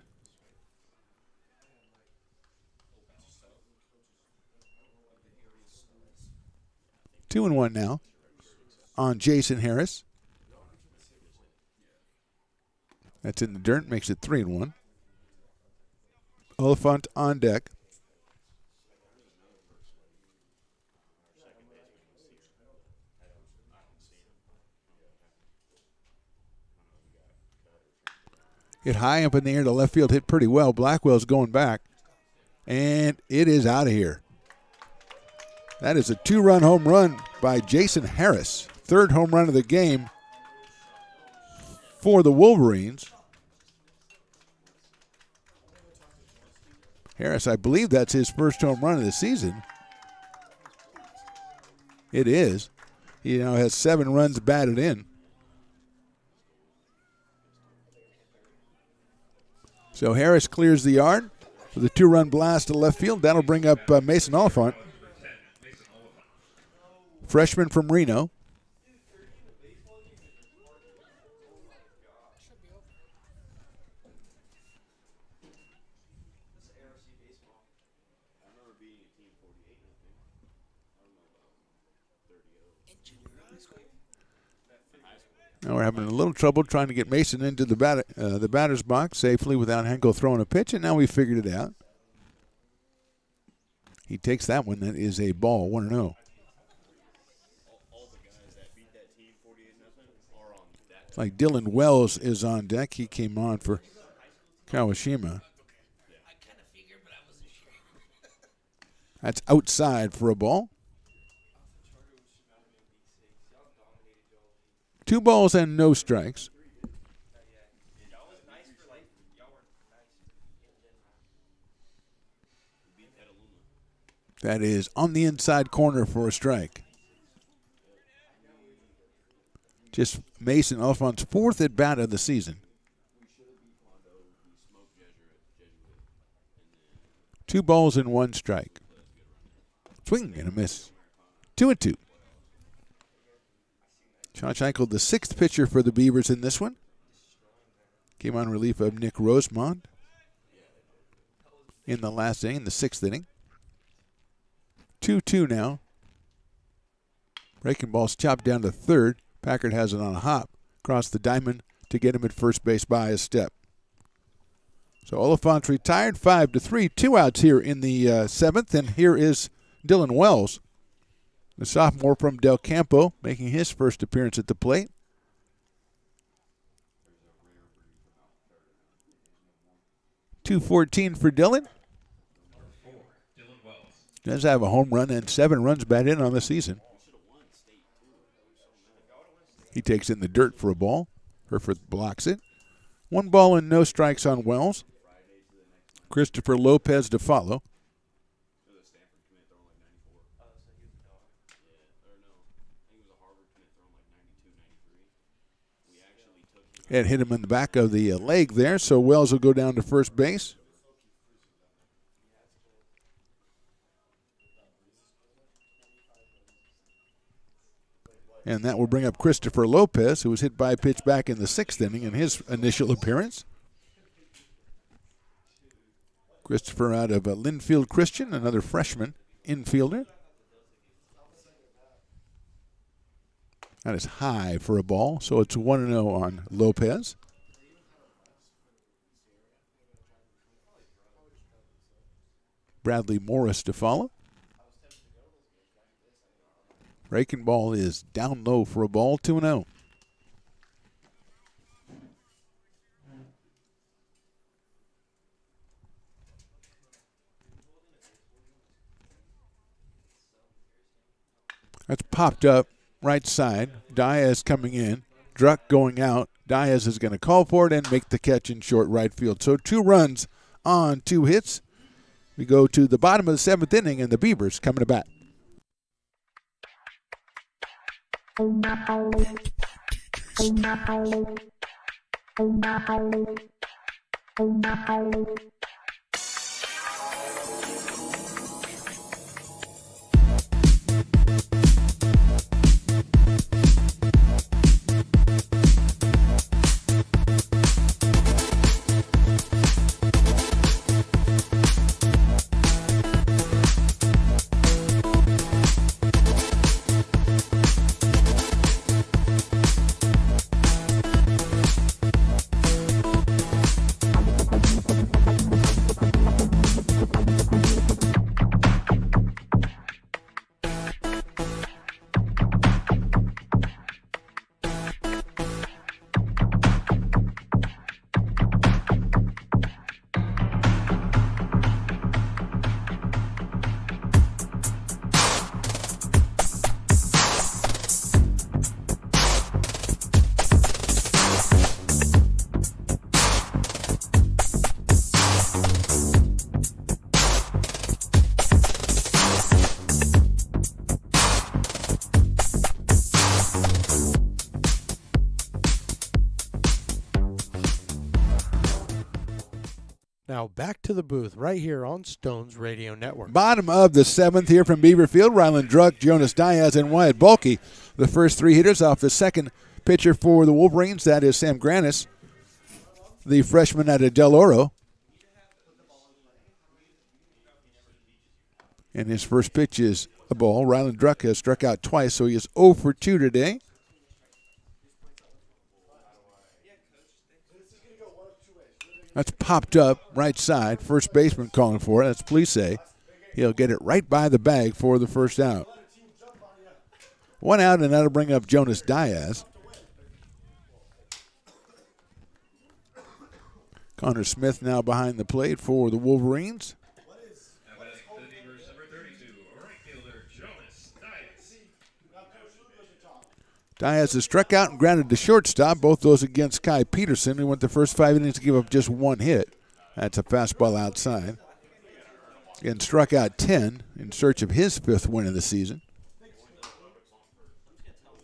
Two and one now on Jason Harris. That's in the dirt, makes it 3-1. Oliphant on deck. Hit high up in the air to left field, hit pretty well. Blackwell's going back, and it is out of here. That is a 2-run home run by Jason Harris. Third home run of the game for the Wolverines. Harris, I believe that's his first home run of the season. It is. He now has 7 runs batted in. So Harris clears the yard with a 2-run blast to left field. That'll bring up Mason Oliphant, freshman from Reno. Now we're having a little trouble trying to get Mason into the batter's box safely without Henkel throwing a pitch, and now we figured it out. He takes that one. That is a ball, 1-0. It's like Dylan Wells is on deck. He came on for Kawashima. That's outside for a ball. 2 balls and no strikes. That is on the inside corner for a strike. Just Mason Oliphant's 4th at bat of the season. 2 balls and 1 strike. Swing and a miss. 2-2. Sean Schenkel, the 6th pitcher for the Beavers in this one. Came on relief of Nick Rosemond in the last inning, the 6th inning. 2-2 now. Breaking ball's chopped down to third. Packard has it on a hop across the diamond to get him at first base by a step. So Oliphant's retired, 5-3. 2 outs here in the 7th, and here is Dylan Wells, the sophomore from Del Campo, making his first appearance at the plate. .214 for Dylan. Does have a home run and 7 runs batted in on the season. He takes in the dirt for a ball. Herford blocks it. 1 ball and no strikes on Wells. Christopher Lopez to follow. And hit him in the back of the leg there, so Wells will go down to first base. And that will bring up Christopher Lopez, who was hit by a pitch back in the 6th inning in his initial appearance. Christopher out of Linfield Christian, another freshman infielder. That is high for a ball, so it's 1-0 on Lopez. Bradley Morris to follow. Breaking ball is down low for a ball, 2-0. That's popped up. Right side, Diaz coming in, Druck going out. Diaz is going to call for it and make the catch in short right field. So 2 runs on 2 hits, We go to the bottom of the 7th inning, and the Beavers coming to bat. Now back to the booth right here on Stones Radio Network. Bottom of the 7th here from Beaverfield, Ryland Druck, Jonas Diaz, and Wyatt Bulkey. The first 3 hitters off the second pitcher for the Wolverines. That is Sam Granis, the freshman out of Del Oro. And his first pitch is a ball. Ryland Druck has struck out twice, so he is 0 for 2 today. That's popped up right side. First baseman calling for it. That's Plisse. He'll get it right by the bag for the first out. 1 out, and that'll bring up Jonas Diaz. Connor Smith now behind the plate for the Wolverines. Diaz has struck out and grounded to shortstop, both those against Kai Peterson, who went the first 5 innings to give up just 1 hit. That's a fastball outside. And struck out 10 in search of his 5th win of the season.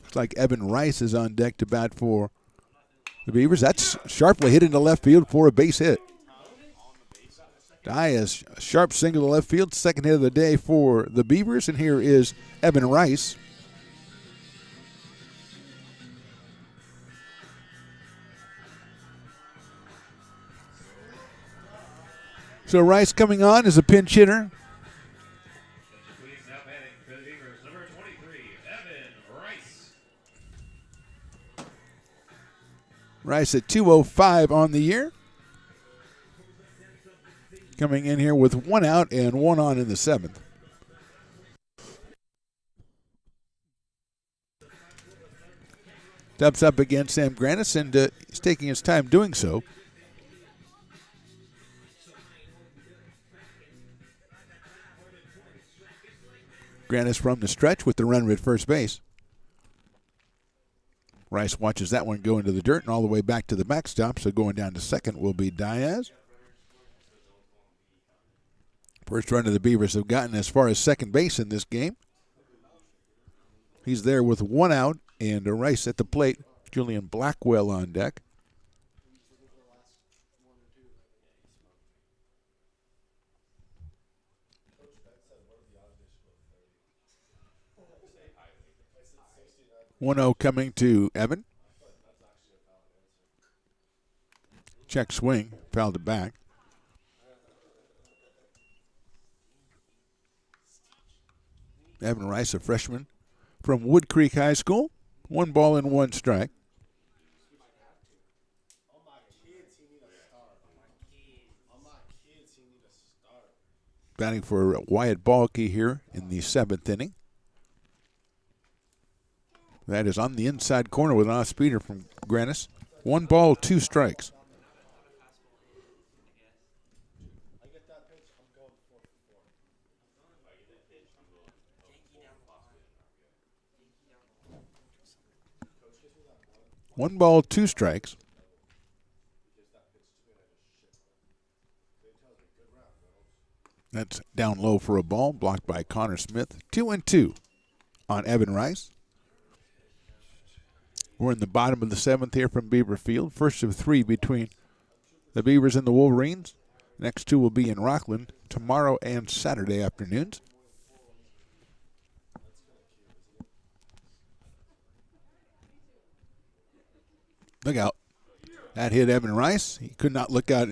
Looks like Evan Rice is on deck to bat for the Beavers. That's sharply hit into left field for a base hit. Diaz, a sharp single to left field, second hit of the day for the Beavers. And here is Evan Rice. So Rice coming on as a pinch hitter. Rice at 205 on the year. Coming in here with 1 out and 1 on in the 7th. Steps up against Sam Granis, and he's taking his time doing so. Granis from the stretch with the runner at first base. Rice watches that one go into the dirt and all the way back to the backstop, so going down to second will be Diaz. First run of the Beavers have gotten as far as second base in this game. He's there with 1 out and a Rice at the plate. Julian Blackwell on deck. One-0 coming to Evan. Check swing, fouled it back. Evan Rice, a freshman from Wood Creek High School. 1 ball and 1 strike. Batting for Wyatt Balke here in the 7th inning. That is on the inside corner with an off-speeder from Granis. 1 ball, 2 strikes. One ball, 2 strikes. That's down low for a ball, blocked by Connor Smith. 2-2 on Evan Rice. We're in the bottom of the 7th here from Beaver Field. First of 3 between the Beavers and the Wolverines. Next 2 will be in Rockland tomorrow and Saturday afternoons. Look out. That hit Evan Rice. He could not look out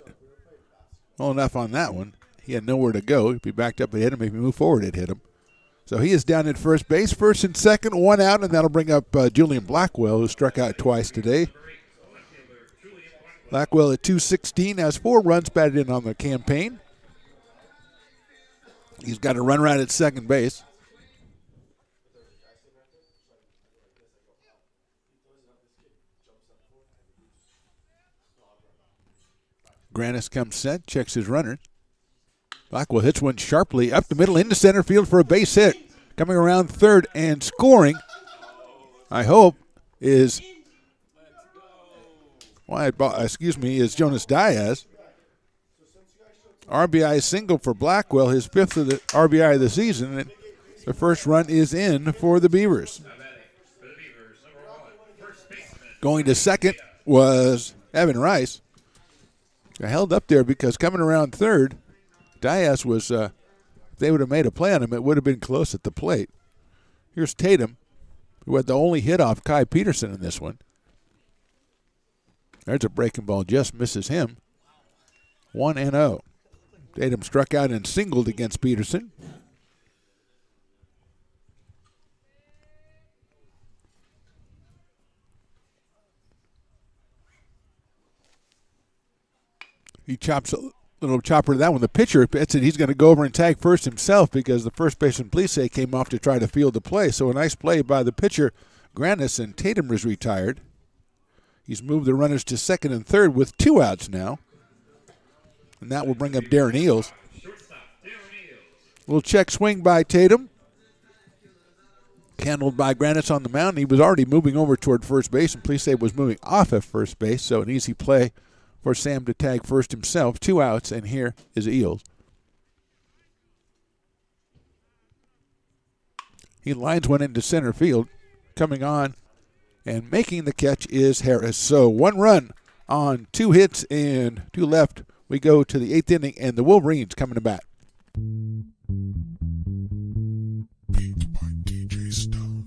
well enough on that one. He had nowhere to go. If he backed up and hit him, if he moved forward, it hit him. So he is down at first base. First and second, 1 out, and that'll bring up Julian Blackwell, who struck out twice today. Blackwell at 216 has 4 runs batted in on the campaign. He's got a runner out at second base. Granis comes set, checks his runner. Blackwell hits one sharply up the middle into center field for a base hit. Coming around third and scoring, I hope, is is Jonas Diaz. RBI single for Blackwell, his 5th of the RBI of the season. And the first run is in for the Beavers. Going to second was Evan Rice. I held up there because coming around third, Diaz was, if they would have made a play on him, it would have been close at the plate. Here's Tatum, who had the only hit off Kai Peterson in this one. There's a breaking ball, just misses him. 1-0. Tatum struck out and singled against Peterson. He chops a little chopper to that one. The pitcher bets it he's going to go over and tag first himself because the first baseman Plisse came off to try to field the play. So a nice play by the pitcher, Granis, and Tatum is retired. He's moved the runners to second and third with 2 outs now. And that will bring up Darren Eels. Little check swing by Tatum. Handled by Granis on the mound. He was already moving over toward first base, and Plisse was moving off at first base, so an easy play for Sam to tag first himself. 2 outs, and here is Eels. He lines one into center field. Coming on and making the catch is Harris. So 1 run on 2 hits and 2 left. We go to the 8th inning, and the Wolverines coming to bat. Beat by DJ Stones.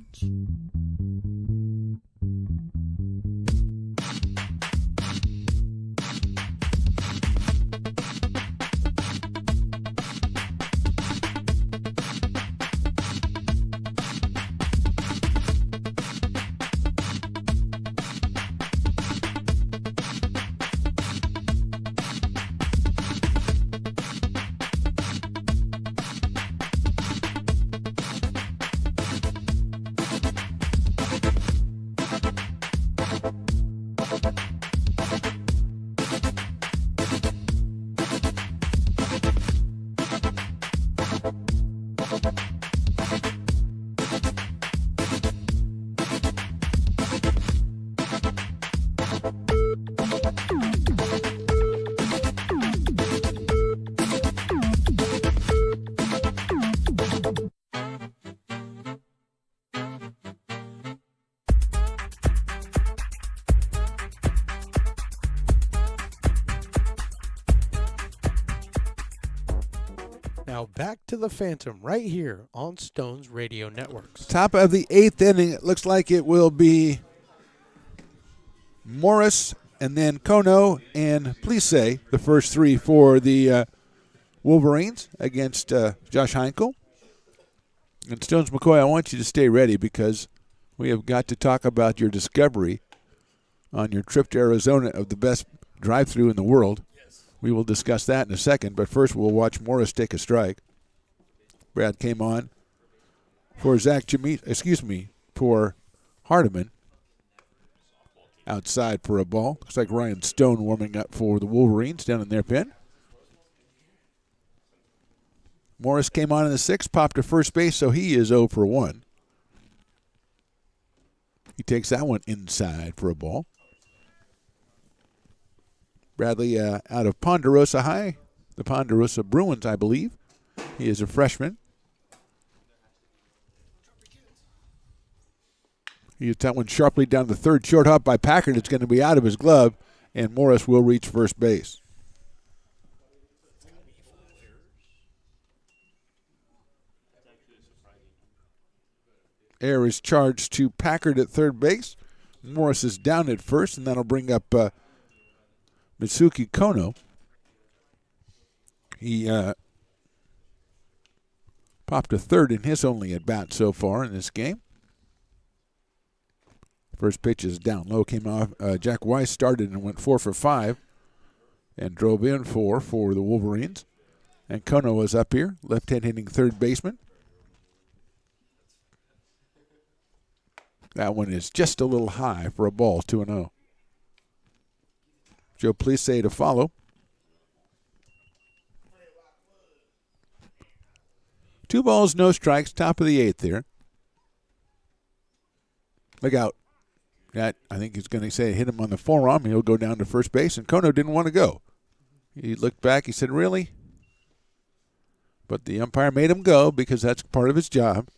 Now back to the Phantom right here on Stones Radio Networks. Top of the 8th inning. It looks like it will be Morris and then Kono and Plisse, the first 3 for the Wolverines against Josh Heinkel. And Stones McCoy, I want you to stay ready because we have got to talk about your discovery on your trip to Arizona of the best drive-thru in the world. We will discuss that in a second, but first we'll watch Morris take a strike. Brad came on for for Hardiman. Outside for a ball. Looks like Ryan Stone warming up for the Wolverines down in their pen. Morris came on in the 6th, popped to first base, so he is 0 for 1. He takes that one inside for a ball. Bradley out of Ponderosa High, the Ponderosa Bruins, I believe. He is a freshman. He hits that one sharply down the third. Short hop by Packard. It's going to be out of his glove, and Morris will reach first base. Error is charged to Packard at third base. Morris is down at first, and that'll bring up Mitsuki Kono. He popped a third in his only at-bat so far in this game. First pitch is down low, came off. Jack Weiss started and went 4 for 5 and drove in 4 for the Wolverines. And Kono was up here, left-hand hitting third baseman. That one is just a little high for a ball, 2-0. Joe Plisse to follow. 2 balls, no strikes, top of the 8th there. Look out. That, I think he's going to say hit him on the forearm. He'll go down to first base, and Kono didn't want to go. He looked back. He said, really? But the umpire made him go because that's part of his job.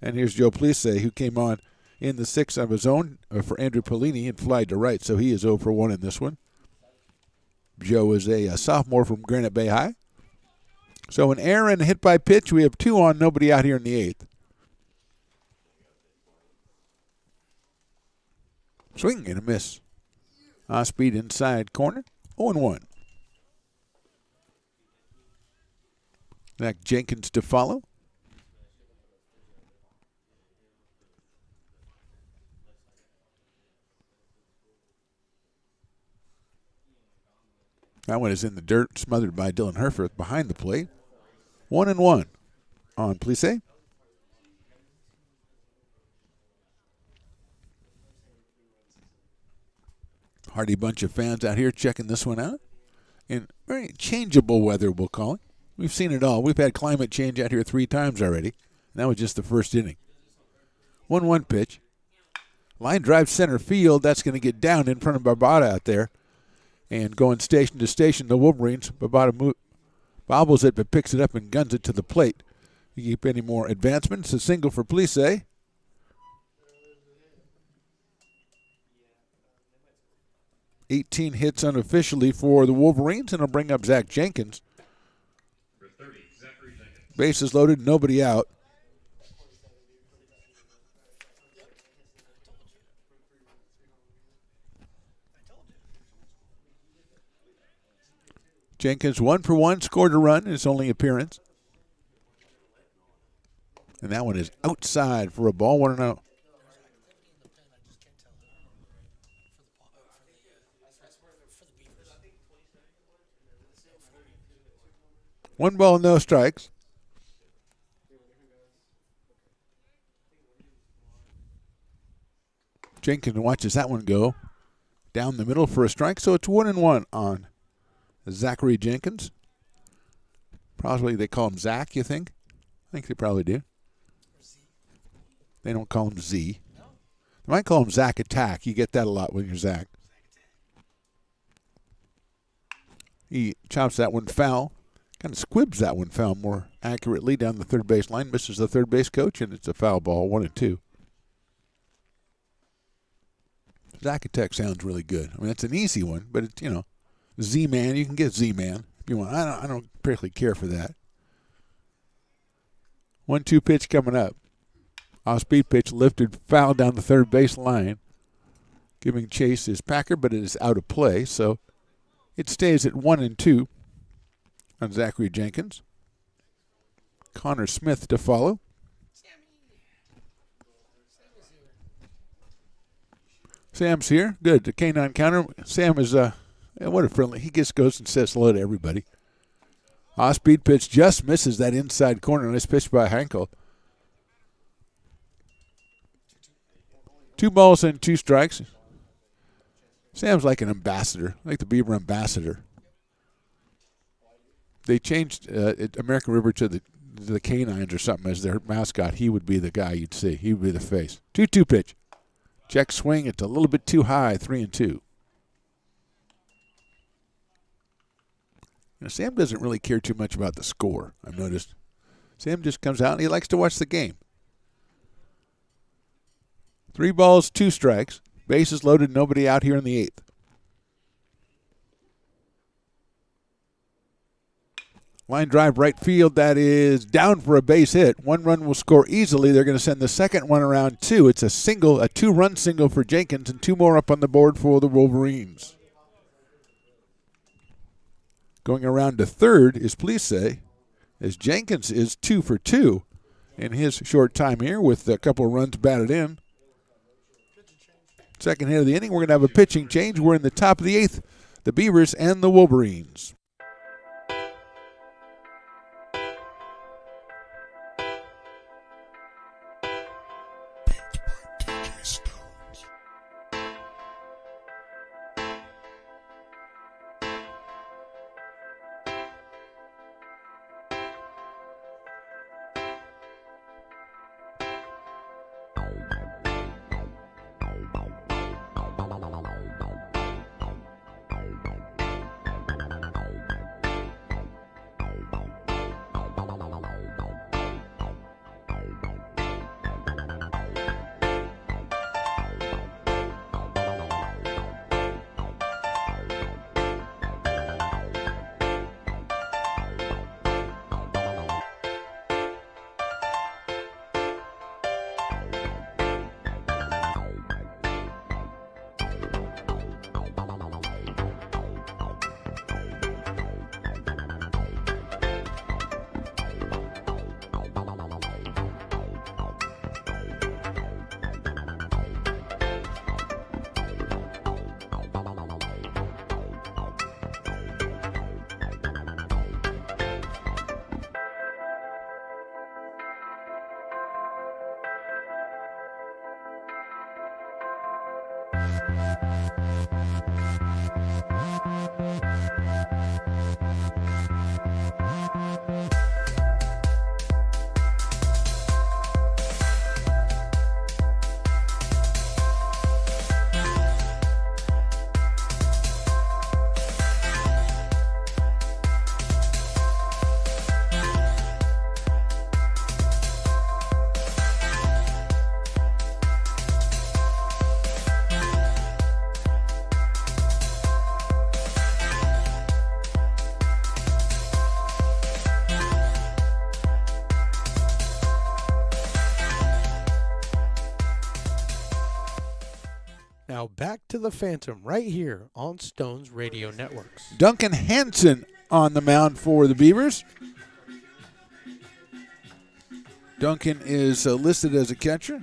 And here's Joe Plisse, who came on in the 6th of his own for Andrew Pellini and flied to right, so he is 0 for 1 in this one. Joe is a sophomore from Granite Bay High. So an error and a hit by pitch. We have 2 on, nobody out here in the 8th. Swing and a miss. Off-speed inside corner, 0-1. Zach Jenkins to follow. That one is in the dirt, smothered by Dylan Herford behind the plate. 1-1 on Plisse. Hardy bunch of fans out here checking this one out. In very changeable weather, we'll call it. We've seen it all. We've had climate change out here 3 times already. And that was just the first inning. 1-1 pitch. Line drive center field. That's going to get down in front of Barbada out there. And going station to station, the Wolverines. Barbada bobbles it but picks it up and guns it to the plate. You keep any more advancement. It's a single for Plisse. $18 hits unofficially for the Wolverines, and it'll bring up Zach Jenkins. Bases loaded, nobody out. Jenkins 1 for 1, scored a run in his only appearance. And that one is outside for a ball, 1-0. One ball, no strikes. Jenkins watches that one go down the middle for a strike, so it's 1-1 on Zachary Jenkins. Probably they call him Zach, you think? I think they probably do. They don't call him Z. They might call him Zach Attack. You get that a lot when you're Zach. He chops that one foul. Kind of squibs that one foul more accurately down the third base line. Misses the third base coach, and it's a foul ball, 1-2. Zacatech sounds really good. I mean, it's an easy one, but it's, Z-Man. You can get Z-Man if you want. I don't particularly care for that. 1-2 pitch coming up. Off-speed pitch lifted, foul down the third base line. Giving chase is Packer, but it is out of play, so it stays at 1-2 on Zachary Jenkins. Connor Smith to follow. Sam's here. Good. The canine counter. Sam is, what a friendly. He just goes and says hello to everybody. Off-speed pitch just misses that inside corner. Nice pitch by Hankel. 2 balls and 2 strikes. Sam's like an ambassador, like the Beaver ambassador. They changed American River to the Canines or something as their mascot. He would be the guy you'd see. He would be the face. 2-2 pitch. Check swing. It's a little bit too high, 3-2. Sam doesn't really care too much about the score, I've noticed. Sam just comes out and he likes to watch the game. 3 balls, 2 strikes. Bases loaded, nobody out here in the 8th. Line drive right field, that is down for a base hit. 1 run will score easily. They're going to send the second one around 2. It's a 2-run single for Jenkins, and 2 more up on the board for the Wolverines. Going around to third is Plisse, as Jenkins is 2 for 2 in his short time here with a couple of runs batted in. Second hit of the inning, we're going to have a pitching change. We're in the top of the 8th, the Beavers and the Wolverines. DJ Stones. Now back to the Phantom right here on Stones Radio Networks. Duncan Hansen on the mound for the Beavers. Duncan is listed as a catcher.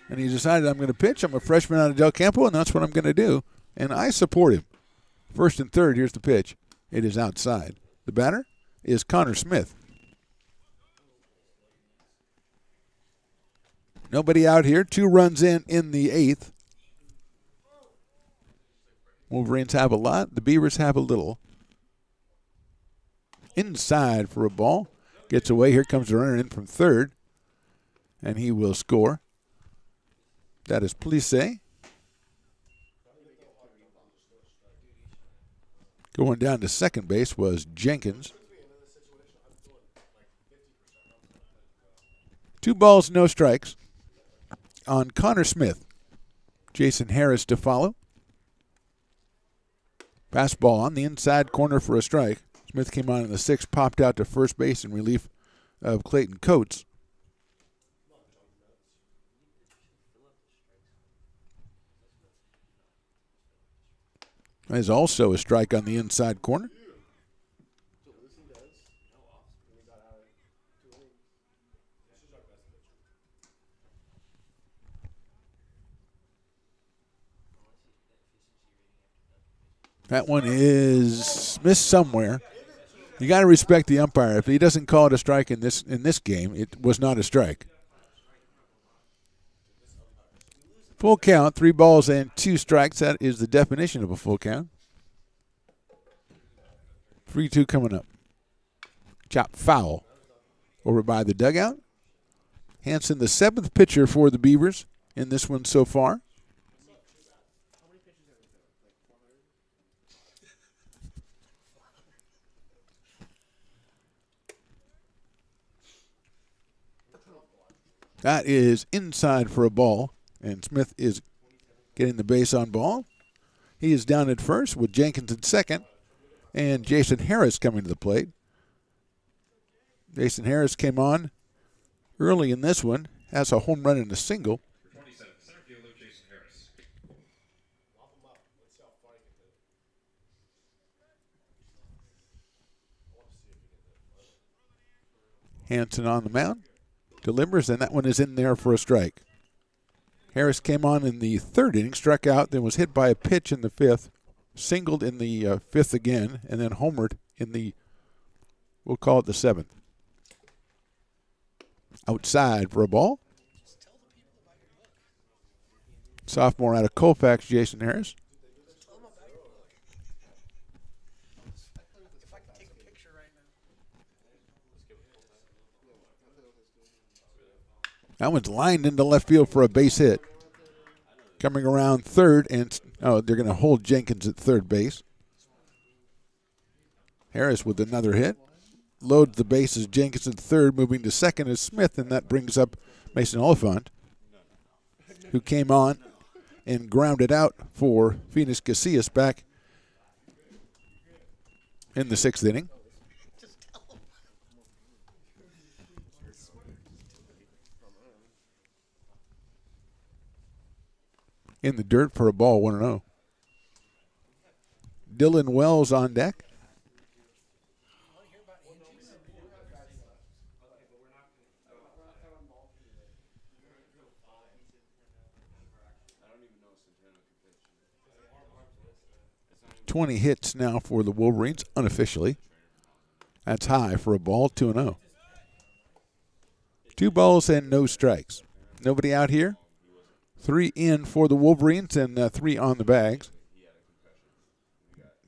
And he decided, I'm going to pitch. I'm a freshman out of Del Campo, and that's what I'm going to do. And I support him. First and third, here's the pitch. It is outside. The batter is Connor Smith. Nobody out here. 2 runs in the 8th. Wolverines have a lot. The Beavers have a little. Inside for a ball. Gets away. Here comes the runner in from third. And he will score. That is Plisse. Going down to second base was Jenkins. 2 balls, no strikes on Connor Smith. Jason Harris to follow. Fastball on the inside corner for a strike. Smith came on in the 6th, popped out to first base in relief of Clayton Coates. There's also a strike on the inside corner. That one is missed somewhere. You got to respect the umpire. If he doesn't call it a strike in this game, it was not a strike. Full count, 3 balls and 2 strikes. That is the definition of a full count. 3-2 coming up. Chop foul over by the dugout. Hansen, the 7th pitcher for the Beavers in this one so far. That is inside for a ball, and Smith is getting the base on ball. He is down at first with Jenkins at second, and Jason Harris coming to the plate. Jason Harris came on early in this one, has a home run and a single. Hansen on the mound, delivers, and that one is in there for a strike. Harris came on in the third inning, struck out, then was hit by a pitch in the fifth, singled in the fifth again, and then homered in the, we'll call it the seventh. Outside for a ball. Sophomore out of Colfax, Jason Harris. That one's lined into left field for a base hit. Coming around third, and they're going to hold Jenkins at third base. Harris with another hit. Loads the bases. Jenkins at third, moving to second is Smith, and that brings up Mason Oliphant, who came on and grounded out for Phoenix Casillas back in the sixth inning. In the dirt for a ball, 1-0. Dylan Wells on deck. .20 hits now for the Wolverines, unofficially. That's high for a ball, 2-0. 2 balls and no strikes. Nobody out here. 3 in for the Wolverines and 3 on the bags.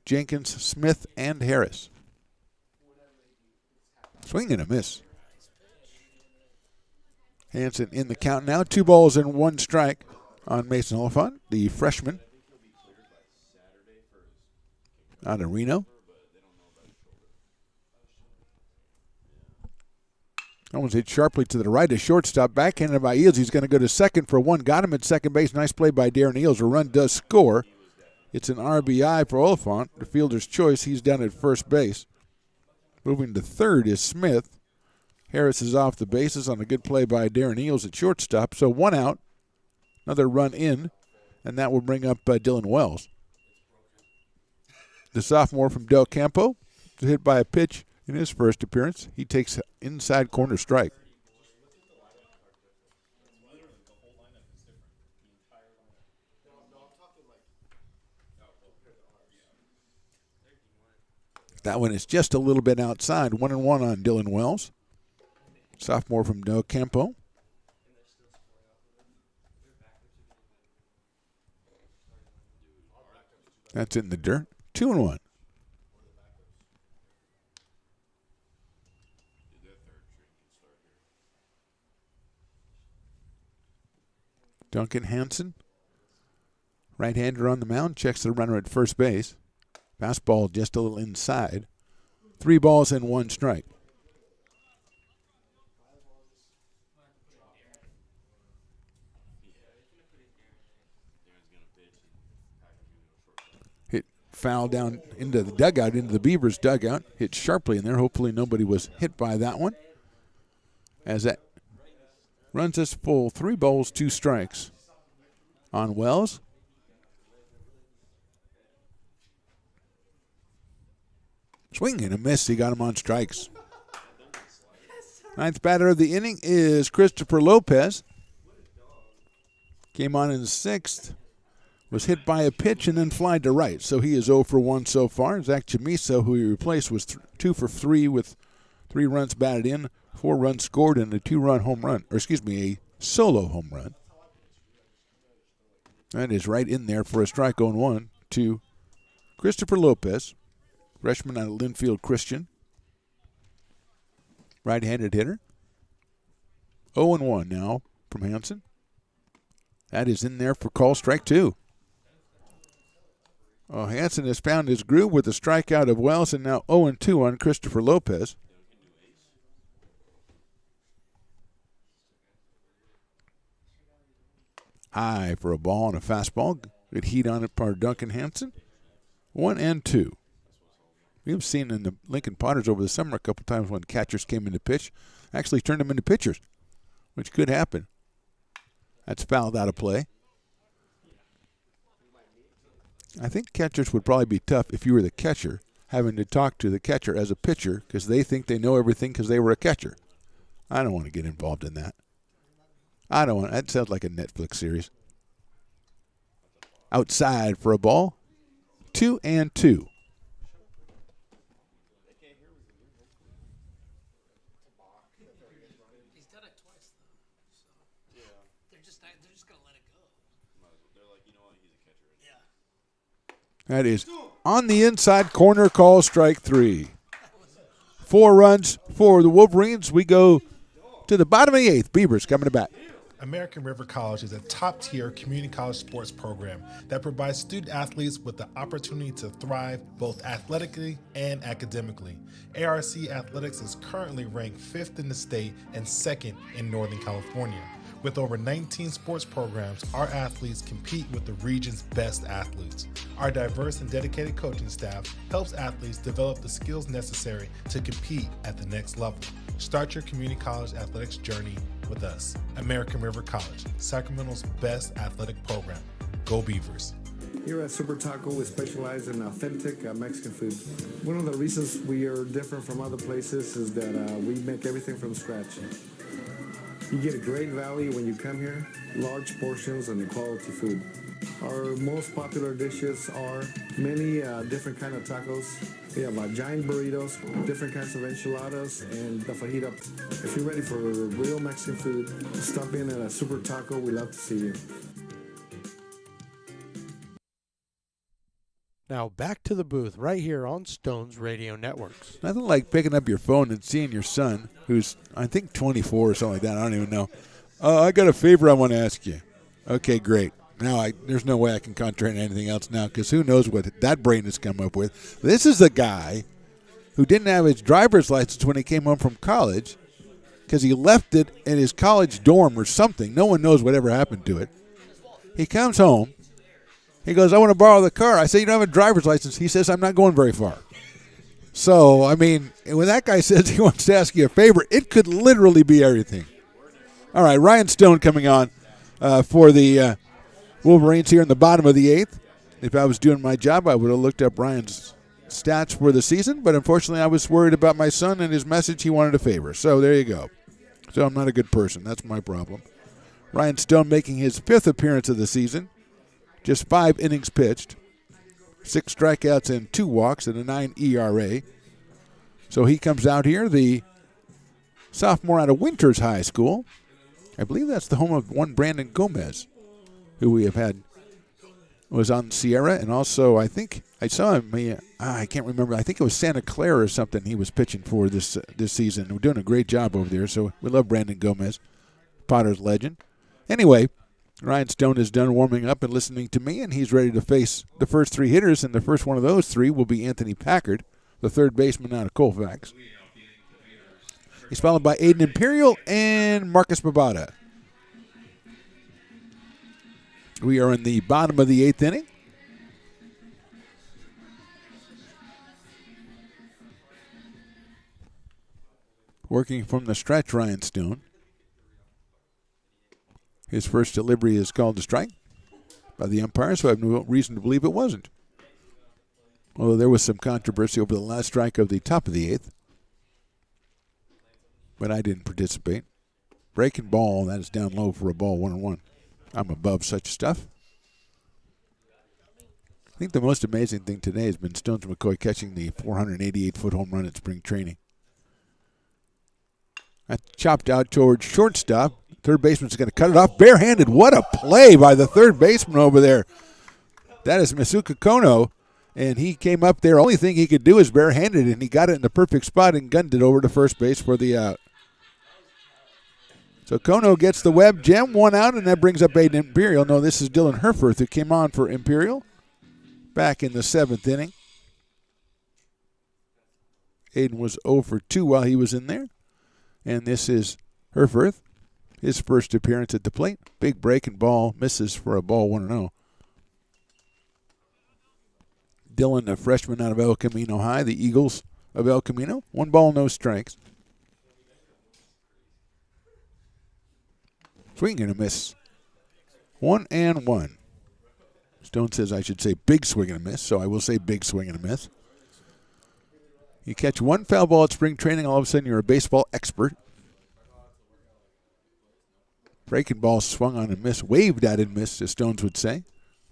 Jenkins, Smith, and Harris. Swing and a miss. Hansen in the count now. 2 balls and 1 strike on Mason Oliphant, the freshman out of Reno. That one's hit sharply to the right of shortstop. Backhanded by Eels. He's going to go to second for one. Got him at second base. Nice play by Darren Eels. A run does score. It's an RBI for Oliphant, the fielder's choice. He's down at first base. Moving to third is Smith. Harris is off the bases on a good play by Darren Eels at shortstop. So 1 out. Another run in, and that will bring up Dylan Wells. The sophomore from Del Campo was hit by a pitch in his first appearance. He takes an inside corner strike. That one is just a little bit outside. 1-1 on Dylan Wells. Sophomore from Del Campo. That's in the dirt. 2-1. Duncan Hansen, right-hander on the mound, checks the runner at first base. Fastball just a little inside. 3 balls and 1 strike. Hit foul down into the dugout, into the Beavers' dugout. Hit sharply in there. Hopefully nobody was hit by that one. As that runs us full 3 balls, 2 strikes on Wells. Swing and a miss. He got him on strikes. 9th batter of the inning is Christopher Lopez. Came on in the 6th. Was hit by a pitch and then flied to right. So he is 0 for 1 so far. Zach Chamiso, who he replaced, was 2 for 3 with 3 runs batted in, 4 runs scored, and a 2-run home run. Or excuse me, a solo home run. That is right in there for a strike 0-1 to Christopher Lopez, freshman out of Linfield Christian. Right-handed hitter. 0-1 now from Hansen. That is in there for call strike 2. Hansen has found his groove with a strikeout of Wells, and now 0-2 on Christopher Lopez. High for a ball and a fastball. Good heat on it by Duncan Hansen. 1-2. We've seen in the Lincoln Potters over the summer a couple times when catchers came into pitch, actually turned them into pitchers, which could happen. That's fouled out of play. I think catchers would probably be tough if you were the catcher, having to talk to the catcher as a pitcher because they think they know everything because they were a catcher. I don't want to get involved in that. That sounds like a Netflix series. Outside for a ball. 2-2. He's done it twice, though. So they're just going to let it go. They're like, you know what, he's a catcher. Yeah. That is on the inside corner, call strike 3. 4 runs for the Wolverines. We go to the bottom of the 8th. Beavers coming to bat. American River College is a top-tier community college sports program that provides student athletes with the opportunity to thrive both athletically and academically. ARC Athletics is currently ranked 5th in the state and 2nd in Northern California. With over 19 sports programs, our athletes compete with the region's best athletes. Our diverse and dedicated coaching staff helps athletes develop the skills necessary to compete at the next level. Start your community college athletics journey with us. American River College, Sacramento's best athletic program. Go Beavers. Here at Super Taco, we specialize in authentic Mexican food. One of the reasons we are different from other places is that we make everything from scratch. You get a great value when you come here, large portions and quality food. Our most popular dishes are many different kind of tacos. We have giant burritos, different kinds of enchiladas, and the fajita. If you're ready for real Mexican food, stop in at a Super Taco. We love to see you. Now back to the booth right here on Stones Radio Networks. Nothing like picking up your phone and seeing your son, who's, I think, 24 or something like that. I don't even know. I got a favor I want to ask you. Okay, great. Now, there's no way I can concentrate on anything else now because who knows what that brain has come up with. This is the guy who didn't have his driver's license when he came home from college because he left it in his college dorm or something. No one knows whatever happened to it. He comes home. He goes, I want to borrow the car. I say, you don't have a driver's license. He says, I'm not going very far. So, I mean, when that guy says he wants to ask you a favor, it could literally be everything. All right, Ryan Stone coming on for the Wolverines here in the bottom of the 8th. If I was doing my job, I would have looked up Ryan's stats for the season, but unfortunately I was worried about my son and his message he wanted a favor. So there you go. So I'm not a good person. That's my problem. Ryan Stone making his 5th appearance of the season. Just 5 innings pitched. 6 strikeouts and 2 walks and a 9 ERA. So he comes out here, the sophomore out of Winters High School. I believe that's the home of one Brandon Gomez, who we have had, was on Sierra, and also I think I saw him. I can't remember. I think it was Santa Clara or something he was pitching for this season. We're doing a great job over there, so we love Brandon Gomez, Potter's legend. Anyway, Ryan Stone is done warming up and listening to me, and he's ready to face the first 3 hitters, and the first one of those 3 will be Anthony Packard, the third baseman out of Colfax. He's followed by Aiden Imperial and Marcus Babada. We are in the bottom of the 8th inning. Working from the stretch, Ryan Stone. His first delivery is called a strike by the umpire, so I have no reason to believe it wasn't. Although there was some controversy over the last strike of the top of the 8th. But I didn't participate. Breaking ball, that is down low for a ball, 1-1. I'm above such stuff. I think the most amazing thing today has been Stones McCoy catching the 488-foot home run at spring training. That's chopped out towards shortstop. Third baseman's going to cut it off barehanded. What a play by the third baseman over there. That is Masuka Kono, and he came up there. Only thing he could do is barehanded, and he got it in the perfect spot and gunned it over to first base for the out. So Kono gets the web gem, 1 out, and that brings up Aiden Imperial. No, this is Dylan Herforth who came on for Imperial back in the 7th inning. Aiden was 0 for 2 while he was in there. And this is Herforth. his first appearance at the plate. Big breaking ball, misses for a ball 1-0. Dylan, a freshman out of El Camino High, the Eagles of El Camino. 1 ball, no strikes. Swing and a miss. 1-1. Stone says I should say big swing and a miss, so I will say big swing and a miss. You catch 1 foul ball at spring training, all of a sudden you're a baseball expert. Breaking ball swung on and missed, waved at and missed, as Stones would say.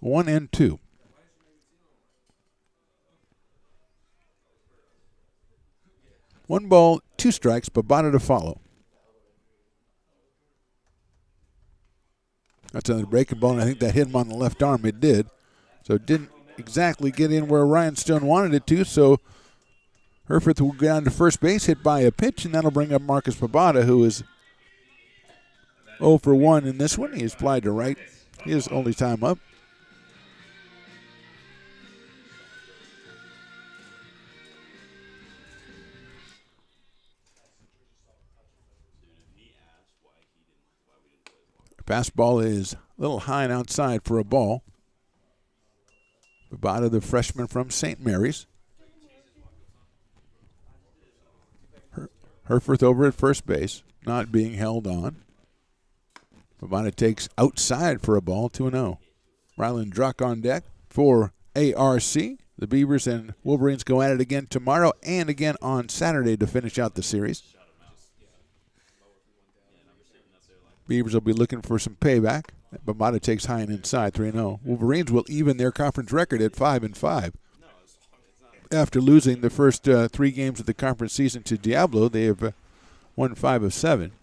1-2. One ball, 2 strikes, Babada to follow. That's another breaking ball, and I think that hit him on the left arm. It did. So it didn't exactly get in where Ryan Stone wanted it to, so Herforth will go down to first base, hit by a pitch, and that'll bring up Marcus Babada, who is 0 for 1 in this one. He is fly to right. His only time up. Fastball is a little high and outside for a ball. Babada, the freshman from St. Mary's. Herforth over at first base, not being held on. Babada takes outside for a ball, 2-0. Ryland Druck on deck for ARC. The Beavers and Wolverines go at it again tomorrow and again on Saturday to finish out the series. Beavers will be looking for some payback. Babada takes high and inside, 3-0. Wolverines will even their conference record at 5-5. After losing the first 3 games of the conference season to Diablo, they have won 5 of 7.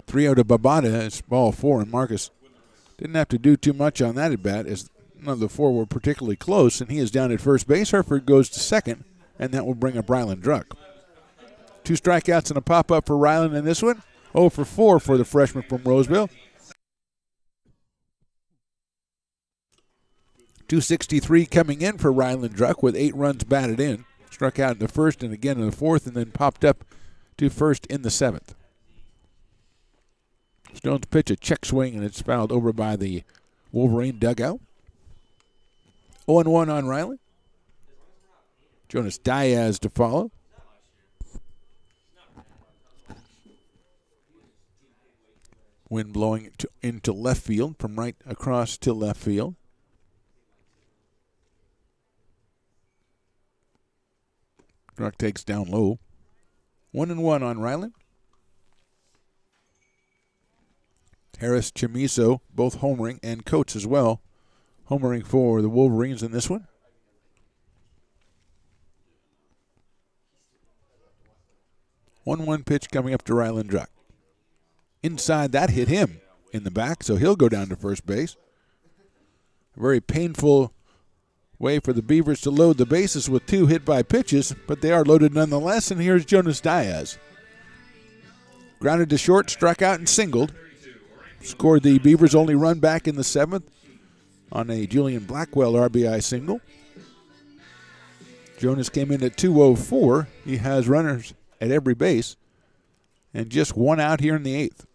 3-0 to Babada. It's ball 4, and Marcus didn't have to do too much on that at bat, as none of the 4 were particularly close, and he is down at first base. Herforth goes to second, and that will bring up Ryland Druck. 2 strikeouts and a pop-up for Ryland in this one. 0 for 4 for the freshman from Roseville. 263 coming in for Ryland Druck with 8 runs batted in. Struck out in the first and again in the fourth, and then popped up to first in the 7th. Stones pitch a check swing, and it's fouled over by the Wolverine dugout. 0-1 on Ryland. Jonas Diaz to follow. Wind blowing into left field, from right across to left field. Druck takes down low. 1-1 on Ryland. Harris, Chamiso, both homering, and Coates as well. Homering for the Wolverines in this one. One pitch coming up to Ryland Druck. Inside, that hit him in the back, so he'll go down to first base. A very painful way for the Beavers to load the bases with 2 hit by pitches, but they are loaded nonetheless, and here's Jonas Diaz. Grounded to short, struck out, and singled. Scored the Beavers' only run back in the 7th on a Julian Blackwell RBI single. Jonas came in at 204. He has runners at every base, and just 1 out here in the 8th.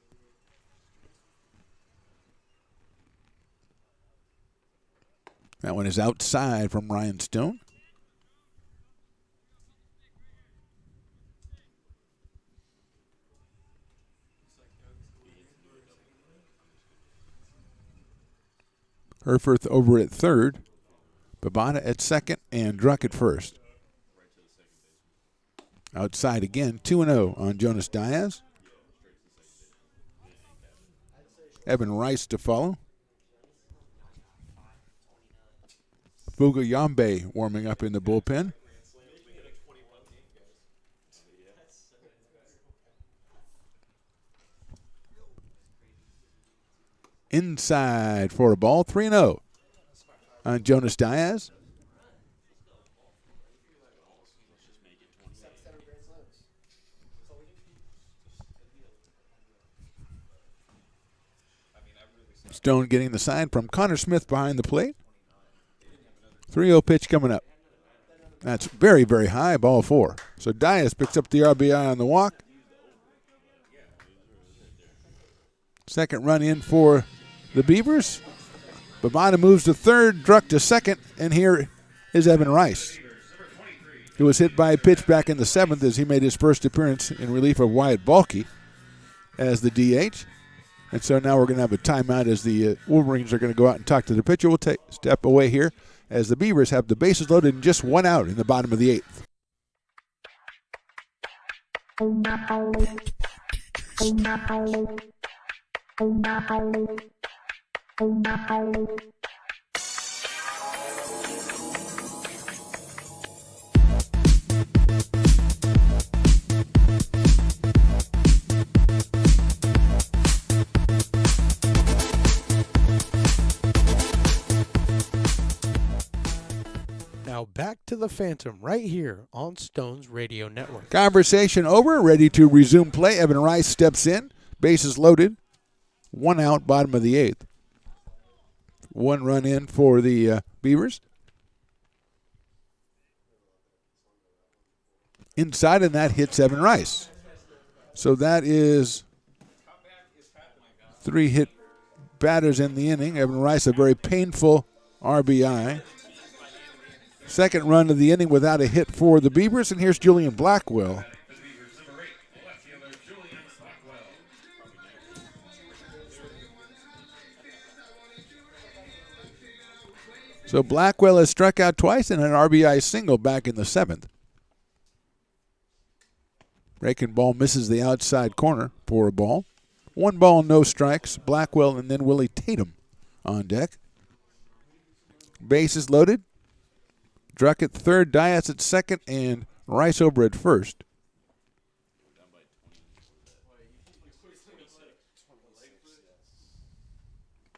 That one is outside from Ryan Stone. Herforth over at third. Babada at second, and Druck at first. Outside again, 2-0 on Jonas Diaz. Evan Rice to follow. Fuga Yambe warming up in the bullpen. Inside for a ball, 3-0 on Jonas Diaz. Stone getting the sign from Connor Smith behind the plate. 3-0 pitch coming up. That's very, very high, ball 4. So Dias picks up the RBI on the walk. Second run in for the Beavers. Bavada moves to third, Druck to second, and here is Evan Rice, who was hit by a pitch back in the 7th as he made his first appearance in relief of Wyatt Balke as the DH. And so now we're going to have a timeout as the Wolverines are going to go out and talk to the pitcher. We'll take a step away here as the Beavers have the bases loaded and just 1 out in the bottom of the 8th. Now back to the Phantom right here on Stones Radio Network. Conversation over, ready to resume play. Evan Rice steps in, bases loaded, 1 out, bottom of the 8th. 1 run in for the Beavers. Inside, and that hits Evan Rice. So that is 3 hit batters in the inning. Evan Rice, a very painful RBI. Second run of the inning without a hit for the Beavers, and here's Julian Blackwell. So Blackwell has struck out twice and an RBI single back in the 7th. Breaking ball misses the outside corner for a ball. 1 ball, no strikes. Blackwell and then Willie Tatum on deck. Bases loaded. Druck at third, Dias at second, and Rice over at first.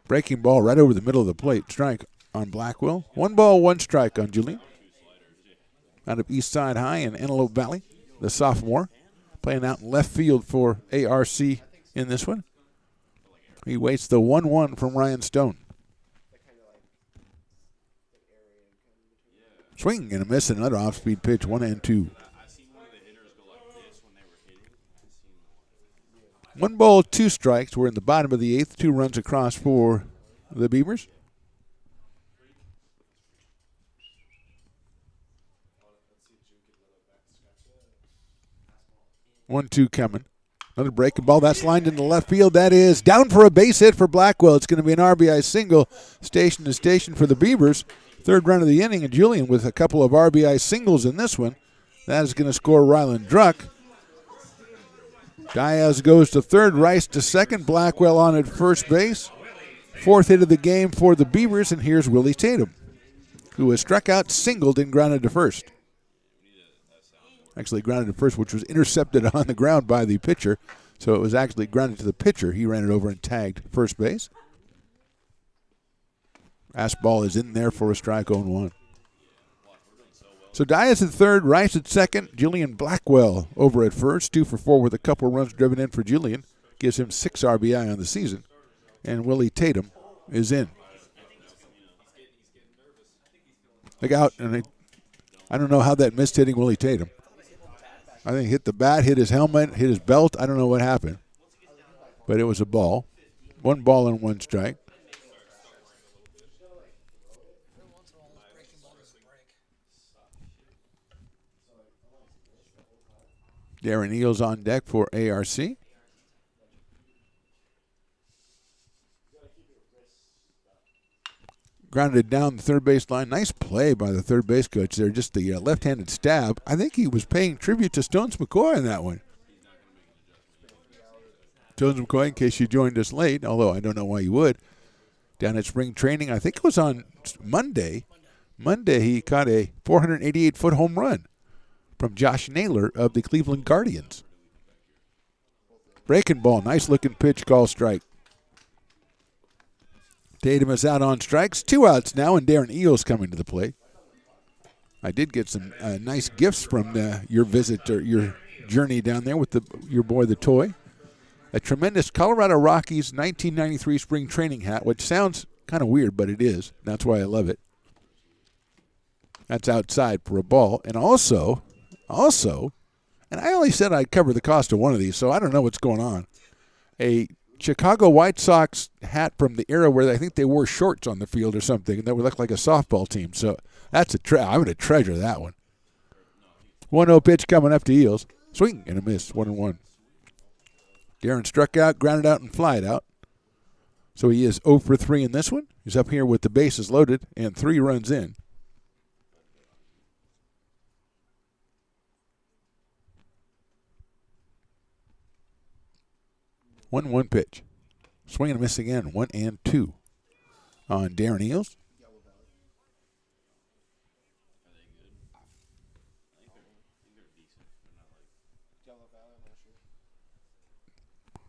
Breaking ball right over the middle of the plate. Strike on Blackwell. 1 ball, 1 strike on Julian. Out of East Side High in Antelope Valley, the sophomore, playing out in left field for ARC in this one. He waits the 1-1 from Ryan Stone. Swing and a miss, another off-speed pitch, 1-2. 1 ball, 2 strikes. We're in the bottom of the 8th. 2 runs across for the Beavers. One, 2 coming. Another breaking ball. That's lined into left field. That is down for a base hit for Blackwell. It's going to be an RBI single, station to station for the Beavers. Third run of the inning, and Julian with a couple of RBI singles in this one. That is going to score Ryland Druck. Diaz goes to third, Rice to second, Blackwell on at first base. 4th hit of the game for the Beavers, and here's Willie Tatum, who has struck out, singled, and grounded to first. Actually grounded to first, which was intercepted on the ground by the pitcher. So it was actually grounded to the pitcher. He ran it over and tagged first base. Fastball is in there for a strike, 0-1. So Dias at third, Rice at second, Julian Blackwell over at first. 2 for 4 with a couple runs driven in for Julian. Gives him 6 RBI on the season. And Willie Tatum is in. Look out, and I don't know how that missed hitting Willie Tatum. I think hit the bat, hit his helmet, hit his belt. I don't know what happened. But it was a ball. 1 ball and 1 strike. Darren Eels on deck for ARC. Grounded down the third base line. Nice play by the third base coach there. Just the left-handed stab. I think he was paying tribute to Stones McCoy in that one. Stones McCoy, in case you joined us late, although I don't know why you would, down at spring training, I think it was on Monday. Monday he caught a 488-foot home run from Josh Naylor of the Cleveland Guardians. Breaking ball, nice looking pitch, call strike. Tatum is out on strikes, 2 outs now, and Darren Eels coming to the plate. I did get some nice gifts from your visit or your journey down there with your boy the toy. A tremendous Colorado Rockies 1993 spring training hat, which sounds kind of weird, but it is. That's why I love it. That's outside for a ball. And also, and I only said I'd cover the cost of one of these, so I don't know what's going on. A Chicago White Sox hat from the era where I think they wore shorts on the field or something, and that would look like a softball team. So that's I'm going to treasure that one. 1-0 pitch coming up to Eels. Swing and a miss, 1-1. Darren struck out, grounded out, and flied out. So he is 0 for 3 in this one. He's up here with the bases loaded and 3 runs in. One pitch. Swing and a miss again. 1-2 on Darren Eels.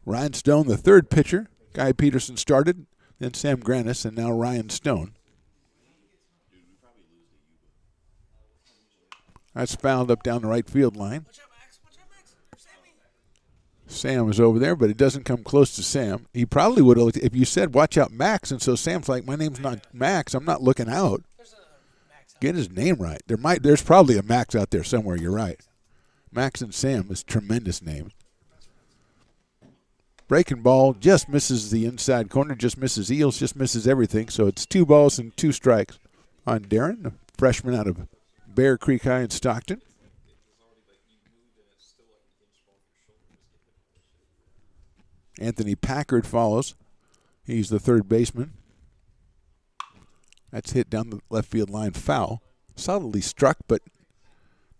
Ryan Stone, the third pitcher. Guy Peterson started, then Sam Granis, and now Ryan Stone. That's fouled up down the right field line. Sam is over there, but it doesn't come close to Sam. He probably would have, if you said, watch out, Max, and so Sam's like, my name's not Max, I'm not looking out. Get his name right. There's probably a Max out there somewhere, you're right. Max and Sam is a tremendous name. Breaking ball just misses the inside corner, just misses Eels, just misses everything. So it's 2 balls and 2 strikes on Darren, the freshman out of Bear Creek High in Stockton. Anthony Packard follows. He's the third baseman. That's hit down the left field line, foul. Solidly struck, but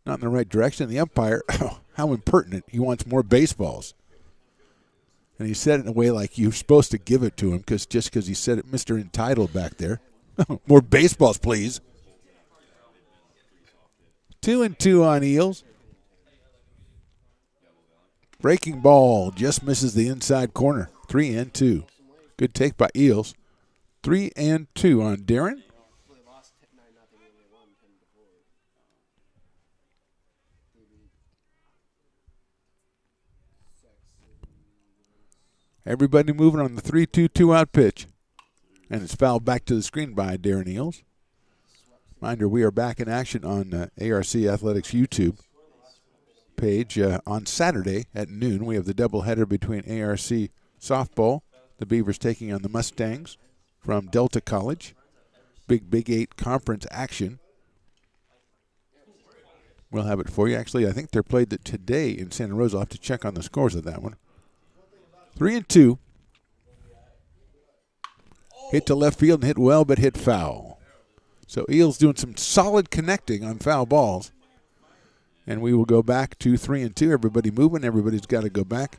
not in the right direction. The umpire, how impertinent. He wants more baseballs. And he said it in a way like you're supposed to give it to him because he said it, Mr. Entitled back there. More baseballs, please. 2-2 on Eels. Breaking ball just misses the inside corner. 3-2. Good take by Eels. 3-2 on Darren. Everybody moving on the 3-2 out pitch. And it's fouled back to the screen by Darren Eels. Reminder, we are back in action on ARC Athletics YouTube page on Saturday at noon. We have the doubleheader between ARC softball, the Beavers taking on the Mustangs from Delta College. Big 8 conference action. We'll have it for you. Actually, I think they're played today in Santa Rosa. I'll have to check on the scores of that one. 3-2. Hit to left field and hit well, but hit foul. So Eels doing some solid connecting on foul balls. And we will go back to 3-2. Everybody moving. Everybody's got to go back.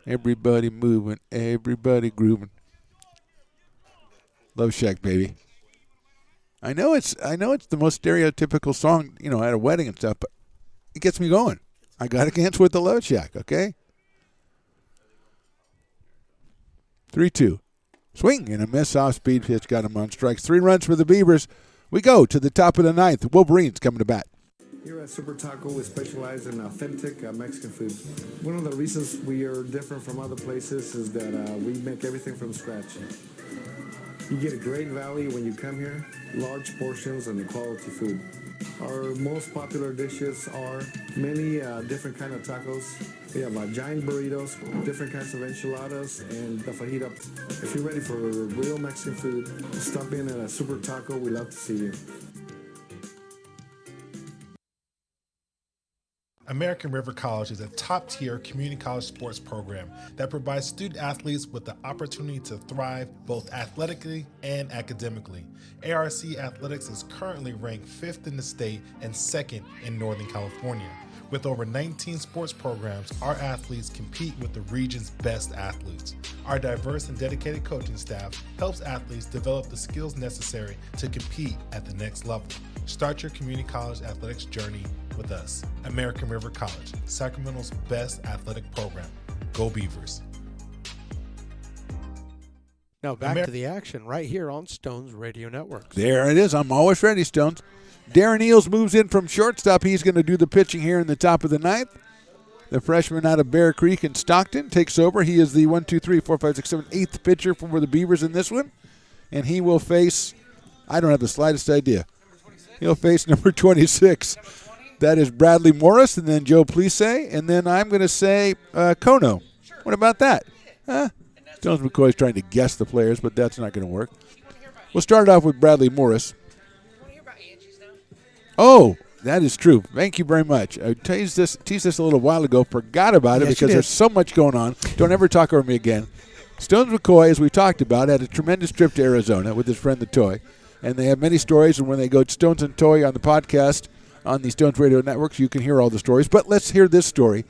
Everybody moving. Everybody grooving. Love Shack, baby. I know it's the most stereotypical song, at a wedding and stuff, but it gets me going. I got to dance with the Love Shack, okay? 3-2. Swing and a miss off speed pitch. Got him on strikes. 3 runs for the Beavers. We go to the top of the 9th. Wolverines coming to bat. Here at Super Taco, we specialize in authentic Mexican food. One of the reasons we are different from other places is that we make everything from scratch. You get a great value when you come here, large portions and quality food. Our most popular dishes are many different kind of tacos. We have giant burritos, different kinds of enchiladas, and the fajita. If you're ready for real Mexican food, stop in at a Super Taco. We love to see you. American River College is a top-tier community college sports program that provides student athletes with the opportunity to thrive both athletically and academically. ARC Athletics is currently ranked 5th in the state and 2nd in Northern California. With over 19 sports programs, our athletes compete with the region's best athletes. Our diverse and dedicated coaching staff helps athletes develop the skills necessary to compete at the next level. Start your community college athletics journey with us. American River College, Sacramento's best athletic program. Go Beavers. Now back to the action right here on Stones Radio Network. There it is. I'm always ready, Stones. Darren Eels moves in from shortstop. He's going to do the pitching here in the top of the 9th. The freshman out of Bear Creek in Stockton takes over. He is the 8th pitcher for the Beavers in this one. And he will face, I don't have the slightest idea. He'll face number 26. That is Bradley Morris, and then Joe Plisse, and then I'm going to say Kono. What about that? Stones McCoy's trying to guess the players, but that's not going to work. We'll start off with Bradley Morris. Oh, that is true. Thank you very much. I teased this a little while ago, forgot about it because there's so much going on. Don't ever talk over me again. Stones McCoy, as we talked about, had a tremendous trip to Arizona with his friend the Toy, and they have many stories, and when they go to Stones and Toy on the podcast on the Stones Radio Networks, you can hear all the stories. But let's hear this story.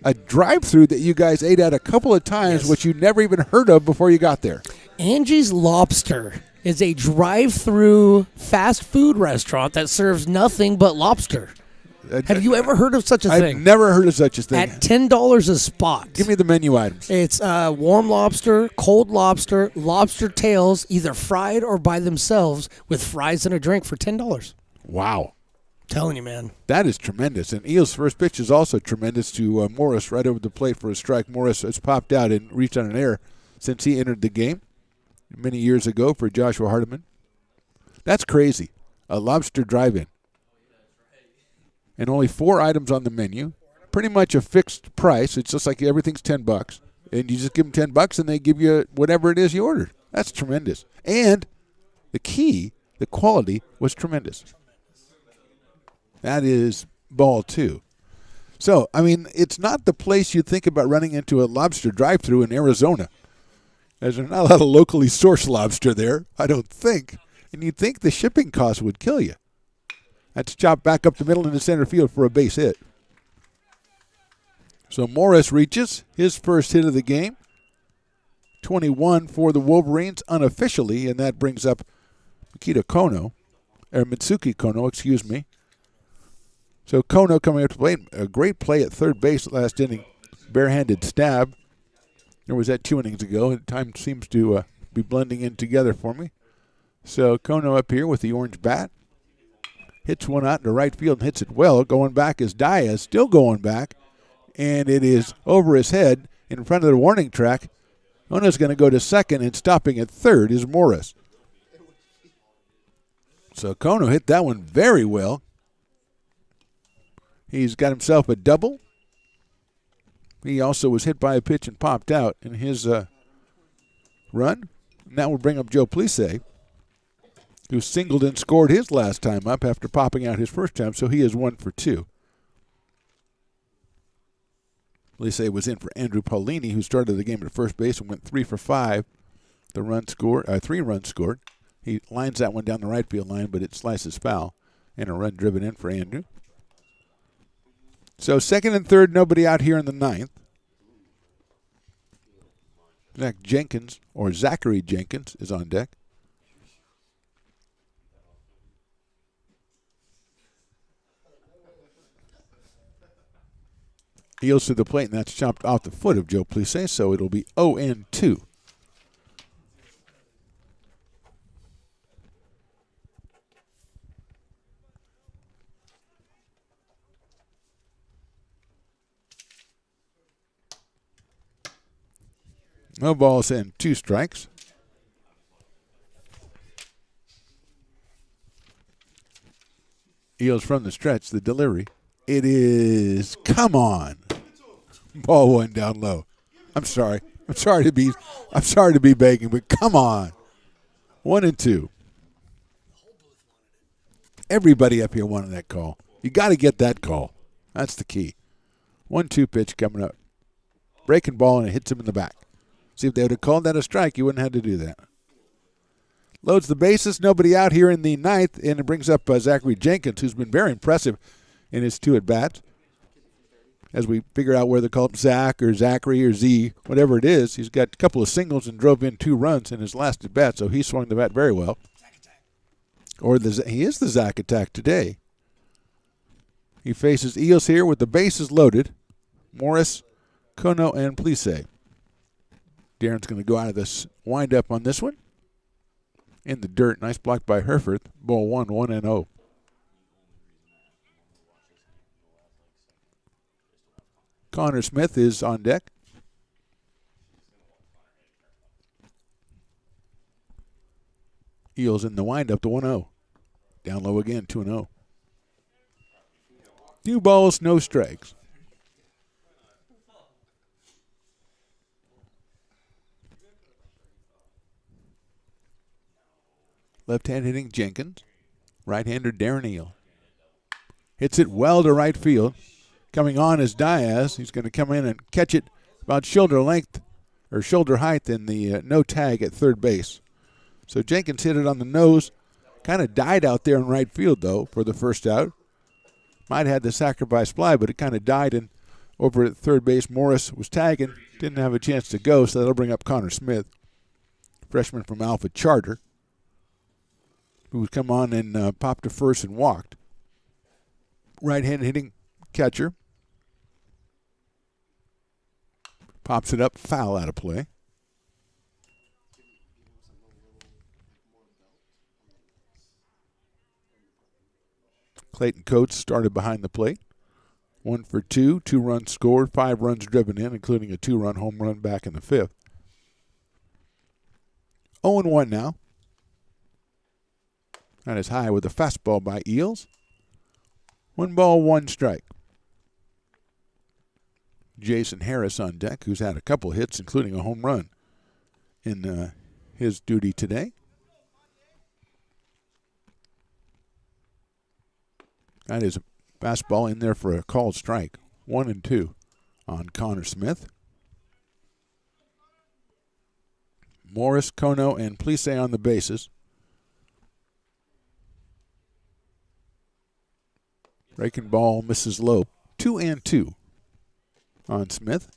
A drive-through that you guys ate at a couple of times, which you never even heard of before you got there. Angie's Lobster is a drive-through fast food restaurant that serves nothing but lobster. Have you ever heard of such a thing? I've never heard of such a thing. At $10 a spot. Give me the menu items. It's warm lobster, cold lobster, lobster tails, either fried or by themselves, with fries and a drink for $10. Wow. Telling you, man. That is tremendous. And Eel's first pitch is also tremendous to Morris right over the plate for a strike. Morris has popped out and reached on an error since he entered the game many years ago for Joshua Hardiman. That's crazy. A lobster drive-in. And only 4 items on the menu. Pretty much a fixed price. It's just like everything's $10. And you just give them $10 and they give you whatever it is you ordered. That's tremendous. And the key, the quality, was tremendous. That is ball 2. So, I mean, it's not the place you think about running into a lobster drive-thru in Arizona. There's not a lot of locally sourced lobster there, I don't think. And you'd think the shipping cost would kill you. That's chopped back up the middle into center field for a base hit. So Morris reaches his first hit of the game. 21 for the Wolverines unofficially, and that brings up Mitsuki Kono, excuse me. So Kono coming up to plate. A great play at third base last inning. Barehanded stab. There was that 2 innings ago. Time seems to be blending in together for me. So Kono up here with the orange bat. Hits one out into right field and hits it well. Going back is Diaz, still going back. And it is over his head in front of the warning track. Kono's going to go to second, and stopping at third is Morris. So Kono hit that one very well. He's got himself a double. He also was hit by a pitch and popped out in his run. And that will bring up Joe Plisse, who singled and scored his last time up after popping out his first time, so he is 1 for 2. Plisse was in for Andrew Paulini, who started the game at first base and went 3 for 5. The run scored, 3 runs scored. He lines that one down the right field line, but it slices foul, and a run driven in for Andrew. So second and third, nobody out here in the ninth. Zachary Jenkins is on deck. Eels to the plate, and that's chopped off the foot of Joe Plisse, so it'll be 0-2. No balls and 2 strikes. Eels from the stretch, the delivery. It is, come on. Ball 1 down low. I'm sorry. I'm sorry to be begging, but come on. 1-2. Everybody up here wanted that call. You got to get that call. That's the key. 1-2 pitch coming up. Breaking ball, and it hits him in the back. See, if they would have called that a strike, you wouldn't have had to do that. Loads the bases, nobody out here in the ninth, and it brings up Zachary Jenkins, who's been very impressive in his 2 at-bats. As we figure out whether to call him Zach or Zachary or Z, whatever it is, he's got a couple of singles and drove in 2 runs in his last at-bat, so he swung the bat very well. He is the Zach Attack today. He faces Eels here with the bases loaded. Morris, Kono, and Plisse. Darren's going to go out of this wind-up on this one. In the dirt. Nice block by Herford. Ball 1, 1-0. Connor Smith is on deck. Eels in the wind-up to 1-0. Down low again, 2-0. 2 balls, no strikes. Left-hand hitting Jenkins. Right-hander Darren Neal. Hits it well to right field. Coming on is Diaz. He's going to come in and catch it about shoulder length or shoulder height in the no tag at third base. So Jenkins hit it on the nose. Kind of died out there in right field, though, for the first out. Might have had the sacrifice fly, but it kind of died. And over at third base, Morris was tagging. Didn't have a chance to go, so that'll bring up Connor Smith, freshman from Alpha Charter, who would come on and popped to first and walked. Right-hand hitting catcher. Pops it up, foul out of play. Clayton Coates started behind the plate. 1 for 2, 2 runs scored, 5 runs driven in, including a 2-run home run back in the 5th. 0-1 now. Not as high with a fastball by Eels. 1 ball, 1 strike. Jason Harris on deck, who's had a couple hits, including a home run in his duty today. That is a fastball in there for a called strike. 1-2 on Connor Smith. Morris, Kono, and Plisse on the bases. Breaking ball misses low. 2-2 on Smith.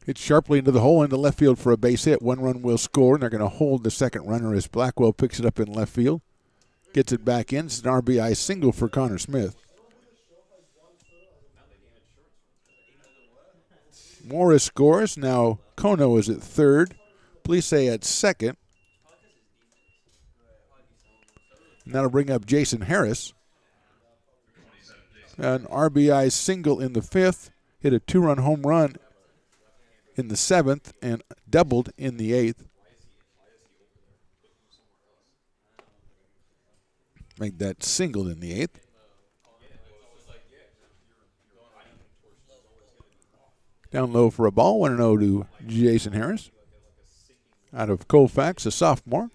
Hits sharply into the hole into left field for a base hit. 1 run will score, and they're going to hold the second runner as Blackwell picks it up in left field. Gets it back in. It's an RBI single for Connor Smith. Morris scores. Now Kono is at third. Plisse at second. And that'll bring up Jason Harris. An RBI single in the 5th. Hit a 2-run home run in the 7th and doubled in the 8th. Make that single in the 8th. Down low for a ball, 1-0 to Jason Harris. Out of Colfax, a sophomore.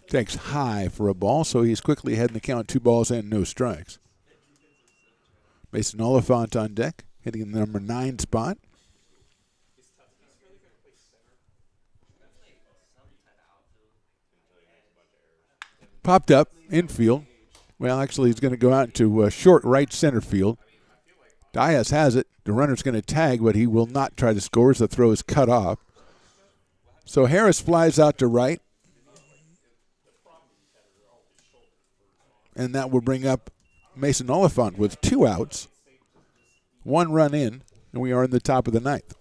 Takes high for a ball, so he's quickly ahead in the count, 2 balls and no strikes. Mason Oliphant on deck, hitting in the number 9 spot. Popped up, infield. Well, actually, he's going to go out into short right center field. Diaz has it. The runner's going to tag, but he will not try to score as the throw is cut off. So Harris flies out to right. And that will bring up Mason Oliphant with 2 outs. 1 run in, and we are in the top of the 9th.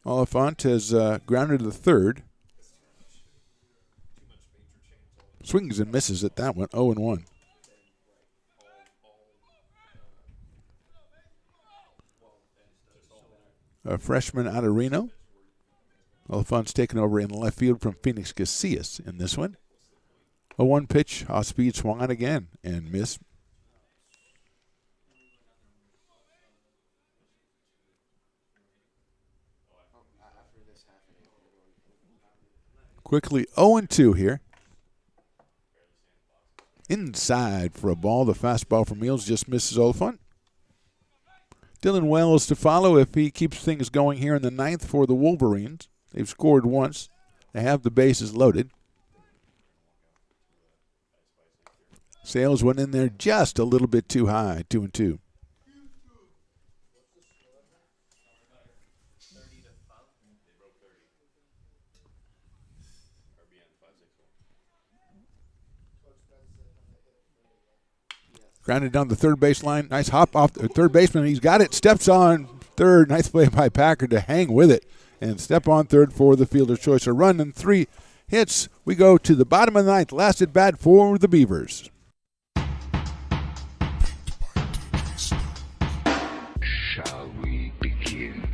Oliphant has grounded to the third. Swings and misses at that one, 0-1. A freshman out of Reno. Oliphant's taken over in left field from Phoenix Casillas in this one. A 1 pitch, off-speed swung again and miss. Quickly 0-2 here. Inside for a ball. The fastball from Eels just misses Oliphant. Dylan Wells to follow if he keeps things going here in the 9th for the Wolverines. They've scored once. They have the bases loaded. Sales went in there just a little bit too high, 2-2. Grounded down the third baseline. Nice hop off the third baseman. He's got it. Steps on third. Nice play by Packard to hang with it and step on third for the fielder's choice. A run and 3 hits. We go to the bottom of the ninth. Last at bat for the Beavers. Shall we begin?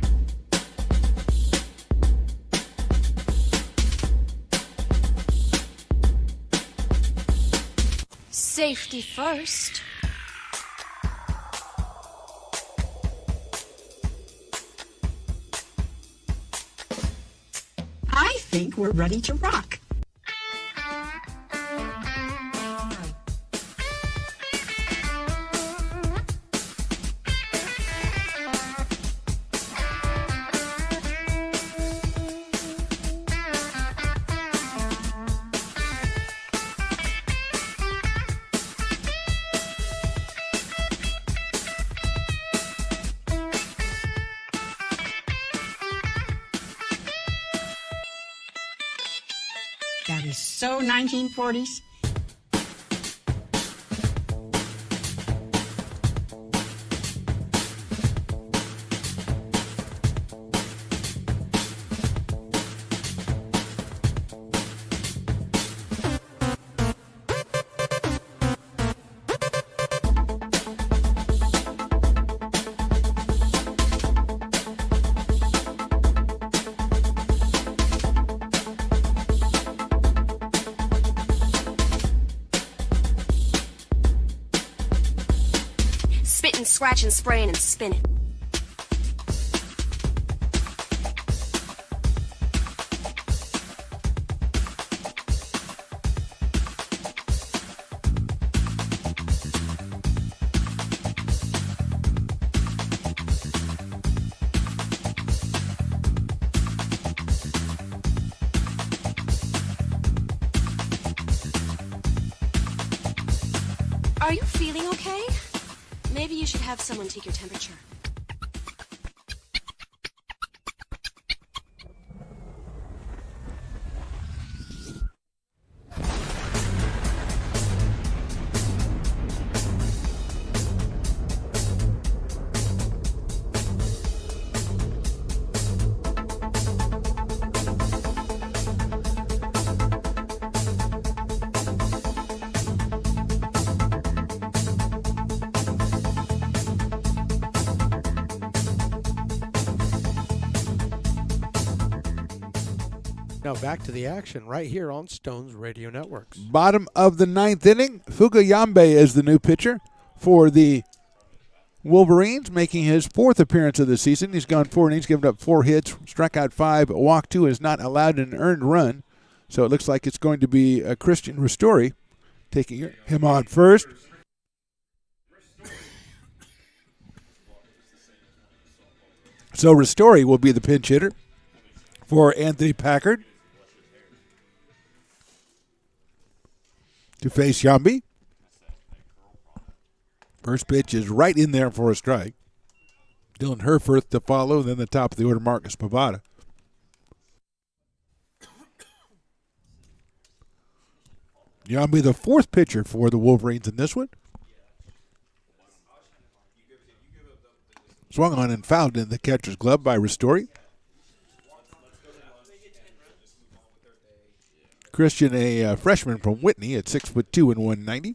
Safety first. I think we're ready to rock. That is so 1940s. Spitting, scratching, spraying, and spinning. Are you feeling okay? Maybe you should have someone take your temperature. Now back to the action right here on Stones Radio Networks. Bottom of the ninth inning. Fuga Yambe is the new pitcher for the Wolverines, making his 4th appearance of the season. He's gone 4 innings, given up 4 hits, struck out 5, walked 2, has not allowed an earned run. So it looks like it's going to be Christian Ristori taking him on first. So Ristori will be the pinch hitter for Anthony Packard to face Yambi. First pitch is right in there for a strike. Dylan Herfurth to follow, then the top of the order, Marcus Pavada. Yambi, the 4th pitcher for the Wolverines in this one. Swung on and fouled in the catcher's glove by Ristori. Christian, a freshman from Whitney at 6'2" and 190.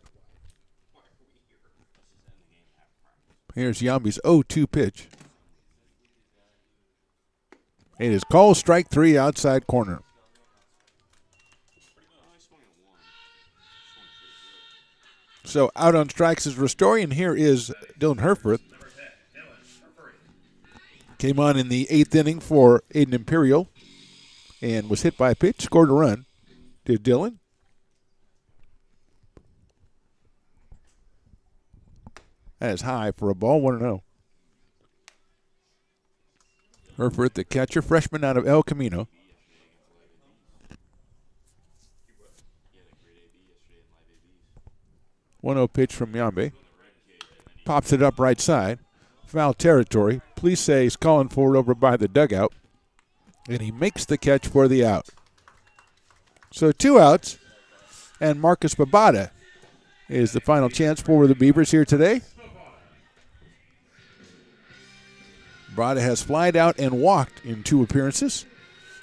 Here's Yambi's 0-2 pitch. It is called strike 3, outside corner. So out on strikes is Ristori, and here is Dylan Herfurth. Came on in the 8th inning for Aiden Imperial and was hit by a pitch, scored a run. Did Dylan? That is high for a ball, 1-0. Herfurth, the catcher, freshman out of El Camino. 1-0 pitch from Yambe. Pops it up right side. Foul territory. Police say he's calling for it over by the dugout. And he makes the catch for the out. So 2 outs. And Marcus Babada is the final chance for the Beavers here today. Bravada has flied out and walked in 2 appearances.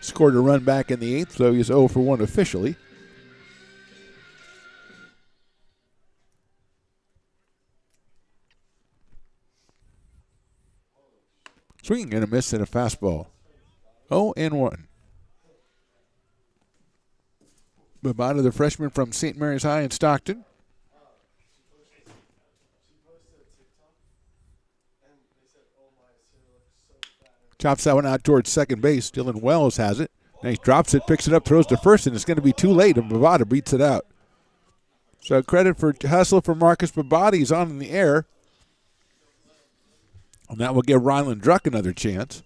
Scored a run back in the 8th, so he's 0 for 1 officially. Swinging and a miss and a fastball. 0-1. Bravada, the freshman from St. Mary's High in Stockton. Chops that one out towards second base. Dylan Wells has it. Now he drops it, picks it up, throws to first, and it's going to be too late, and Bravada beats it out. So credit for hustle for Marcus Bravada. He's on in the air. And that will give Ryland Druck another chance.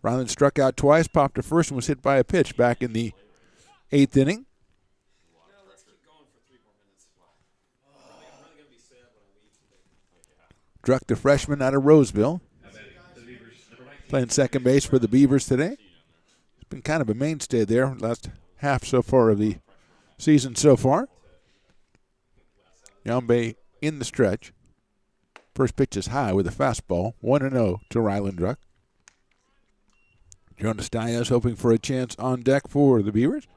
Ryland struck out twice, popped to first, and was hit by a pitch back in the 8th inning. Druck, the freshman out of Roseville, playing second base for the Beavers today. It's been kind of a mainstay there last half so far of the season so far. Yambe in the stretch. First pitch is high with a fastball. 1-0 to Ryland Druck. Jonas Diaz hoping for a chance on deck for the Beavers.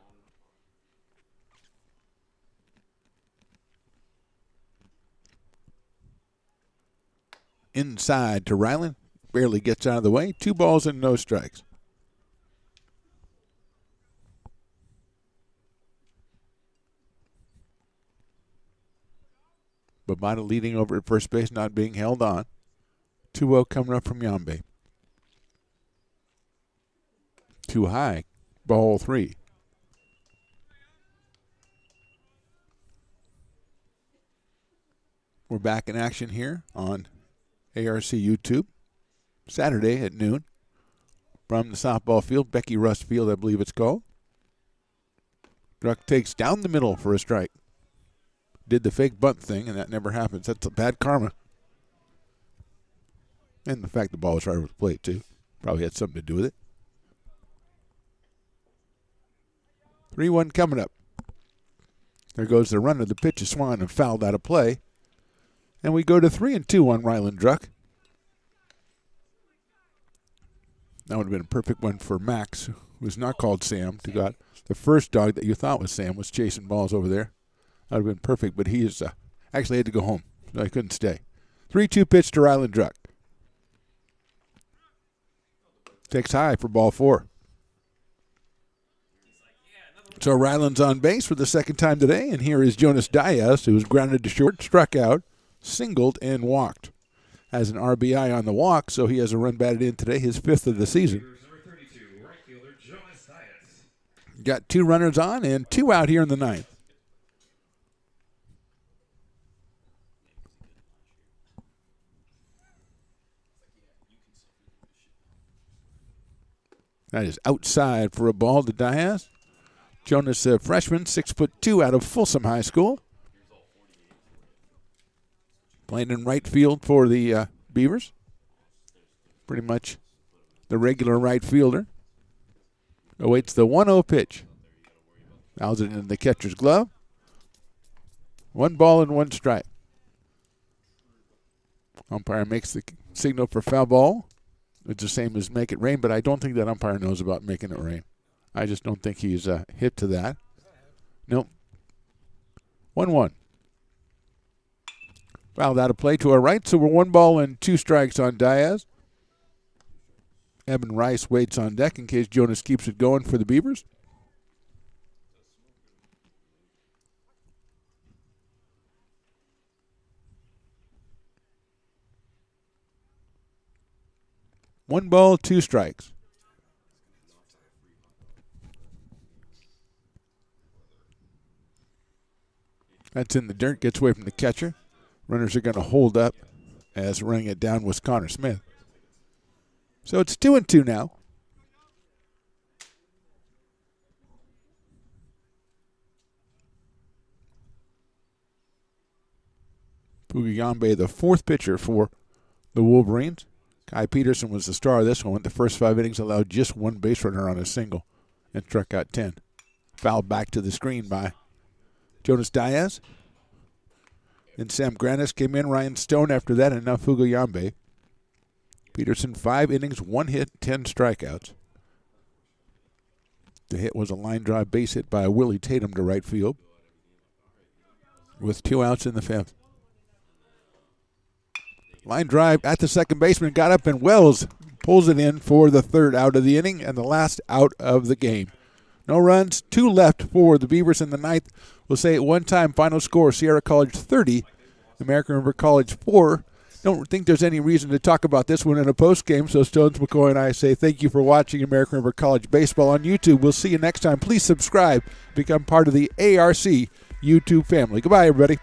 Inside to Ryland. Barely gets out of the way. 2 balls and no strikes. Bravada leading over at first base, not being held on. 2-0 coming up from Yambe. Too high. Ball 3. We're back in action here on ARC YouTube. Saturday at noon from the softball field, Becky Rust Field, I believe it's called. Druck takes down the middle for a strike. Did the fake bunt thing, and that never happens. That's a bad karma. And the fact the ball was right over the plate, too. Probably had something to do with it. 3-1 coming up. There goes the runner. The pitch is swung and fouled out of play. And we go to 3-2 on Ryland Druck. That would have been a perfect one for Max, who was not called Sam, to got the first dog that you thought was Sam was chasing balls over there. That would have been perfect, but he is actually had to go home. So I couldn't stay. 3-2 pitch to Ryland Druck. Takes high for ball 4. So Ryland's on base for the second time today, and here is Jonas Diaz, who was grounded to short, struck out, singled, and walked. Has an RBI on the walk, so he has a run batted in today, his 5th of the season. Got 2 runners on and 2 out here in the 9th. That is outside for a ball to Diaz. Jonas, freshman, 6'2" out of Folsom High School. Playing in right field for the Beavers. Pretty much the regular right fielder. Awaits the 1-0 pitch. Fouls it into the catcher's glove. 1 ball and 1 strike. Umpire makes the signal for foul ball. It's the same as make it rain, but I don't think that umpire knows about making it rain. I just don't think he's hip to that. Nope. 1-1. Fouled out of play to our right, so we're 1 ball and 2 strikes on Diaz. Evan Rice waits on deck in case Jonas keeps it going for the Beavers. One ball, 2 strikes. That's in the dirt, gets away from the catcher. Runners are going to hold up as running it down was Connor Smith. So it's 2-2 now. Fugiyambe, the 4th pitcher for the Wolverines. Kai Peterson was the star of this one. The first 5 innings allowed just 1 base runner on a single and struck out 10. Fouled back to the screen by Jonas Diaz. Then Sam Granis came in, Ryan Stone after that, and now Fugiyambe. Peterson, 5 innings, 1 hit, 10 strikeouts. The hit was a line drive base hit by Willie Tatum to right field with 2 outs in the 5th. Line drive at the second baseman, got up, and Wells pulls it in for the 3rd out of the inning and the last out of the game. No runs, 2 left for the Beavers in the 9th. We'll say at one time, final score, Sierra College 30, American River College 4. Don't think there's any reason to talk about this one in a post game, so Stones McCoy and I say thank you for watching American River College Baseball on YouTube. We'll see you next time. Please subscribe, become part of the ARC YouTube family. Goodbye, everybody.